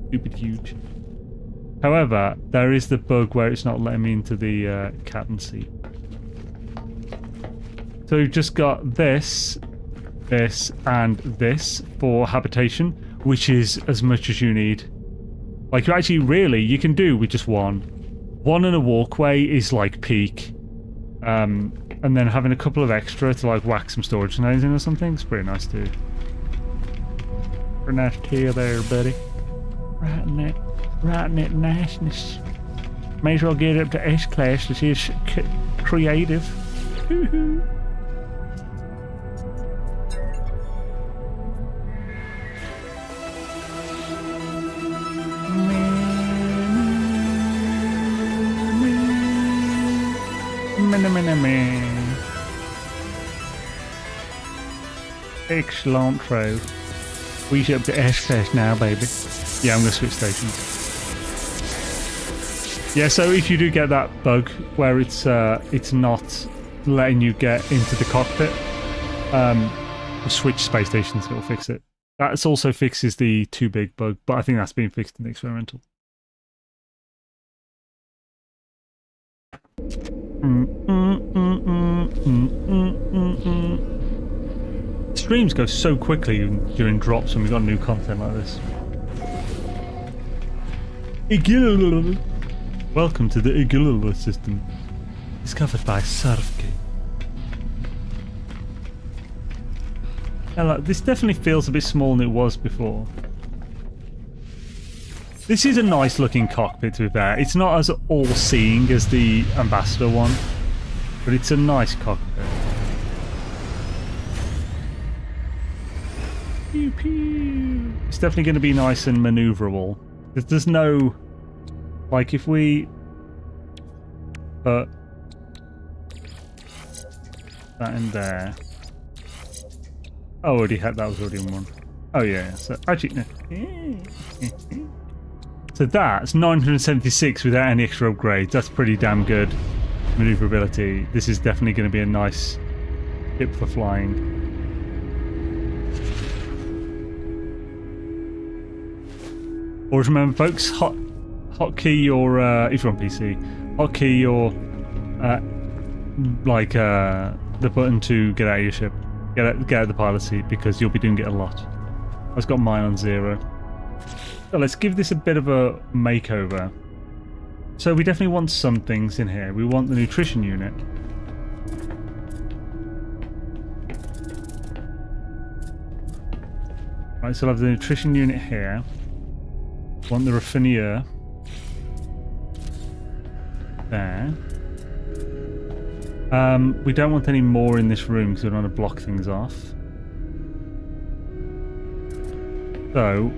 Speaker 1: Stupid huge. However, there is the bug where it's not letting me into the captain seat. So we've just got this, and this for habitation, which is as much as you need. Like, actually, really, you can do with just one. One and a walkway is like peak. And then having a couple of extra to like whack some storage nodes in or something, it's pretty nice too. Pretty nice tail there, buddy. Right in that niceness. May as well get it up to S-Class to see it's creative. Excellent, Tro. We should up to S-Class now, baby. Yeah, I'm going to switch stations. Yeah, so if you do get that bug where it's not letting you get into the cockpit, switch space stations, it'll fix it. That also fixes the too big bug, but I think that's been fixed in the experimental. Streams go so quickly during drops when we've got new content like this. Welcome to the Igulula system, discovered by Surfkey. This definitely feels a bit smaller than it was before. This is a nice looking cockpit, to be fair. It's not as all-seeing as the Ambassador one, but it's a nice cockpit. Pew pew. It's definitely going to be nice and maneuverable. There's no... Like, if we put that in there... Oh, already had that. Was already in one. Oh yeah. So actually, no. So that's 976 without any extra upgrades. That's pretty damn good maneuverability. This is definitely going to be a nice ship for flying. Always remember, folks, hotkey your if you're on PC, hotkey your the button to get out of your ship. Get out of the pilot seat, because you'll be doing it a lot. I've got mine on 0. So let's give this a bit of a makeover. So we definitely want some things in here. We want the nutrition unit. Right, so I'll have the nutrition unit here. Want the raffinier there. We don't want any more in this room because we don't want to block things off. So,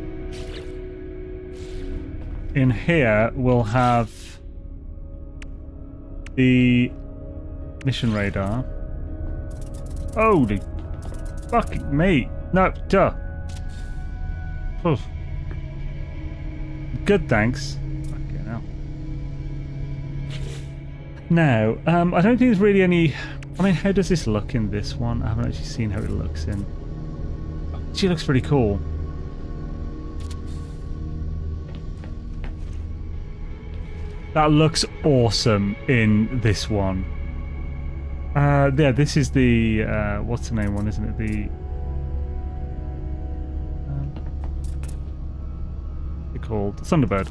Speaker 1: in here we'll have the mission radar. Holy fucking me! No, duh. Oof. Good, thanks. Fucking hell. Now, I don't think there's really any... I mean, how does this look in this one? I haven't actually seen how it looks in... She looks pretty cool. That looks awesome in this one. Yeah, this is the... what's the name one, isn't it? The... what's it called? Thunderbird.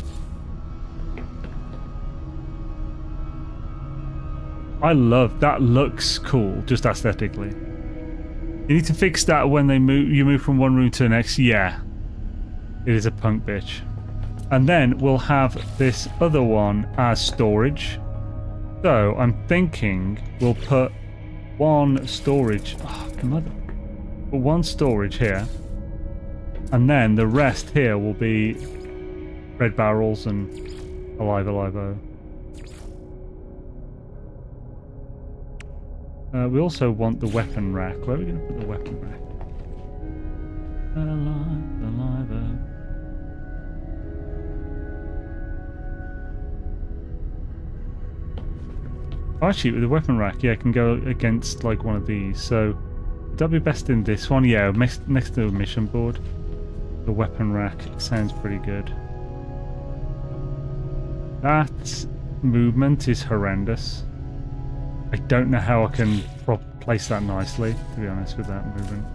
Speaker 1: I love that. Looks cool, just aesthetically. You need to fix that when they move. You move from one room to the next. Yeah, it is a punk bitch. And then we'll have this other one as storage. So I'm thinking we'll put one storage. Oh, mother. Put one storage here, and then the rest here will be red barrels and alive-o. We also want the weapon rack. Where are we going to put the weapon rack? Alive. Actually, with the weapon rack, yeah, I can go against like one of these. So, would that be best in this one? Yeah, next to the mission board. The weapon rack sounds pretty good. That movement is horrendous. I don't know how I can place that nicely, to be honest, with that movement.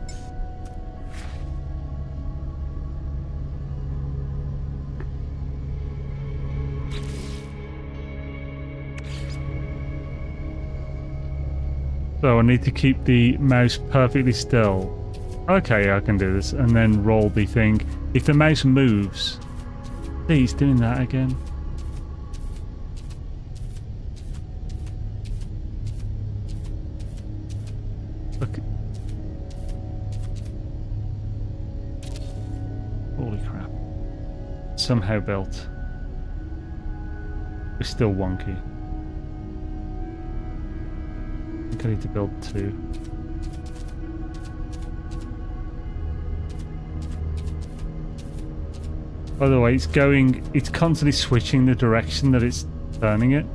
Speaker 1: So I need to keep the mouse perfectly still. Okay, I can do this. And then roll the thing. If the mouse moves... See, it's doing that again. Look. Holy crap. Somehow built. It's still wonky. I need to build 2. By the way, it's constantly switching the direction that it's turning it.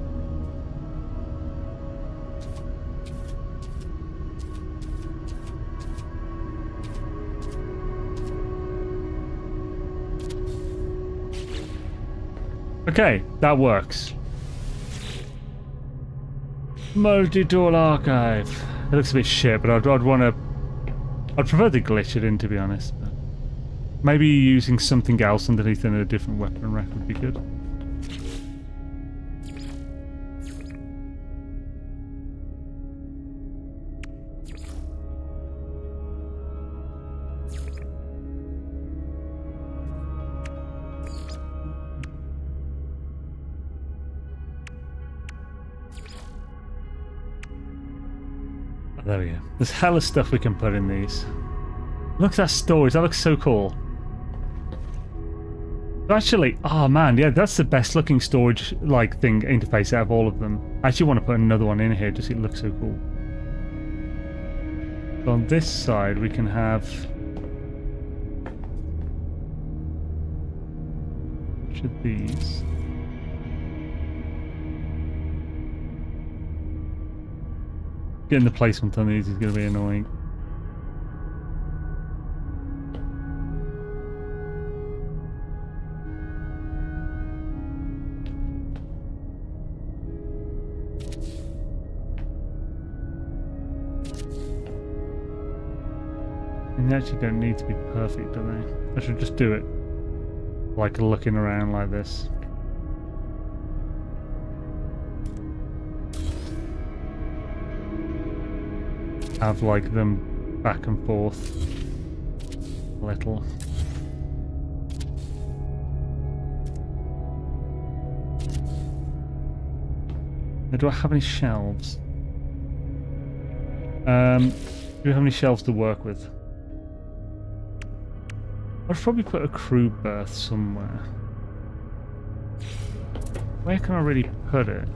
Speaker 1: Okay, that works. Multi-tool archive. It looks a bit shit, but I'd prefer to glitch it in, to be honest. But maybe using something else underneath in a different weapon rack would be good. There we go. There's hella stuff we can put in these. Look at that storage. That looks so cool. Actually, oh man, yeah, that's the best looking storage like thing interface out of all of them. I actually want to put another one in here just so it looks so cool. So on this side we can have... which of these? Getting the placement on these is going to be annoying. And they actually don't need to be perfect, do they? I should just do it like looking around like this. Have like them back and forth a little. Now, do I have any shelves? Do we have any shelves to work with? I'd probably put a crew berth somewhere. Where can I really put it?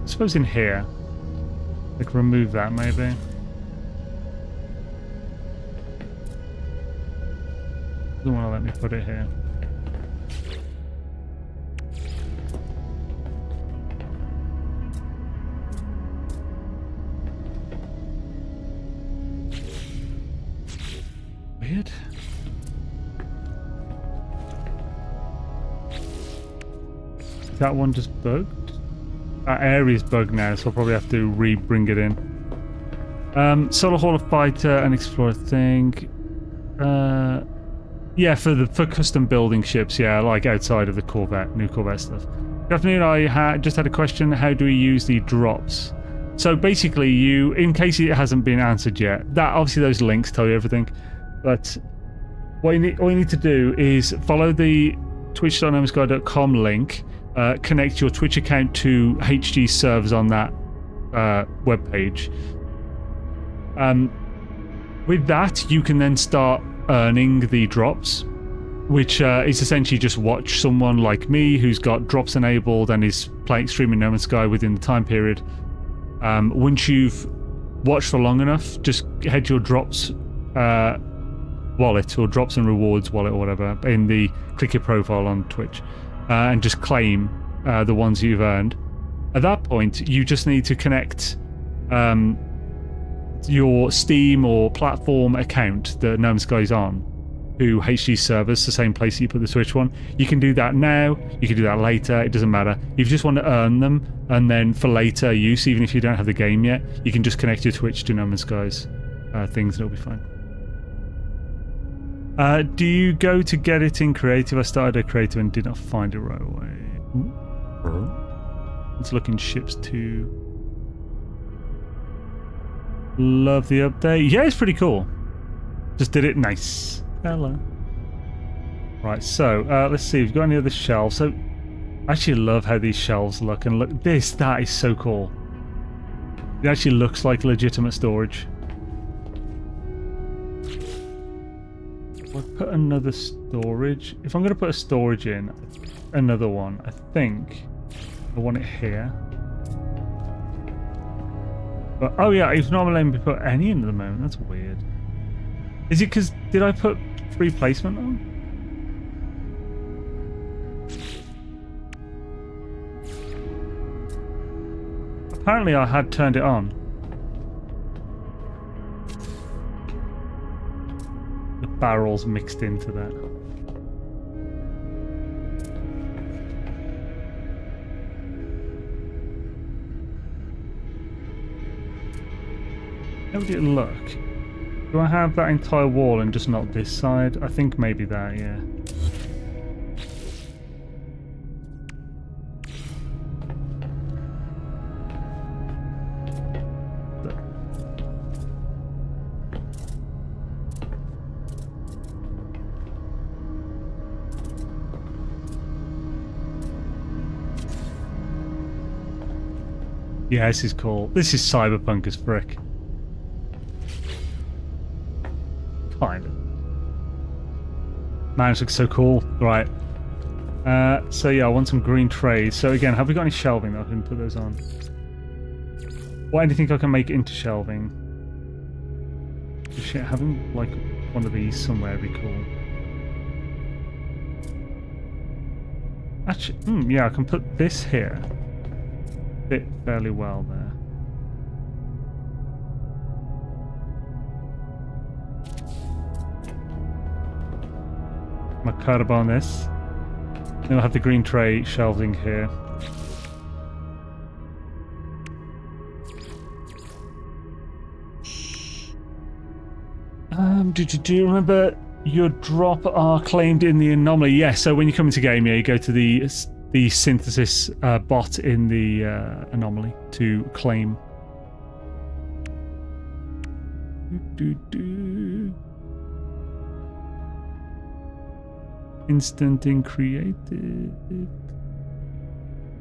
Speaker 1: I suppose in here. Like remove that maybe. Doesn't want to let me put it here. Weird. Is that one just bugged? That area's bugged now, so I'll probably have to re-bring it in. Solar Hauler Fighter and Explorer thing. Yeah, for custom building ships, yeah, like outside of the Corvette, new Corvette stuff. Good afternoon, I just had a question. How do we use the drops? So basically, in case it hasn't been answered yet, that obviously those links tell you everything. But all you need to do is follow the twitch.nmsguy.com link. Connect your Twitch account to HG servers on that webpage. With that, you can then start earning the drops, which is essentially just watch someone like me who's got drops enabled and is streaming No Man's Sky within the time period. Once you've watched for long enough, just head to your drops wallet or drops and rewards wallet or whatever click your profile on Twitch and just claim the ones you've earned. At that point, you just need to connect your Steam or platform account that No Man's Sky's on to HG servers, the same place you put the Twitch one. You can do that now, you can do that later, it doesn't matter. If you just want to earn them, and then for later use, even if you don't have the game yet, you can just connect your Twitch to No Man's Sky's things and it'll be fine. Do you go to get it in creative? I started a creative and did not find it right away. Let's look in ships too. Love the update. Yeah, it's pretty cool. Just did it nice. Hello. Right, so let's see. We've got any other shelves. So I actually love how these shelves look. And look, that is so cool. It actually looks like legitimate storage. I'll put another storage. If I'm going to put a storage in, another one, I think I want it here. But, oh yeah, it's not letting me put any in at the moment. That's weird. Is it because, did I put free placement on? Apparently I had turned it on. The barrels mixed into that. How would it look? Do I have that entire wall and just not this side? I think maybe that, yeah. Yeah, this is cool. This is cyberpunk as frick. Kind of. Man, this looks so cool. Right. So yeah, I want some green trays. So again, have we got any shelving that I can put those on? Or anything I can make into shelving? Shit, having like one of these somewhere would be cool. Actually, yeah, I can put this here. Fit fairly well there. My curb on this. Then I'll have the green tray shelving here. Do you remember your drop are claimed in the anomaly? Yes, yeah, so when you come into game, yeah, you go to the synthesis bot in the anomaly to claim. Instant in creative.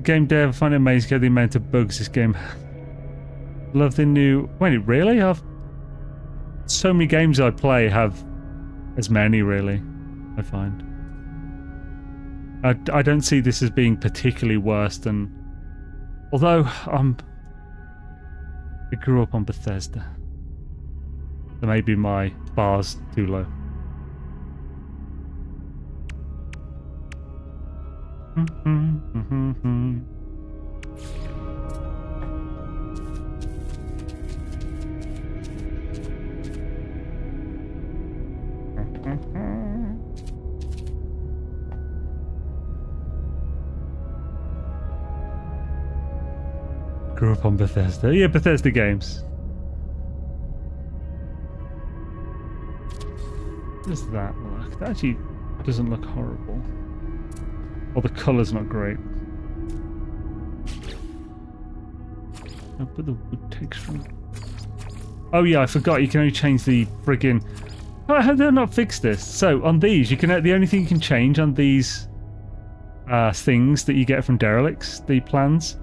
Speaker 1: Game dev, I find it amazing how the amount of bugs this game has. Love the new... Wait, really? So many games I play have as many, really, I find. I don't see this as being particularly worse than... Although, I grew up on Bethesda. So maybe my bar's too low. Grew up on Bethesda. Yeah, Bethesda games. How does that look? That actually doesn't look horrible. Or the colour's not great. I'll put the wood texture on. Oh yeah, I forgot. You can only change the friggin'... Oh, how did I not fix this? So on these, you can. The only thing you can change on these things that you get from derelicts, the plans.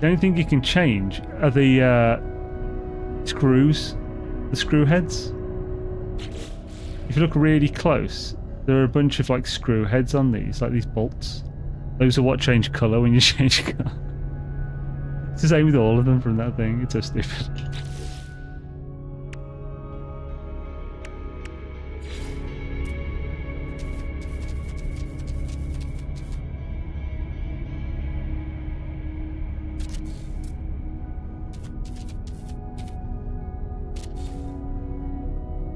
Speaker 1: The only thing you can change are the screws, the screw heads. If you look really close, there are a bunch of like screw heads on these, like these bolts. Those are what change colour when you change colour. It's the same with all of them from that thing. It's so stupid.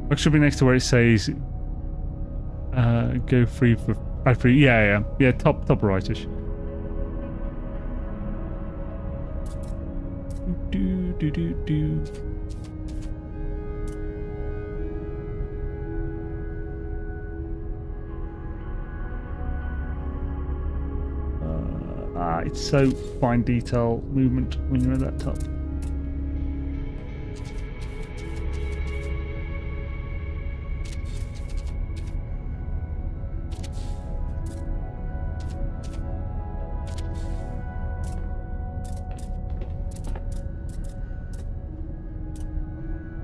Speaker 1: What should be next to where it says go free for free? Yeah, top rightish. Do. It's so fine detail movement when you're at that top.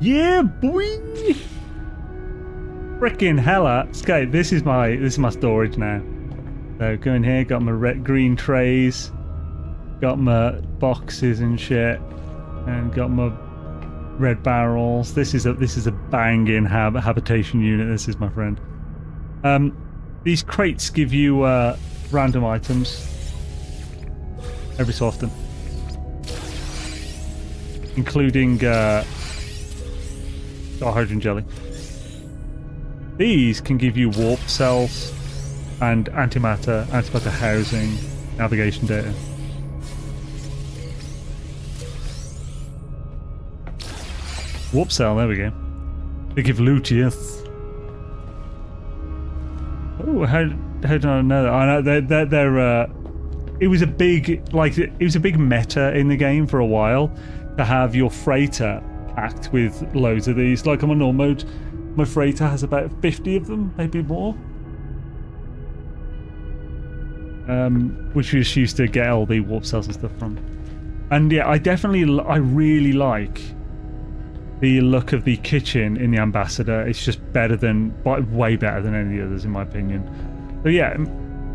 Speaker 1: Yeah, boy! Frickin' hella! Okay, this is my storage now. So go in here, got my green trays, got my boxes and shit, and got my red barrels. This is a banging habitation unit. This is my friend. These crates give you random items every so often, including hydrogen jelly. These can give you warp cells and antimatter housing, navigation data. Warp cell, there we go. They give loot, yes. Oh, how did I know that? I know they're it was a big meta in the game for a while to have your freighter packed with loads of these. Like on my normal mode, my freighter has about 50 of them, maybe more. Which we just used to get all the warp cells and stuff from. And yeah, I really like the look of the kitchen in the Ambassador. It's just way better than any of the others in my opinion. So yeah,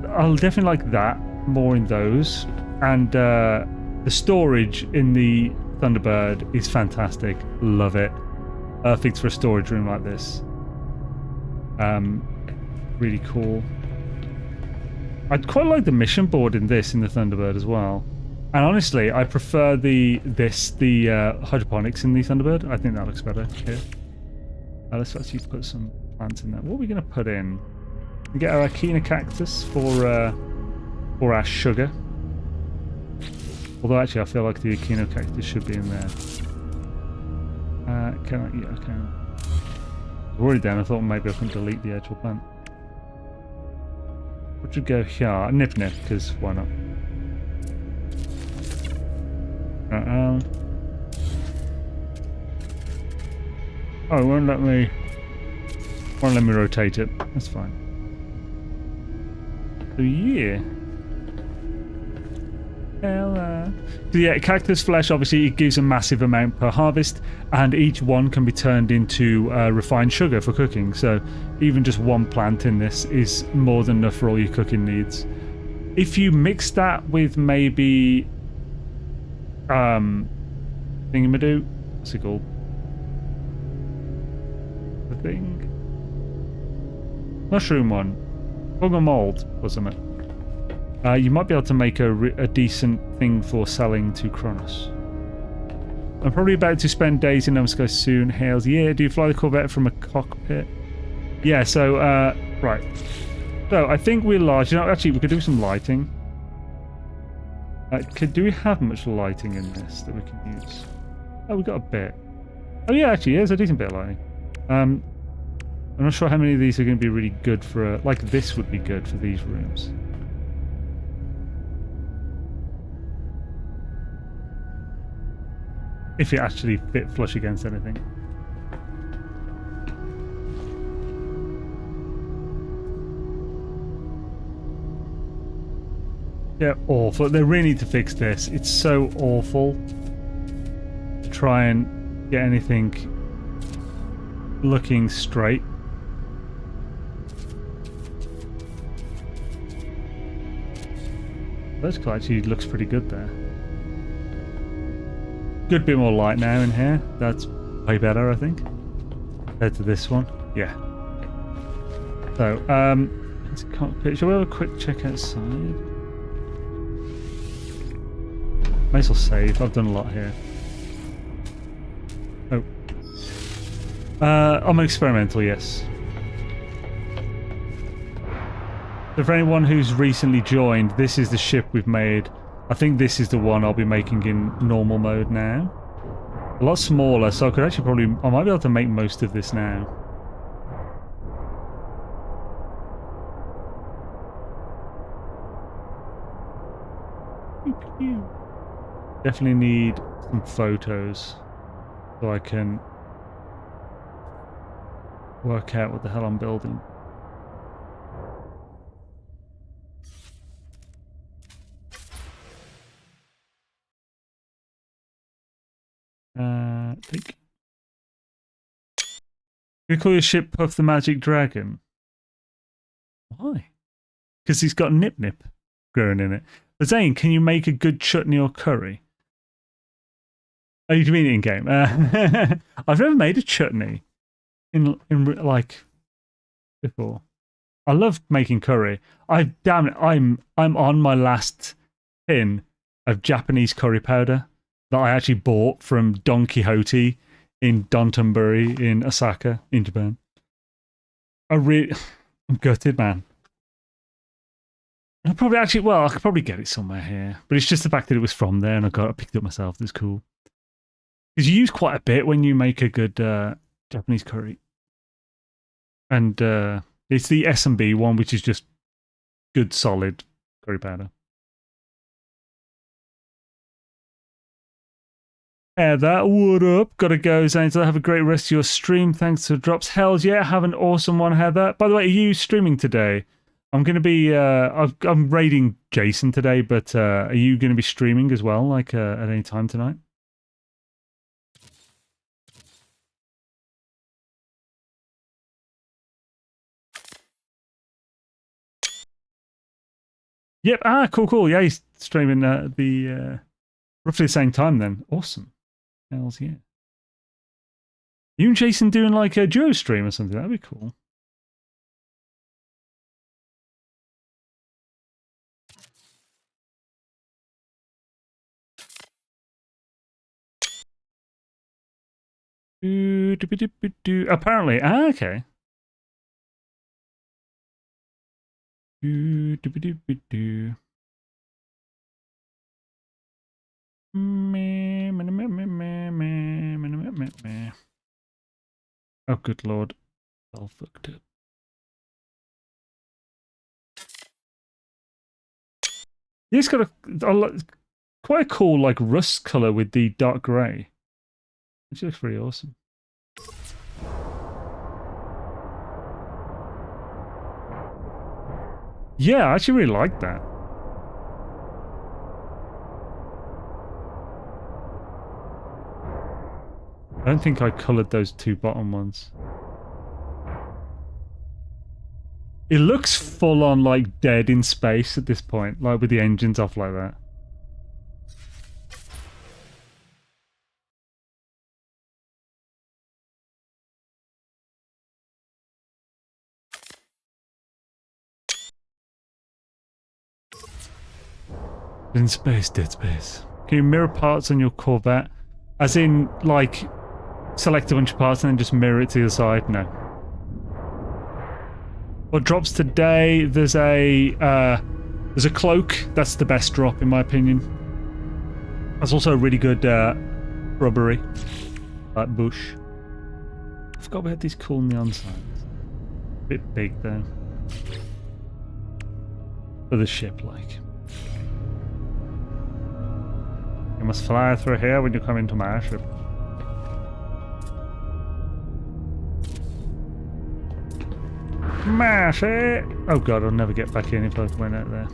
Speaker 1: I'll definitely like that more in those. And the storage in the Thunderbird is fantastic. Love it. Perfect for a storage room like this. Really cool. I'd quite like the mission board in the Thunderbird as well. And honestly, I prefer the hydroponics in the Thunderbird. I think that looks better here. Let's actually put some plants in there. What are we going to put in? We get our Akina cactus for our sugar. Although actually, I feel like the Akina cactus should be in there. Yeah, okay. I've already done. I thought maybe I can delete the actual plant. What should go here? Nip, because why not? Oh, it won't let me rotate it. That's fine. So yeah. So yeah, cactus flesh, obviously it gives a massive amount per harvest, and each one can be turned into refined sugar for cooking. So even just one plant in this is more than enough for all your cooking needs. If you mix that with maybe thingamadoo, what's it called? The thing? Mushroom one. Fungal mold or something. You might be able to make a decent thing for selling to Kronos. I'm probably about to spend days in Sky soon. Hales, yeah. Do you fly the Corvette from a cockpit? Yeah, so, right. So, I think we're large. You know, actually, we could do some lighting. Do we have much lighting in this that we can use? Oh, we've got a bit. Oh, yeah, actually, there's a decent bit of lighting. I'm not sure how many of these are going to be really good for... like, this would be good for these rooms. If it actually fit flush against anything. Yeah, awful. They really need to fix this. It's so awful to try and get anything looking straight. Vertical actually looks pretty good there. good bit more light now in here. That's way better, I think, compared to this one. Yeah. So, it's a cockpit. Shall we have a quick check outside? May as well save. I've done a lot here. Oh. I'm an experimental, yes. So for anyone who's recently joined, this is the ship we've made. I think this is the one I'll be making in normal mode now. A lot smaller, so I could actually I might be able to make most of this now. Definitely need some photos so I can work out what the hell I'm building. Think. You call your ship Puff the Magic Dragon? Why? Because he's got Nip Nip growing in it. But Zane, can you make a good chutney or curry? Oh, you mean in game? I've never made a chutney in like before. I love making curry. Damn it, I'm on my last tin of Japanese curry powder that I actually bought from Don Quixote in Dotonbori in Osaka in Japan. I'm gutted, man. I could probably get it somewhere here, but it's just the fact that it was from there and I picked it up myself. That's cool. Because you use quite a bit when you make a good Japanese curry. And it's the S&B one, which is just good, solid curry powder. That what up? Gotta go, Zane. So have a great rest of your stream. Thanks for drops. Hells yeah, have an awesome one, Heather. By the way, are you streaming today? I'm going to be, I'm raiding Jason today, but are you going to be streaming as well, like at any time tonight? Yep. Ah, cool. Yeah, he's streaming the roughly the same time then. Awesome. Hells yeah. You and Jason doing like a duo stream or something? That'd be cool. Apparently, okay. Oh, good lord. All fucked up. It's got quite a cool, like, rust colour with the dark grey. Which looks pretty awesome. Yeah, I actually really like that. I don't think I coloured those two bottom ones. It looks full on like dead in space at this point, like with the engines off like that. In space, dead space. Can you mirror parts on your Corvette? As in, like, select a bunch of parts and then just mirror it to the side? No. What drops today? There's a cloak. That's the best drop in my opinion. There's also a really good rubbery, like bush. I forgot we had these cool neon signs. A bit big though. For the ship, like. You must fly through here when you come into my ship. Mash it! Oh god, I'll never get back in if I went out there.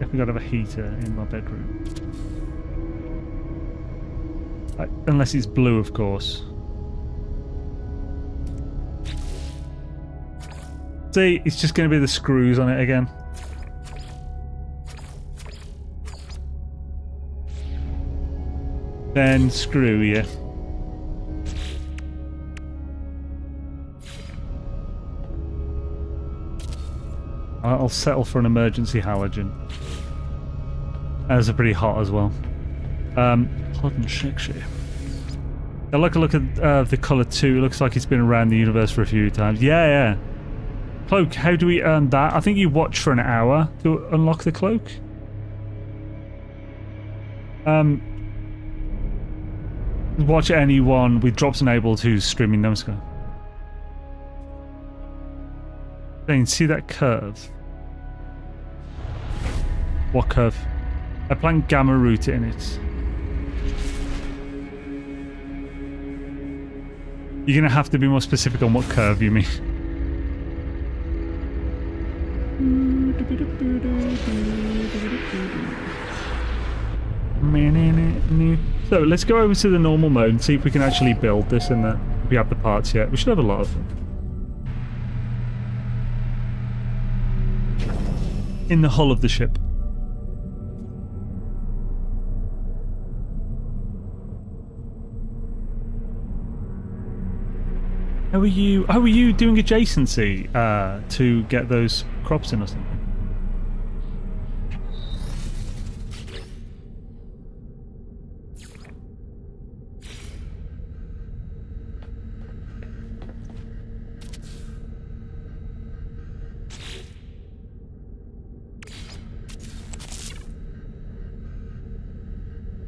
Speaker 1: Definitely got to have a heater in my bedroom. Unless it's blue, of course. See, it's just going to be the screws on it again. Then screw you. I'll settle for an emergency halogen. Those are pretty hot as well. Hot and sexy. I like a look at the colour too. It looks like it's been around the universe for a few times. Yeah. Cloak, how do we earn that? I think you watch for an hour to unlock the cloak. Watch anyone with drops enabled who's streaming numbskull. Then see that curve. What curve? I plan gamma route in it. You're gonna have to be more specific on what curve you mean. So let's go over to the normal mode and see if we can actually build this and that. If we have the parts yet. We should have a lot of them. In the hull of the ship. How are you? Oh, are you doing adjacency to get those crops in or something?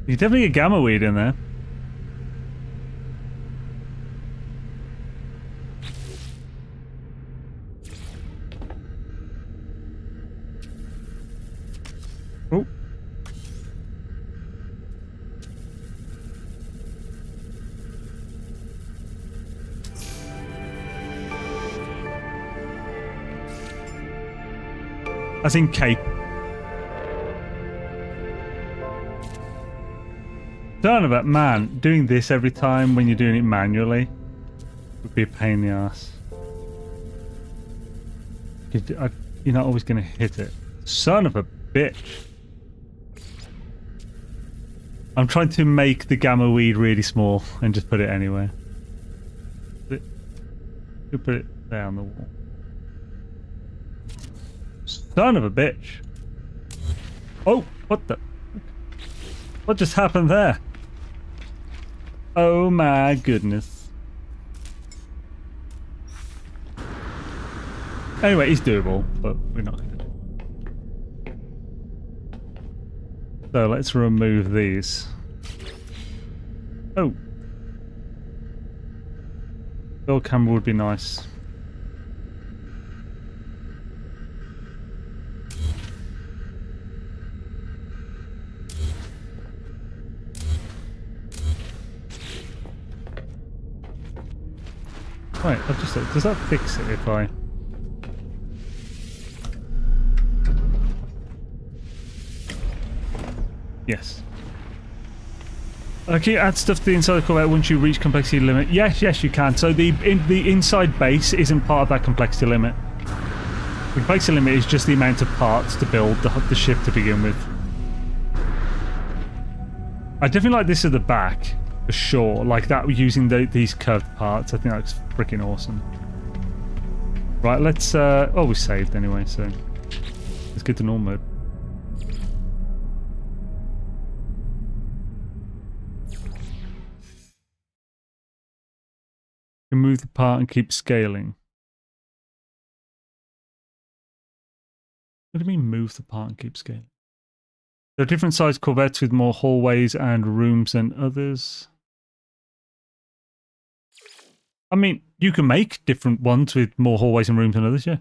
Speaker 1: You definitely get gamma weed in there. Oh. As in cape. Son of a man, doing this every time when you're doing it manually would be a pain in the ass. You're not always going to hit it. Son of a bitch. I'm trying to make the gamma weed really small and just put it anywhere. You put it there on the wall. Son of a bitch. Oh, what the? What just happened there? Oh my goodness. Anyway, it's doable, but we're not going to do it. So let's remove these. Oh. Build camera would be nice. Right, I've just does that fix it if I... Yes. Can you add stuff to the inside of the Corvette once you reach complexity limit? Yes, you can. So the inside base isn't part of that complexity limit. The complexity limit is just the amount of parts to build the ship to begin with. I definitely like this at the back. For sure, like that using these curved parts. I think that's freaking awesome. Right, let's oh, we saved anyway, so let's get to normal mode. You can move the part and keep scaling. What do you mean move the part and keep scaling? There are different sized Corvettes with more hallways and rooms than others. I mean, you can make different ones with more hallways and rooms than others, yeah.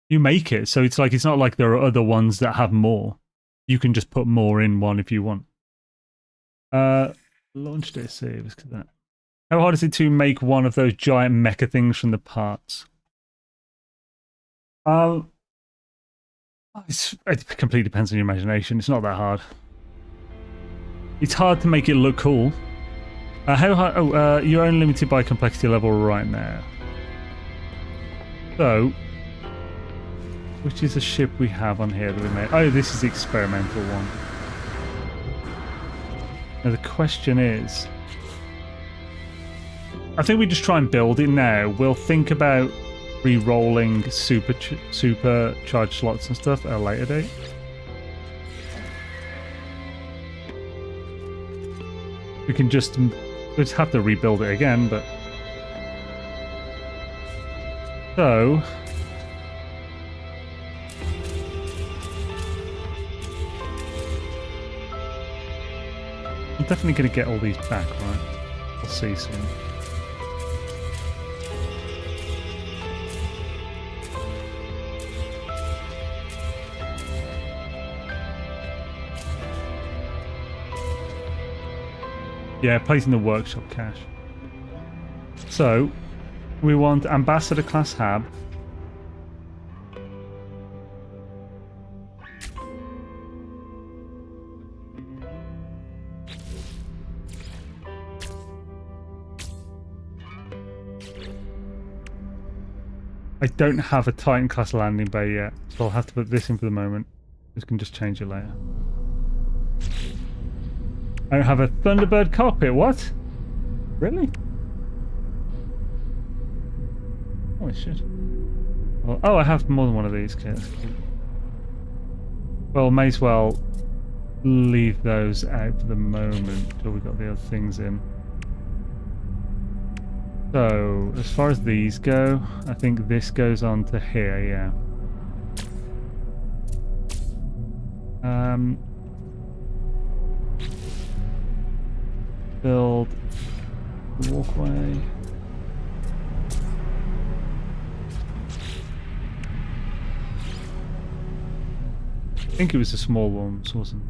Speaker 1: You make it, so it's not like there are other ones that have more. You can just put more in one if you want. Launch this, save, let's get that. How hard is it to make one of those giant mecha things from the parts? It completely depends on your imagination. It's not that hard. It's hard to make it look cool. How high? Oh, you're only limited by complexity level right now. So, which is the ship we have on here that we made? Oh, this is the experimental one. Now the question is, I think we just try and build it now. We'll think about re-rolling supercharged slots and stuff at a later date. We can just have to rebuild it again, but so I'm definitely going to get all these back, right? We'll see soon. Yeah, placing the workshop cache. So, we want Ambassador class hab. I don't have a Titan class landing bay yet, so I'll have to put this in for the moment. This can just change it later. I don't have a Thunderbird cockpit. What? Really? Holy shit. Well, oh, I have more than one of these kits. Well, may as well leave those out for the moment until we've got the other things in. So, as far as these go, I think this goes on to here, yeah. Build walkway. I think it was the small ones, wasn't it?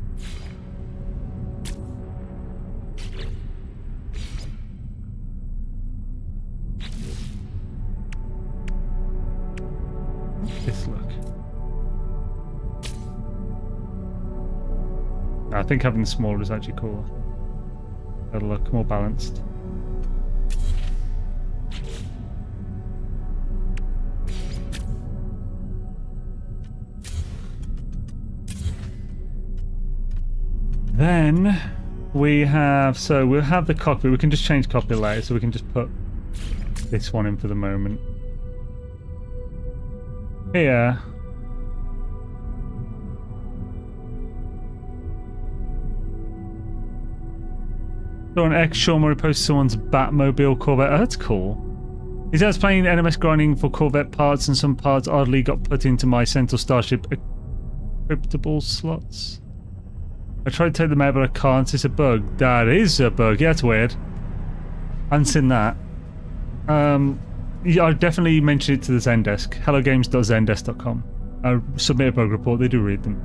Speaker 1: This look. I think having the smaller is actually cooler. It'll look more balanced. Then we have, so we'll have the cockpit. We can just change cockpit later, so we can just put this one in for the moment. Here. So an ex-Shawmori posted someone's Batmobile Corvette. Oh, that's cool. He says playing NMS grinding for Corvette parts, and some parts oddly got put into my Centaur Starship equipable slots. I tried to take them out, but I can't. It's a bug. That is a bug. Yeah, it's weird. I haven't seen that. Yeah, I definitely mentioned it to the Zendesk. hellogames.zendesk.com. I submit a bug report. They do read them.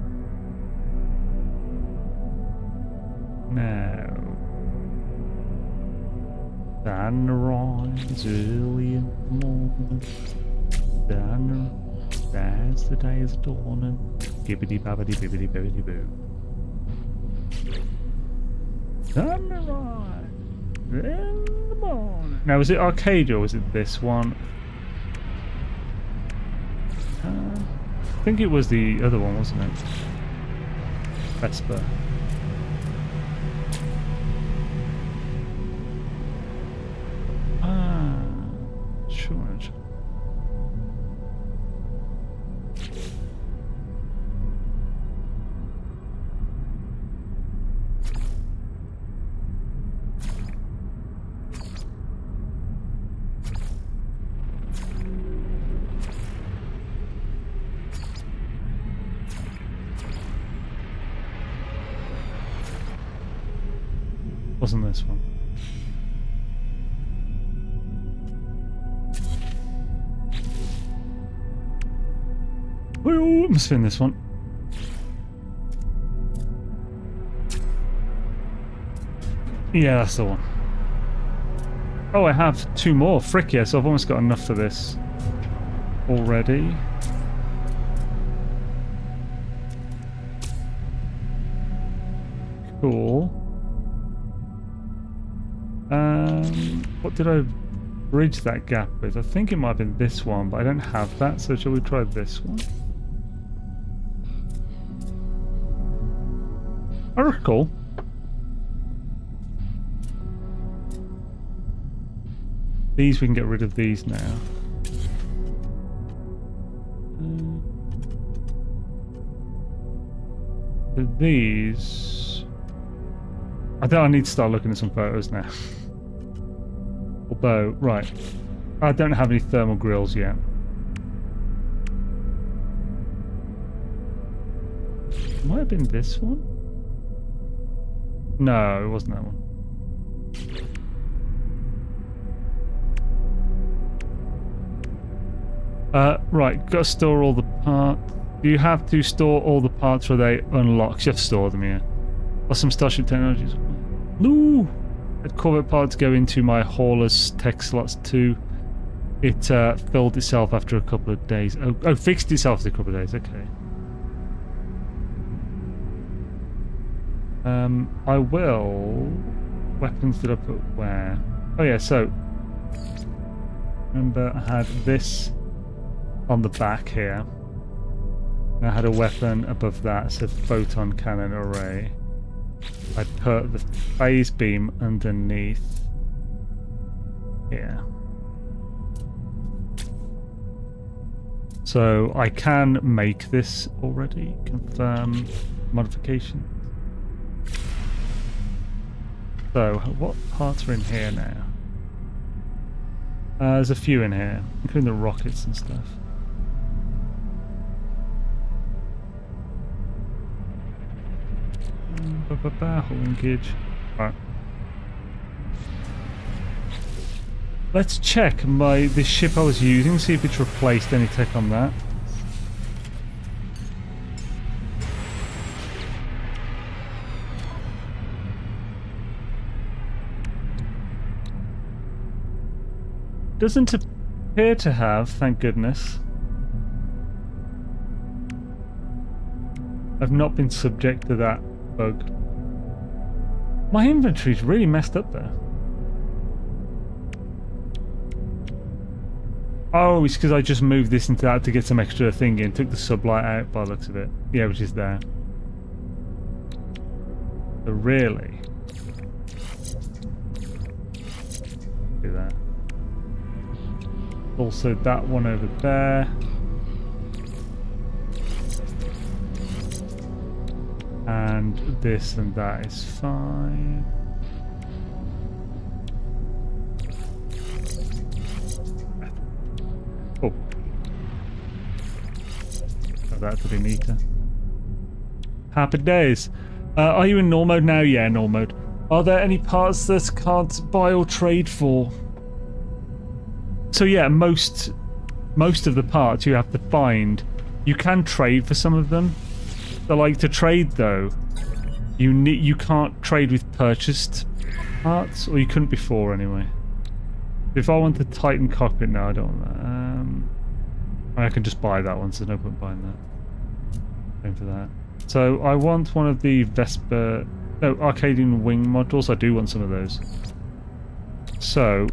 Speaker 1: Now, sunrise early in the morning. As the day is dawning. Gibbity babbity bibbity bibbity boo. Sunrise in the morning. Now, was it arcade or was it this one? I think it was the other one, wasn't it? Vesper. Sure. Wasn't this one? Oh, must have been this one. Yeah, that's the one. Oh, I have two more. Frick yes, I've almost got enough for this already. Cool. What did I bridge that gap with? I think it might have been this one, but I don't have that, so shall we try this one? Oh, cool. These, we can get rid of these now. These... I think I need to start looking at some photos now. Although, right, I don't have any thermal grills yet. Might have been this one? No, it wasn't that one. Right, gotta store all the parts. Do you have to store all the parts or they unlock? You have to store them here. Or some Starship Technologies. No! Had Corvette parts go into my hauler's tech slots too. It filled itself after a couple of days. Oh, fixed itself after a couple of days, okay. I will... Weapons did I put where? Oh yeah, so... Remember I had this on the back here. And I had a weapon above that, so photon cannon array. I put the phase beam underneath here. So I can make this already. Confirm modification. So what parts are in here now? There's a few in here, including the rockets and stuff. Linkage. Right. Let's check the ship I was using, see if it's replaced any tech on that. Doesn't appear to have, thank goodness. I've not been subject to that bug. My inventory's really messed up there. Oh, it's because I just moved this into that to get some extra thing in. Took the sublight out by the looks of it. Yeah, which is there. So really... Do that. Also that one over there. And this and that is fine. Oh. Got that to be neater. Happy days. Are you in normal mode now? Yeah, normal mode. Are there any parts that can't buy or trade for? So yeah, most of the parts you have to find. You can trade for some of them. So like to trade though, you can't trade with purchased parts, or you couldn't before anyway. If I want the Titan cockpit now, I don't want that. I can just buy that one, so there's no point buying that. Same for that. So I want one of the Arcadian wing modules. I do want some of those. So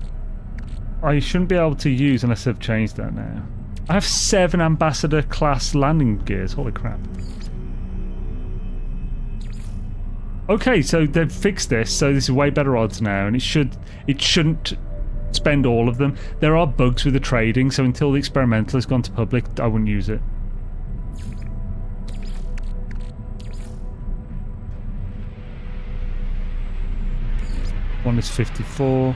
Speaker 1: I shouldn't be able to use unless they've changed that now. I have 7 Ambassador class landing gears. Holy crap. Okay, so they've fixed this, so this is way better odds now, and it shouldn't spend all of them. There are bugs with the trading, so until the experimental has gone to public, I wouldn't use it. One is 54.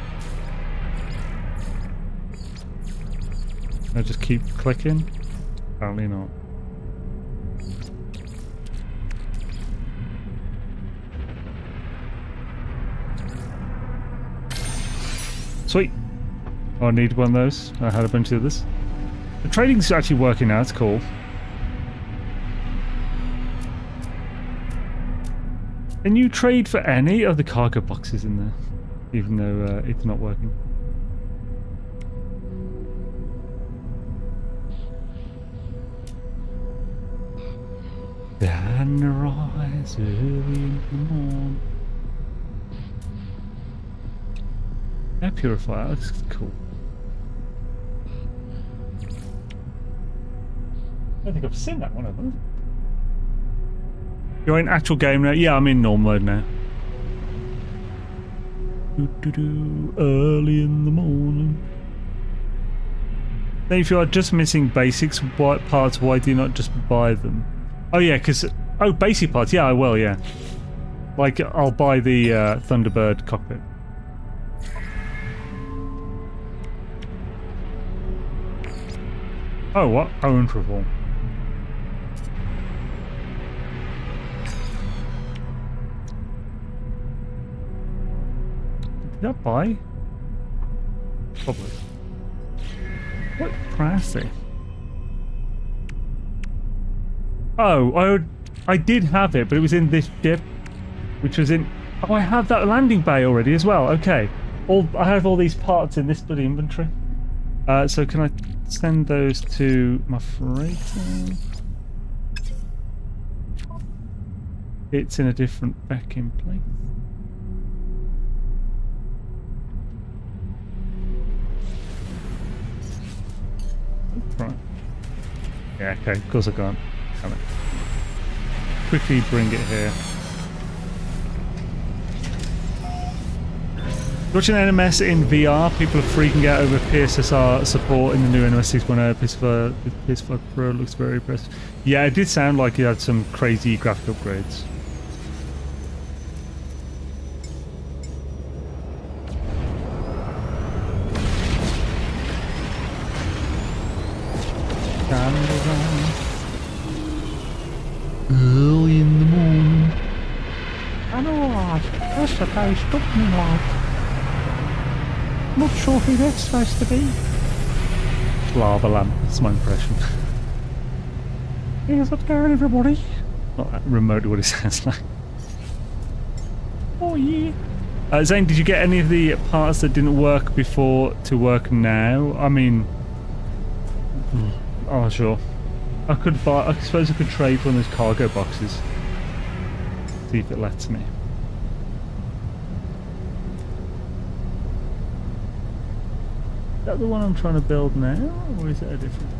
Speaker 1: I just keep clicking? Apparently not. Sweet. Oh, I need one of those. I had a bunch of this. The trading's actually working now. It's cool. Can you trade for any of the cargo boxes in there? Even though it's not working. Sunrise early in the morning. Air purifier, looks cool. I don't think I've seen that one of them. You're in actual game now? Yeah, I'm in normal mode now. Early in the morning. Then if you are just missing basics parts, why do you not just buy them? Oh yeah, because... Oh, basic parts. Yeah, I will, yeah. Like, I'll buy the Thunderbird cockpit. Oh, what? Oh, interval. Did I buy? Probably. What pricey? Oh, I did have it, but it was in this ship, which was in... Oh, I have that landing bay already as well. Okay. I have all these parts in this bloody inventory. So can I send those to my freighter? It's in a different backing place. Right. Yeah, okay, of course I can't. Damn it. Quickly bring it here. Watching NMS in VR, people are freaking out over PSSR support in the new NMS 6.0. PS5 Pro looks very impressive. Yeah, it did sound like it had some crazy graphic upgrades. Early in the morning. I know, lad. That's the place took me, lad. Not sure who that's supposed to be. Lava lamp, that's my impression. Here's what's going, everybody. Not that remotely what it sounds like. Oh yeah. Zane, did you get any of the parts that didn't work before to work now? I mean... Oh, sure. I suppose I could trade one of those cargo boxes. See if it lets me. Is that the one I'm trying to build now, or is it a different?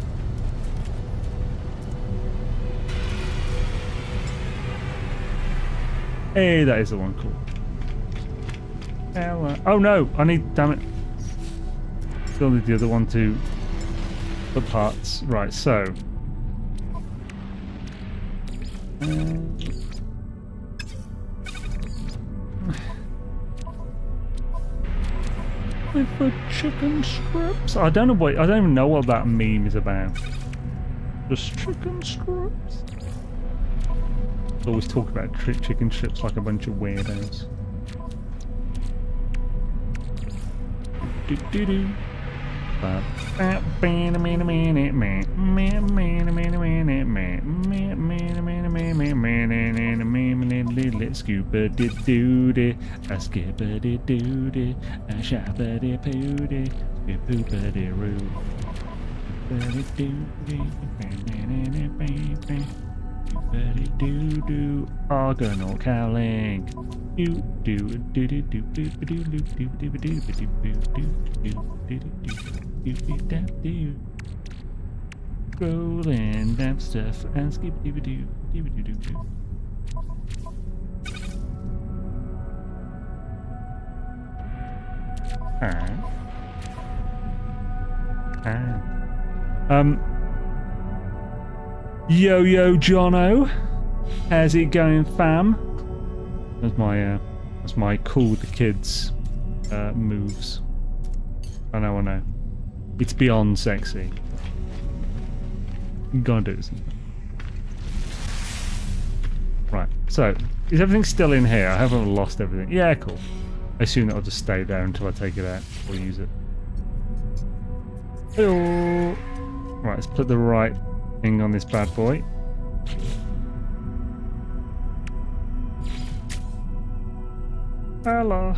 Speaker 1: Hey, that is the one. Cool. Oh no! I need. Damn it! Still need the other one to. The parts. Right. So. With the chicken strips. I don't even know what that meme is about. Just chicken strips. Always talk about chicken strips like a bunch of weirdos. Do do do. Scuba did doody, a skipper did doody, a shabba did poody, a poopa did roo. Argonaut cowling. Do do do do do do do do do do do do do. Rolling down stuff and skip doo doo doo doo doo doo. Yo yo Jono, how's it going, fam? That's my cool with the kids moves. I know. It's beyond sexy. I'm gonna do this. Right, so is everything still in here? I haven't lost everything. Yeah, cool. I assume that'll just stay there until I take it out or use it. Hello. Right, let's put the right thing on this bad boy. Hello.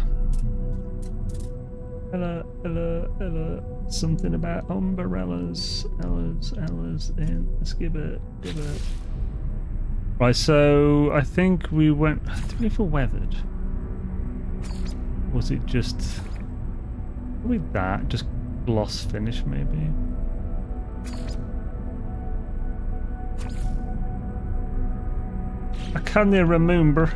Speaker 1: Something about umbrellas. Ellas in the skibber. Right, so I think we went... Did we go for weathered? Was it just... With that, just gloss finish maybe? I can't remember.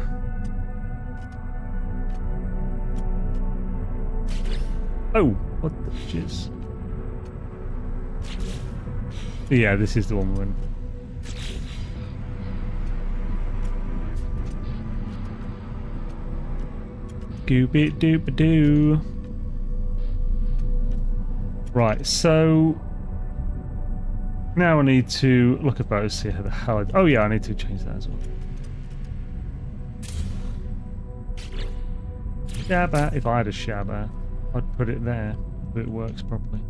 Speaker 1: Oh, what the jizz? Yeah, this is the one we're in. Goopy doop doo. Right, so now I need to look at those, see how the hell. Oh yeah, I need to change that as well. Shabba. If I had a shabba, I'd put it there so it works properly.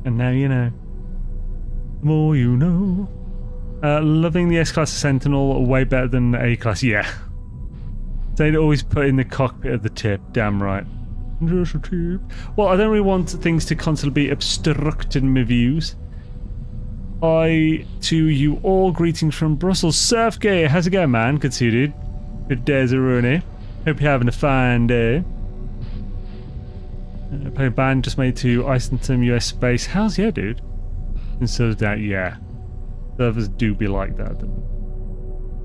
Speaker 1: And now you know. The more you know. Loving the S-Class Sentinel way better than the A-Class. Yeah. They'd always put in the cockpit of the tip. Damn right. Just a tip. Well, I don't really want things to constantly be obstructing my views. Hi to you all. Greetings from Brussels. Surfgate, how's it going, man? Good to see you, dude. Good days are running. Hope you're having a fine day. Play a band just made to Iceland US space. How's yeah, dude? Instead of that, yeah. Servers do be like that.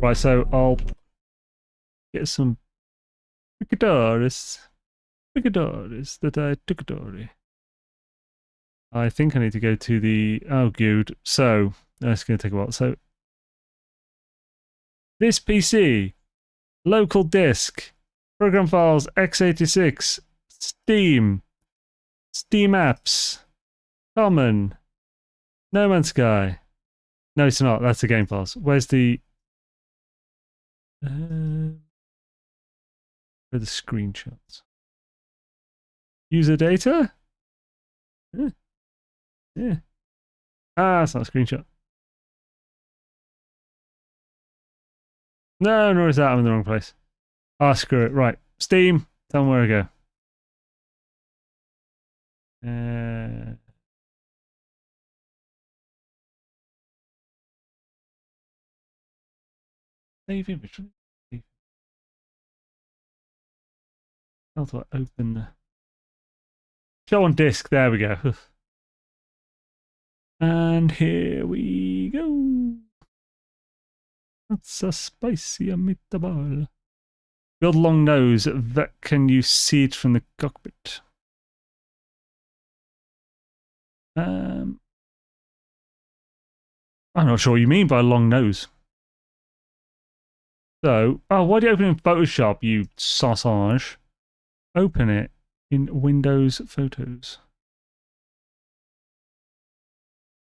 Speaker 1: Right, so I'll get some picadores that I took a dory. I think I need to go to the... Oh, good. So, that's going to take a while. So, this PC, local disk, program files, x86, Steam apps, common, No Man's Sky. No, it's not. That's the game files. Where's the... where are the screenshots? User data? Yeah. Ah, it's not a screenshot. No, nor is that. I'm in the wrong place. Ah, screw it. Right. Steam. Tell me where I go. Save image. How do I open the... Show on disk. There we go. And here we go. That's a spicy meatball. Build long nose. That can you see it from the cockpit? I'm not sure what you mean by long nose. So, oh, why do you open it in Photoshop, you sausage? Open it in Windows Photos.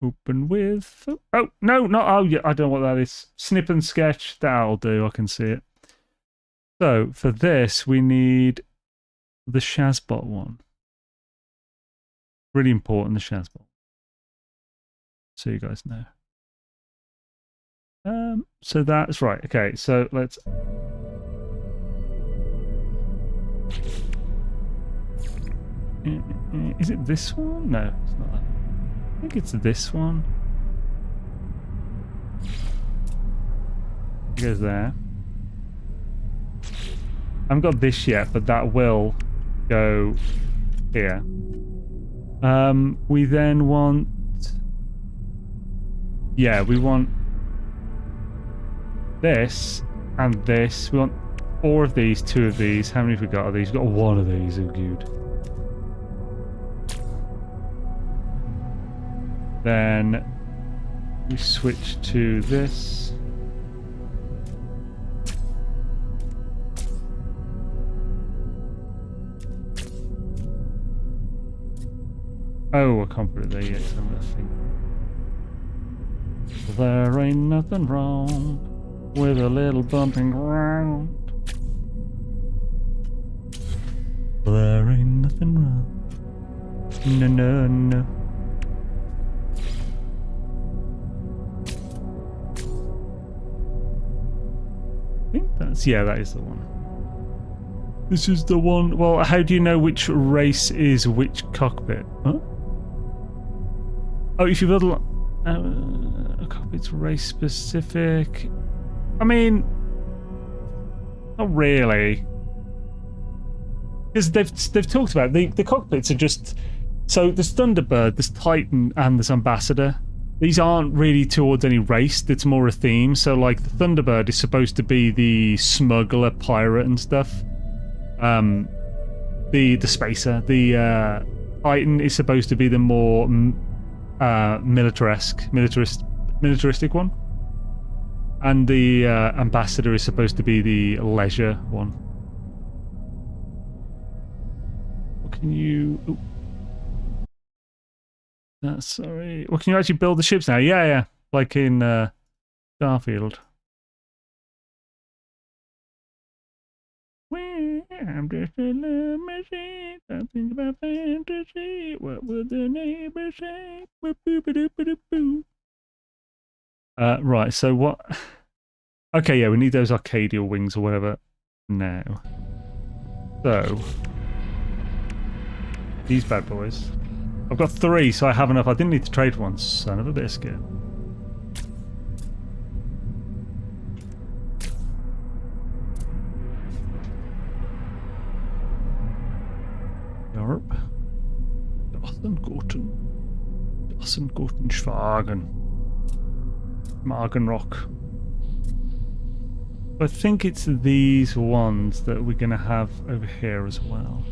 Speaker 1: Open with... Oh, no, not... Oh, yeah, I don't know what that is. Snip and sketch. That'll do. I can see it. So, for this, we need the Shazbot one. Really important, the Shazbot. So you guys know. So that's right. Okay, so let's... Is it this one? No, it's not that. I think it's this one. It goes there. I haven't got this yet, but that will go here. We then want... Yeah, we want this and this. We want 4 of these, 2 of these. How many have we got of these? We've got 1 of these. Oh, good. Then we switch to this. Oh, I can't put it there yet, so I'm gonna think. There ain't nothing wrong with a little bumping ground. There ain't nothing wrong. No, no, no. I think that's... Yeah, that is the one. This is the one... Well, how do you know which race is which cockpit? Huh? Oh, if you build Cockpit's race specific. I mean, not really. Because they've talked about the cockpits are just so there's Thunderbird, there's Titan, and there's Ambassador. These aren't really towards any race. It's more a theme. So like the Thunderbird is supposed to be the smuggler, pirate, and stuff. The spacer. The Titan is supposed to be the more militaristic one, and the Ambassador is supposed to be the leisure one. What can you? Ooh. Sorry. Well, can you actually build the ships now? Yeah, like in Starfield. I'm just a little machine. Something about fantasy. What would the neighbors say? Right, so what? Okay, yeah, we need those Arcadial wings or whatever now. So, these bad boys. I've got 3, so I have enough. I didn't need to trade one, son of a biscuit. Yarp. Das guten Schwagen. Magenrock. I think it's these ones that we're going to have over here as well.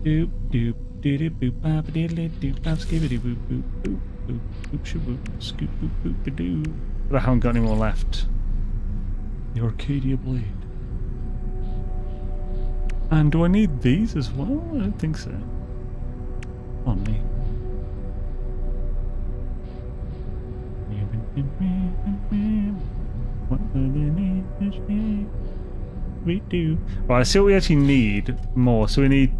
Speaker 1: Doop doop doop boop bop diddly doop bop skibbity boop boop boop boop boop shaboop scoop boop boop ba doo. But I haven't got any more left. The Arcadia blade. And do I need these as well? I don't think so. On me. What do they need to say? We do. Right, I see what we actually need more. So we need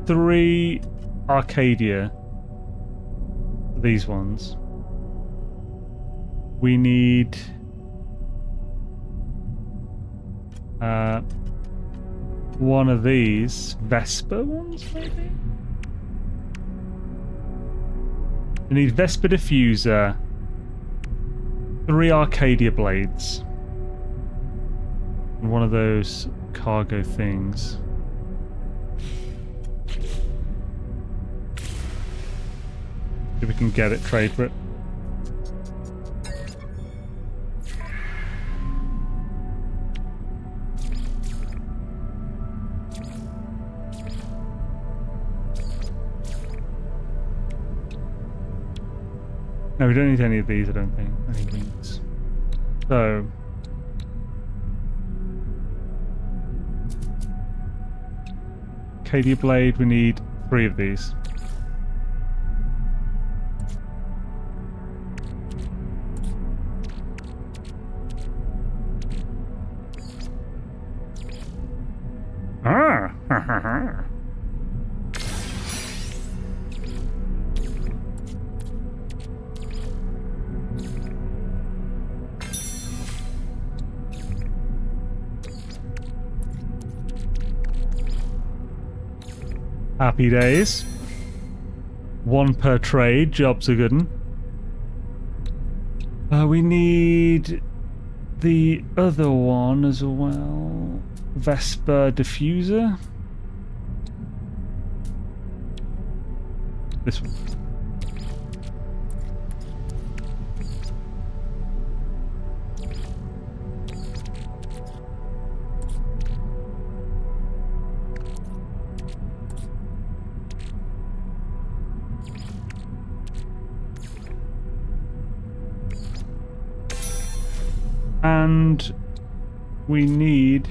Speaker 1: 3 Arcadia. These ones. We need one of these Vesper ones, maybe? We need Vesper diffuser, 3 Arcadia blades, and one of those cargo things. If we can get it, trade for it. No, we don't need any of these, I don't think. Any wings. So... Arcadia blade, we need 3 of these. Ah! Happy days. 1 per trade, job's a good one. We need the other one as well. Vesper diffuser. This one. And we need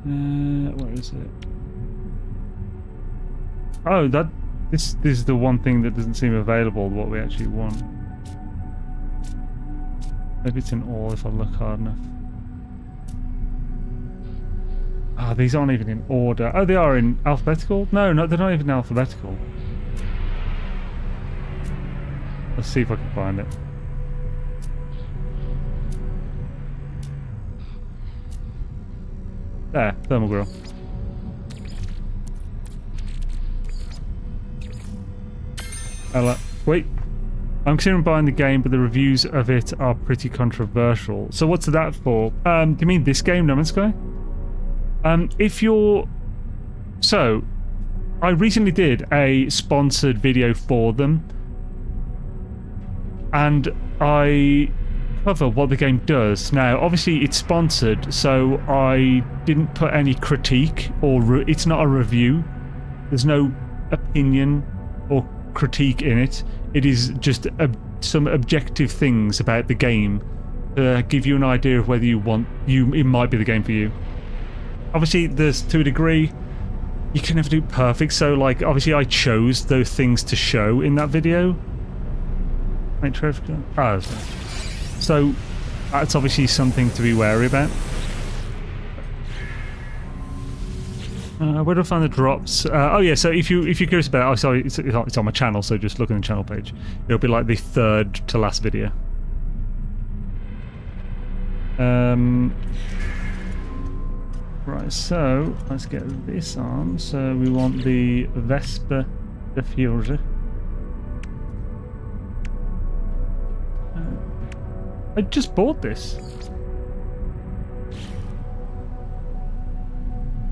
Speaker 1: where is it? Oh, this is the one thing that doesn't seem available, what we actually want. Maybe it's in all if I look hard enough. Ah, these aren't even in order. Oh, they are in alphabetical? No, they're not even alphabetical. Let's see if I can find it. There, thermal grill. Wait. I'm considering buying the game, but the reviews of it are pretty controversial. So what's that for? Do you mean this game, No Man's Sky? If you're... So, I recently did a sponsored video for them. And I cover what the game does. Now, obviously, it's sponsored, so I didn't put any critique, or it's not a review. There's no opinion or critique in it. It is just some objective things about the game to give you an idea of whether it might be the game for you. Obviously, there's to a degree, you can never do perfect, so like obviously I chose those things to show in that video. Right, traffic. So that's obviously something to be wary about. Where do I find the drops? Oh yeah, so if you're curious about it, oh sorry, it's on my channel, so just look on the channel page. It'll be like the third to last video. Right, so let's get this on. So we want the Vesper diffuser. I just bought this.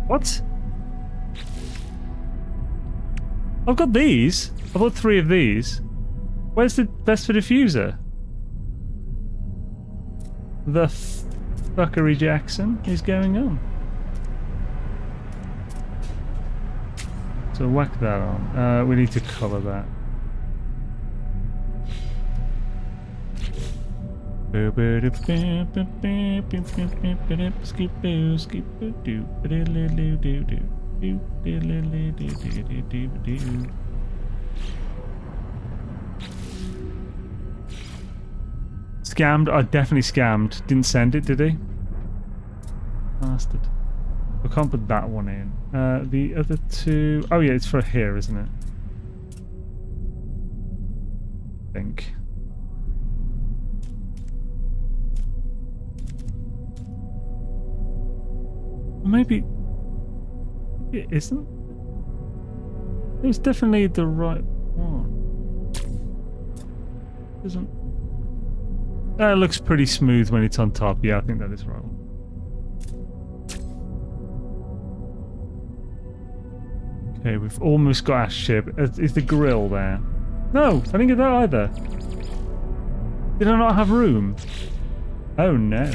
Speaker 1: What? I've got these. I bought 3 of these. Where's the Vesper diffuser? The fuckery Jackson is going on. So whack that on. We need to colour that. Scammed? I definitely scammed. Didn't send it, did he? Bastard. I can't put that one in. The other 2... Oh yeah, it's for here, isn't it? I think. Maybe it isn't. It was definitely the right one. Isn't? That looks pretty smooth when it's on top. Yeah, I think that is right one. Okay, we've almost got our ship. Is the grill there? No, I didn't get that either. Did I not have room? Oh no.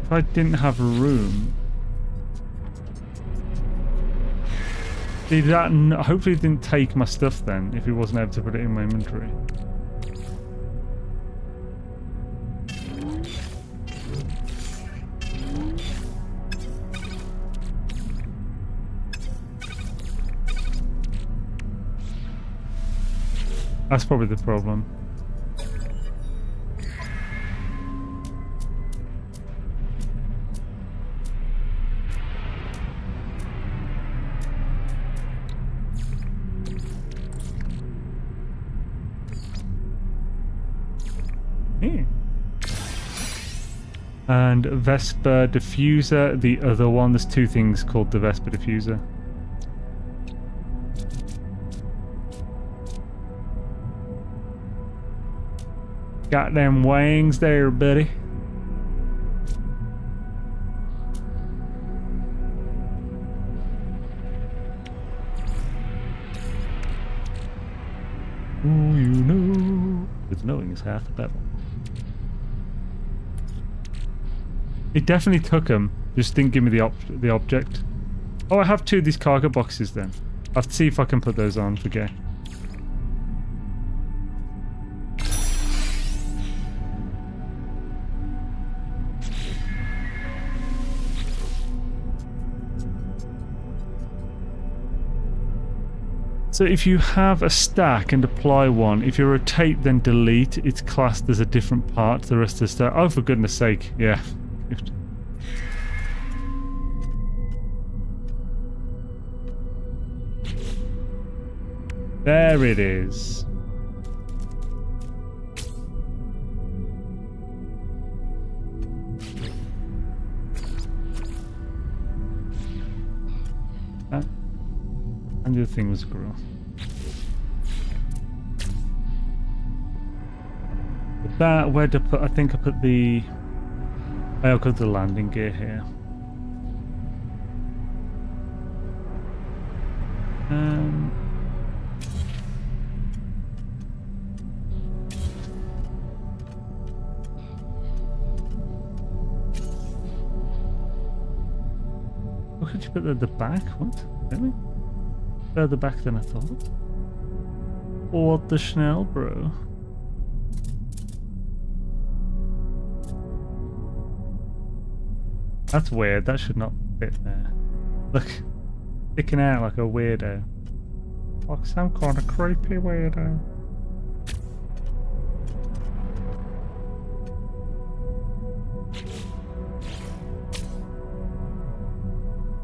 Speaker 1: If I didn't have room... Did that... Hopefully it didn't take my stuff then, if it wasn't able to put it in my inventory. That's probably the problem. Yeah. And Vesper diffuser, the other one. There's 2 things called the Vesper diffuser. Got them wings there, buddy. Oh, you know. Because knowing is half the battle. It definitely took him. Just didn't give me the object. Oh, I have 2 of these cargo boxes then. I have to see if I can put those on for Gek. So if you have a stack and apply one, if you rotate then delete, it's classed as a different part to the rest of the stack. Oh, for goodness sake, yeah. There it is. And the other thing was a grill. That, where to put, I think I put the... I'll go to the landing gear here. What could you put at the back? What? Really? Further back than I thought. What the Schnell, bro? That's weird. That should not fit there. Look, sticking out like a weirdo. Like some kind of creepy weirdo.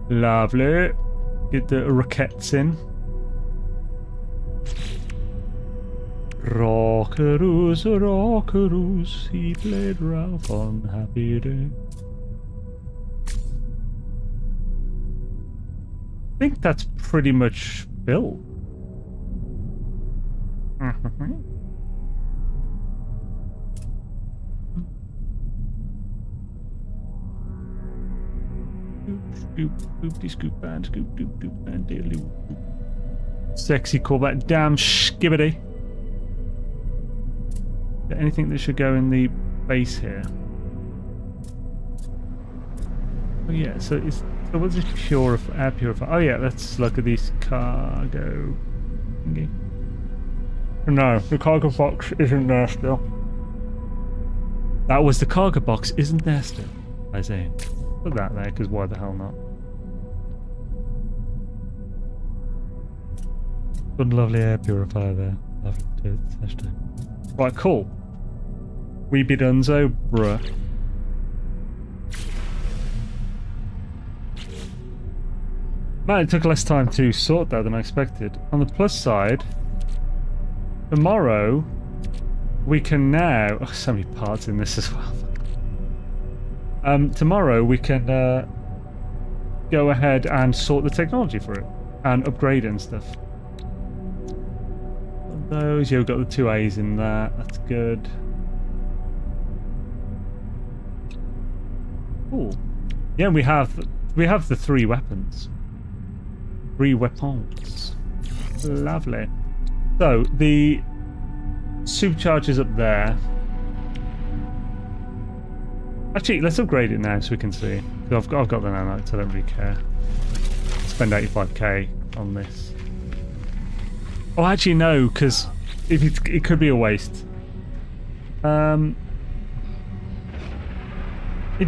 Speaker 1: Lovely. Get the rockets in. Rockaroos, rockaroos, he played Ralph on Happy Day. I think that's pretty much built. Scoop, scoopty scoop band, scoop doop doop band daily. Sexy Corvette, damn skibbity. Is there anything that should go in the base here? Oh yeah, so it's so what's this air purifier? Oh yeah, let's look at these cargo thingy. No, the cargo box isn't there still. That was the cargo box, isn't there still? I say. Put that there, because why the hell not? Good lovely air purifier there. Lovely too. Right, cool. We be donezo, bruh. Man, it took less time to sort that than I expected. On the plus side, tomorrow we can now... Oh, so many parts in this as well. Tomorrow we can go ahead and sort the technology for it and upgrade and stuff. Those, you've got the 2 A's in that. That's good. Cool. Yeah, we have the 3 weapons. 3 weapons. Lovely. So the supercharger's up there. Actually, let's upgrade it now so we can see. I've got the nanites, so I don't really care. Spend 85k on this. Oh, actually no, because if it could be a waste. It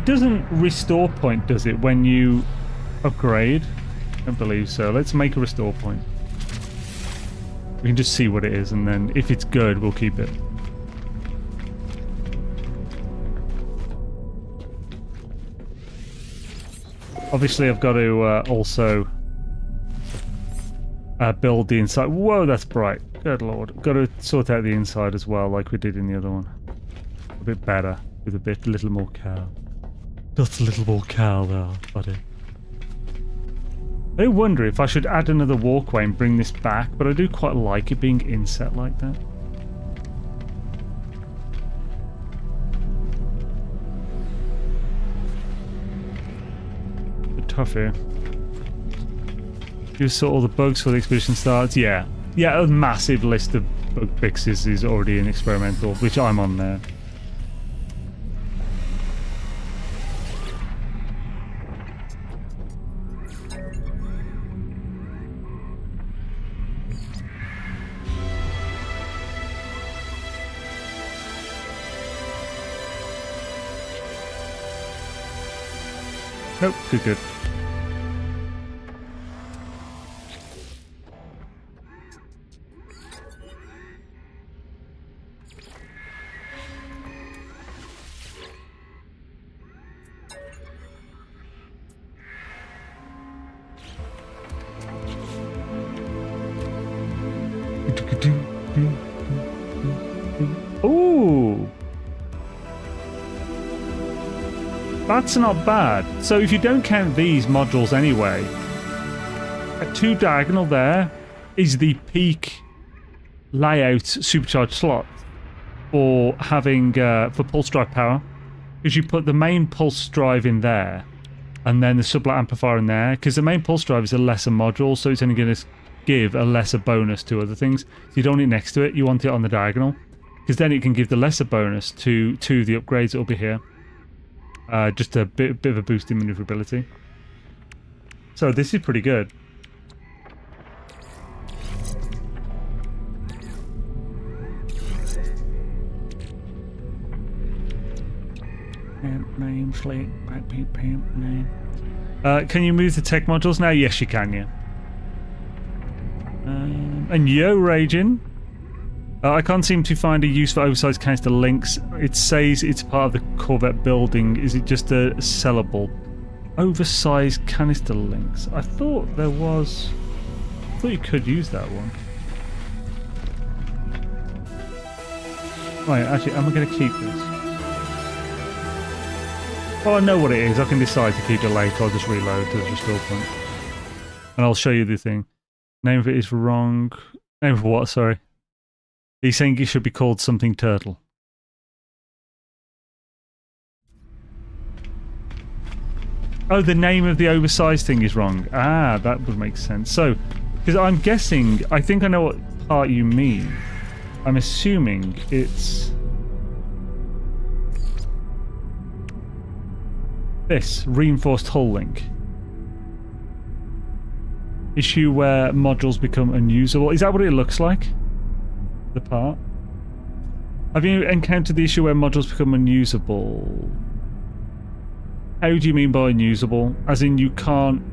Speaker 1: doesn't restore point, does it, when you upgrade? I don't believe so. Let's make a restore point. We can just see what it is, and then if it's good, we'll keep it. Obviously, I've got to also build the inside. Whoa, that's bright. Good lord. Got to sort out the inside as well, like we did in the other one. A bit better, with a little more cow. Just a little more cow there, buddy. I wonder if I should add another walkway and bring this back, but I do quite like it being inset like that. Tough here. You sort all the bugs before the expedition starts. Yeah, a massive list of bug fixes is already in experimental, which I'm on there. Nope, good. Ooh! That's not bad. So if you don't count these modules anyway, a 2 diagonal there is the peak layout supercharged slot for having for pulse drive power, because you put the main pulse drive in there and then the sublet amplifier in there, because the main pulse drive is a lesser module, so it's only going to give a lesser bonus to other things. So you don't want it next to it, you want it on the diagonal, because then it can give the lesser bonus to the upgrades that will be here. Just a bit of a boost in maneuverability. So this is pretty good. Name, slate, name. Can you move the tech modules now? Yes, you can, yeah. And yo, raging. I can't seem to find a use for oversized canister links. It says it's part of the Corvette building. Is it just a sellable? Oversized canister links. I thought there was... I thought you could use that one. Right, actually, am I going to keep this? Oh, I know what it is. I can decide to keep it later. I'll just reload to the restore point. And I'll show you the thing. Name of it is wrong. Name of what? Sorry. He's saying it should be called something turtle. Oh, the name of the oversized thing is wrong. Ah, that would make sense. So, because I'm guessing, I think I know what part you mean. I'm assuming it's... this, reinforced hull link. Issue where modules become unusable. Is that what it looks like? The part? Have you encountered the issue where modules become unusable? How do you mean by unusable? As in you can't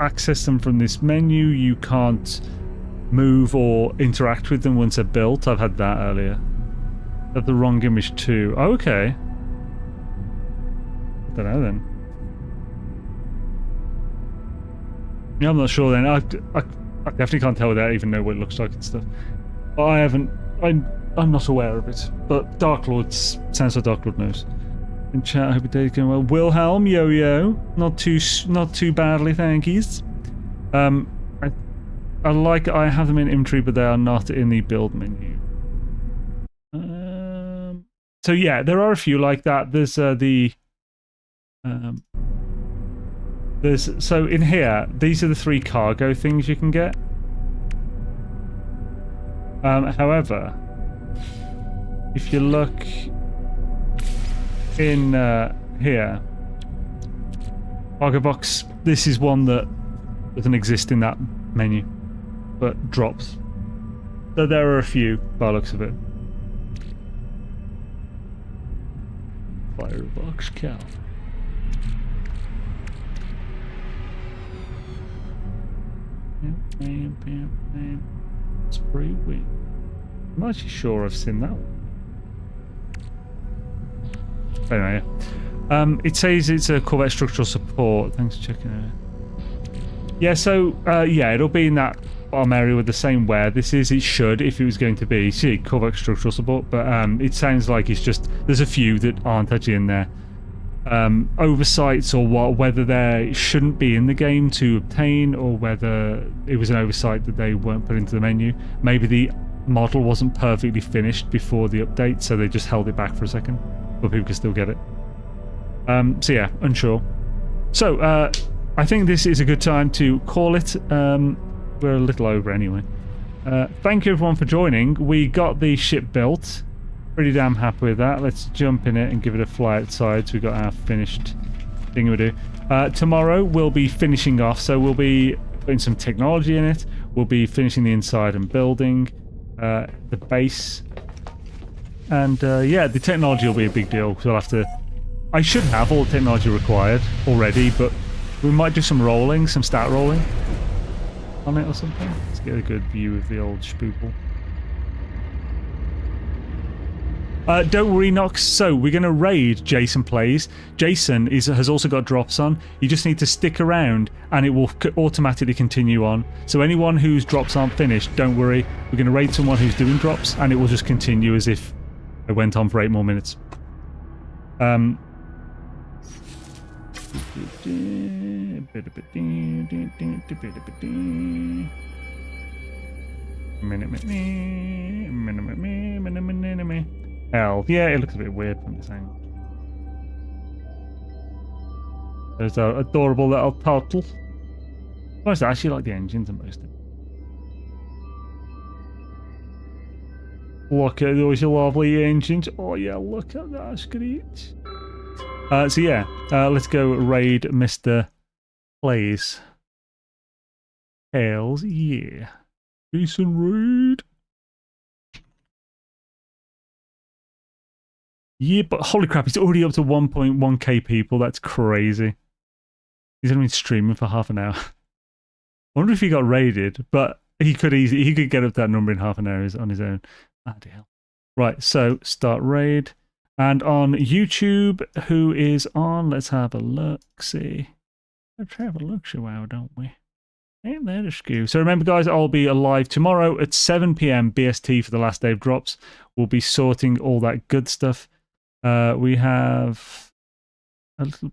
Speaker 1: access them from this menu, you can't move or interact with them once they're built? I've had that earlier. That's the wrong image too. Oh, okay. I don't know then. Yeah, I'm not sure then. I definitely can't tell without even know what it looks like and stuff. But I haven't. I'm not aware of it. But Dark Lord sounds like Dark Lord knows. In chat, I hope your day's going well. Wilhelm, yo, not too badly, thank yous. I have them in inventory, but they are not in the build menu. So yeah, there are a few like that. There's so in here, these are the 3 cargo things you can get. However, if you look in here, cargo box, this is one that doesn't exist in that menu, but drops. So there are a few by the looks of it. Firebox cow. Spray wing. I'm not actually sure I've seen that one. Anyway, it says it's a Corvette structural support. Thanks for checking it. Yeah, so yeah, it'll be in that bottom area with the same wear. This is, it should, if it was going to be, see, Corvette structural support, but it sounds like it's just, there's a few that aren't actually in there. Oversights or what, whether they shouldn't be in the game to obtain, or whether it was an oversight that they weren't put into the menu. Maybe the model wasn't perfectly finished before the update, so they just held it back for a second, but people can still get it. So yeah, unsure. So I think this is a good time to call it. We're a little over anyway. Thank you everyone for joining. We got the ship built. Pretty damn happy with that. Let's jump in it and give it a fly outside so we got our finished thing we do. Tomorrow we'll be finishing off, so we'll be putting some technology in it. We'll be finishing the inside and building the base. And yeah, the technology will be a big deal because we'll have to... I should have all the technology required already, but we might do some rolling, some stat rolling on it or something. Let's get a good view of the old spoople. Don't worry, Nox. So we're going to raid Jason Plays. Jason has also got drops on. You just need to stick around and it will automatically continue on. So anyone whose drops aren't finished, don't worry. We're going to raid someone who's doing drops and it will just continue as if it went on for 8 more minutes. Hell, yeah, it looks a bit weird from this angle. There's an adorable little turtle. Honestly, I actually like the engines and most of it. Look at those lovely engines. Oh yeah, look at that, that's great. So yeah, let's go raid Mr. Plays. Hells yeah. Decent raid. Yeah, but holy crap, he's already up to 1.1k people. That's crazy. He's only been streaming for half an hour. I wonder if he got raided, but he could get up to that number in half an hour on his own. Bloody hell. Right, so start raid. And on YouTube, who is on? Let's have a look. See. Let's have a look, wow, don't we? Ain't there a skew? So remember, guys, I'll be live tomorrow at 7 p.m. BST for the last day of drops. We'll be sorting all that good stuff. We have a little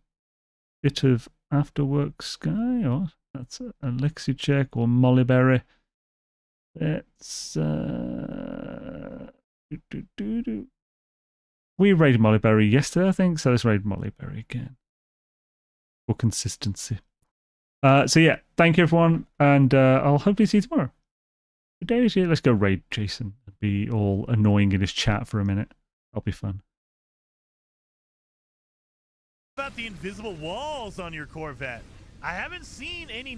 Speaker 1: bit of afterwork sky, or that's an elixir check, or mollyberry. Let's we raided mollyberry yesterday, I think, so let's raid mollyberry again for consistency. So yeah, thank you everyone, and I'll hopefully see you tomorrow. Today, let's go raid Jason and be all annoying in his chat for a minute. That'll be fun.
Speaker 5: About the invisible walls on your Corvette. I haven't seen any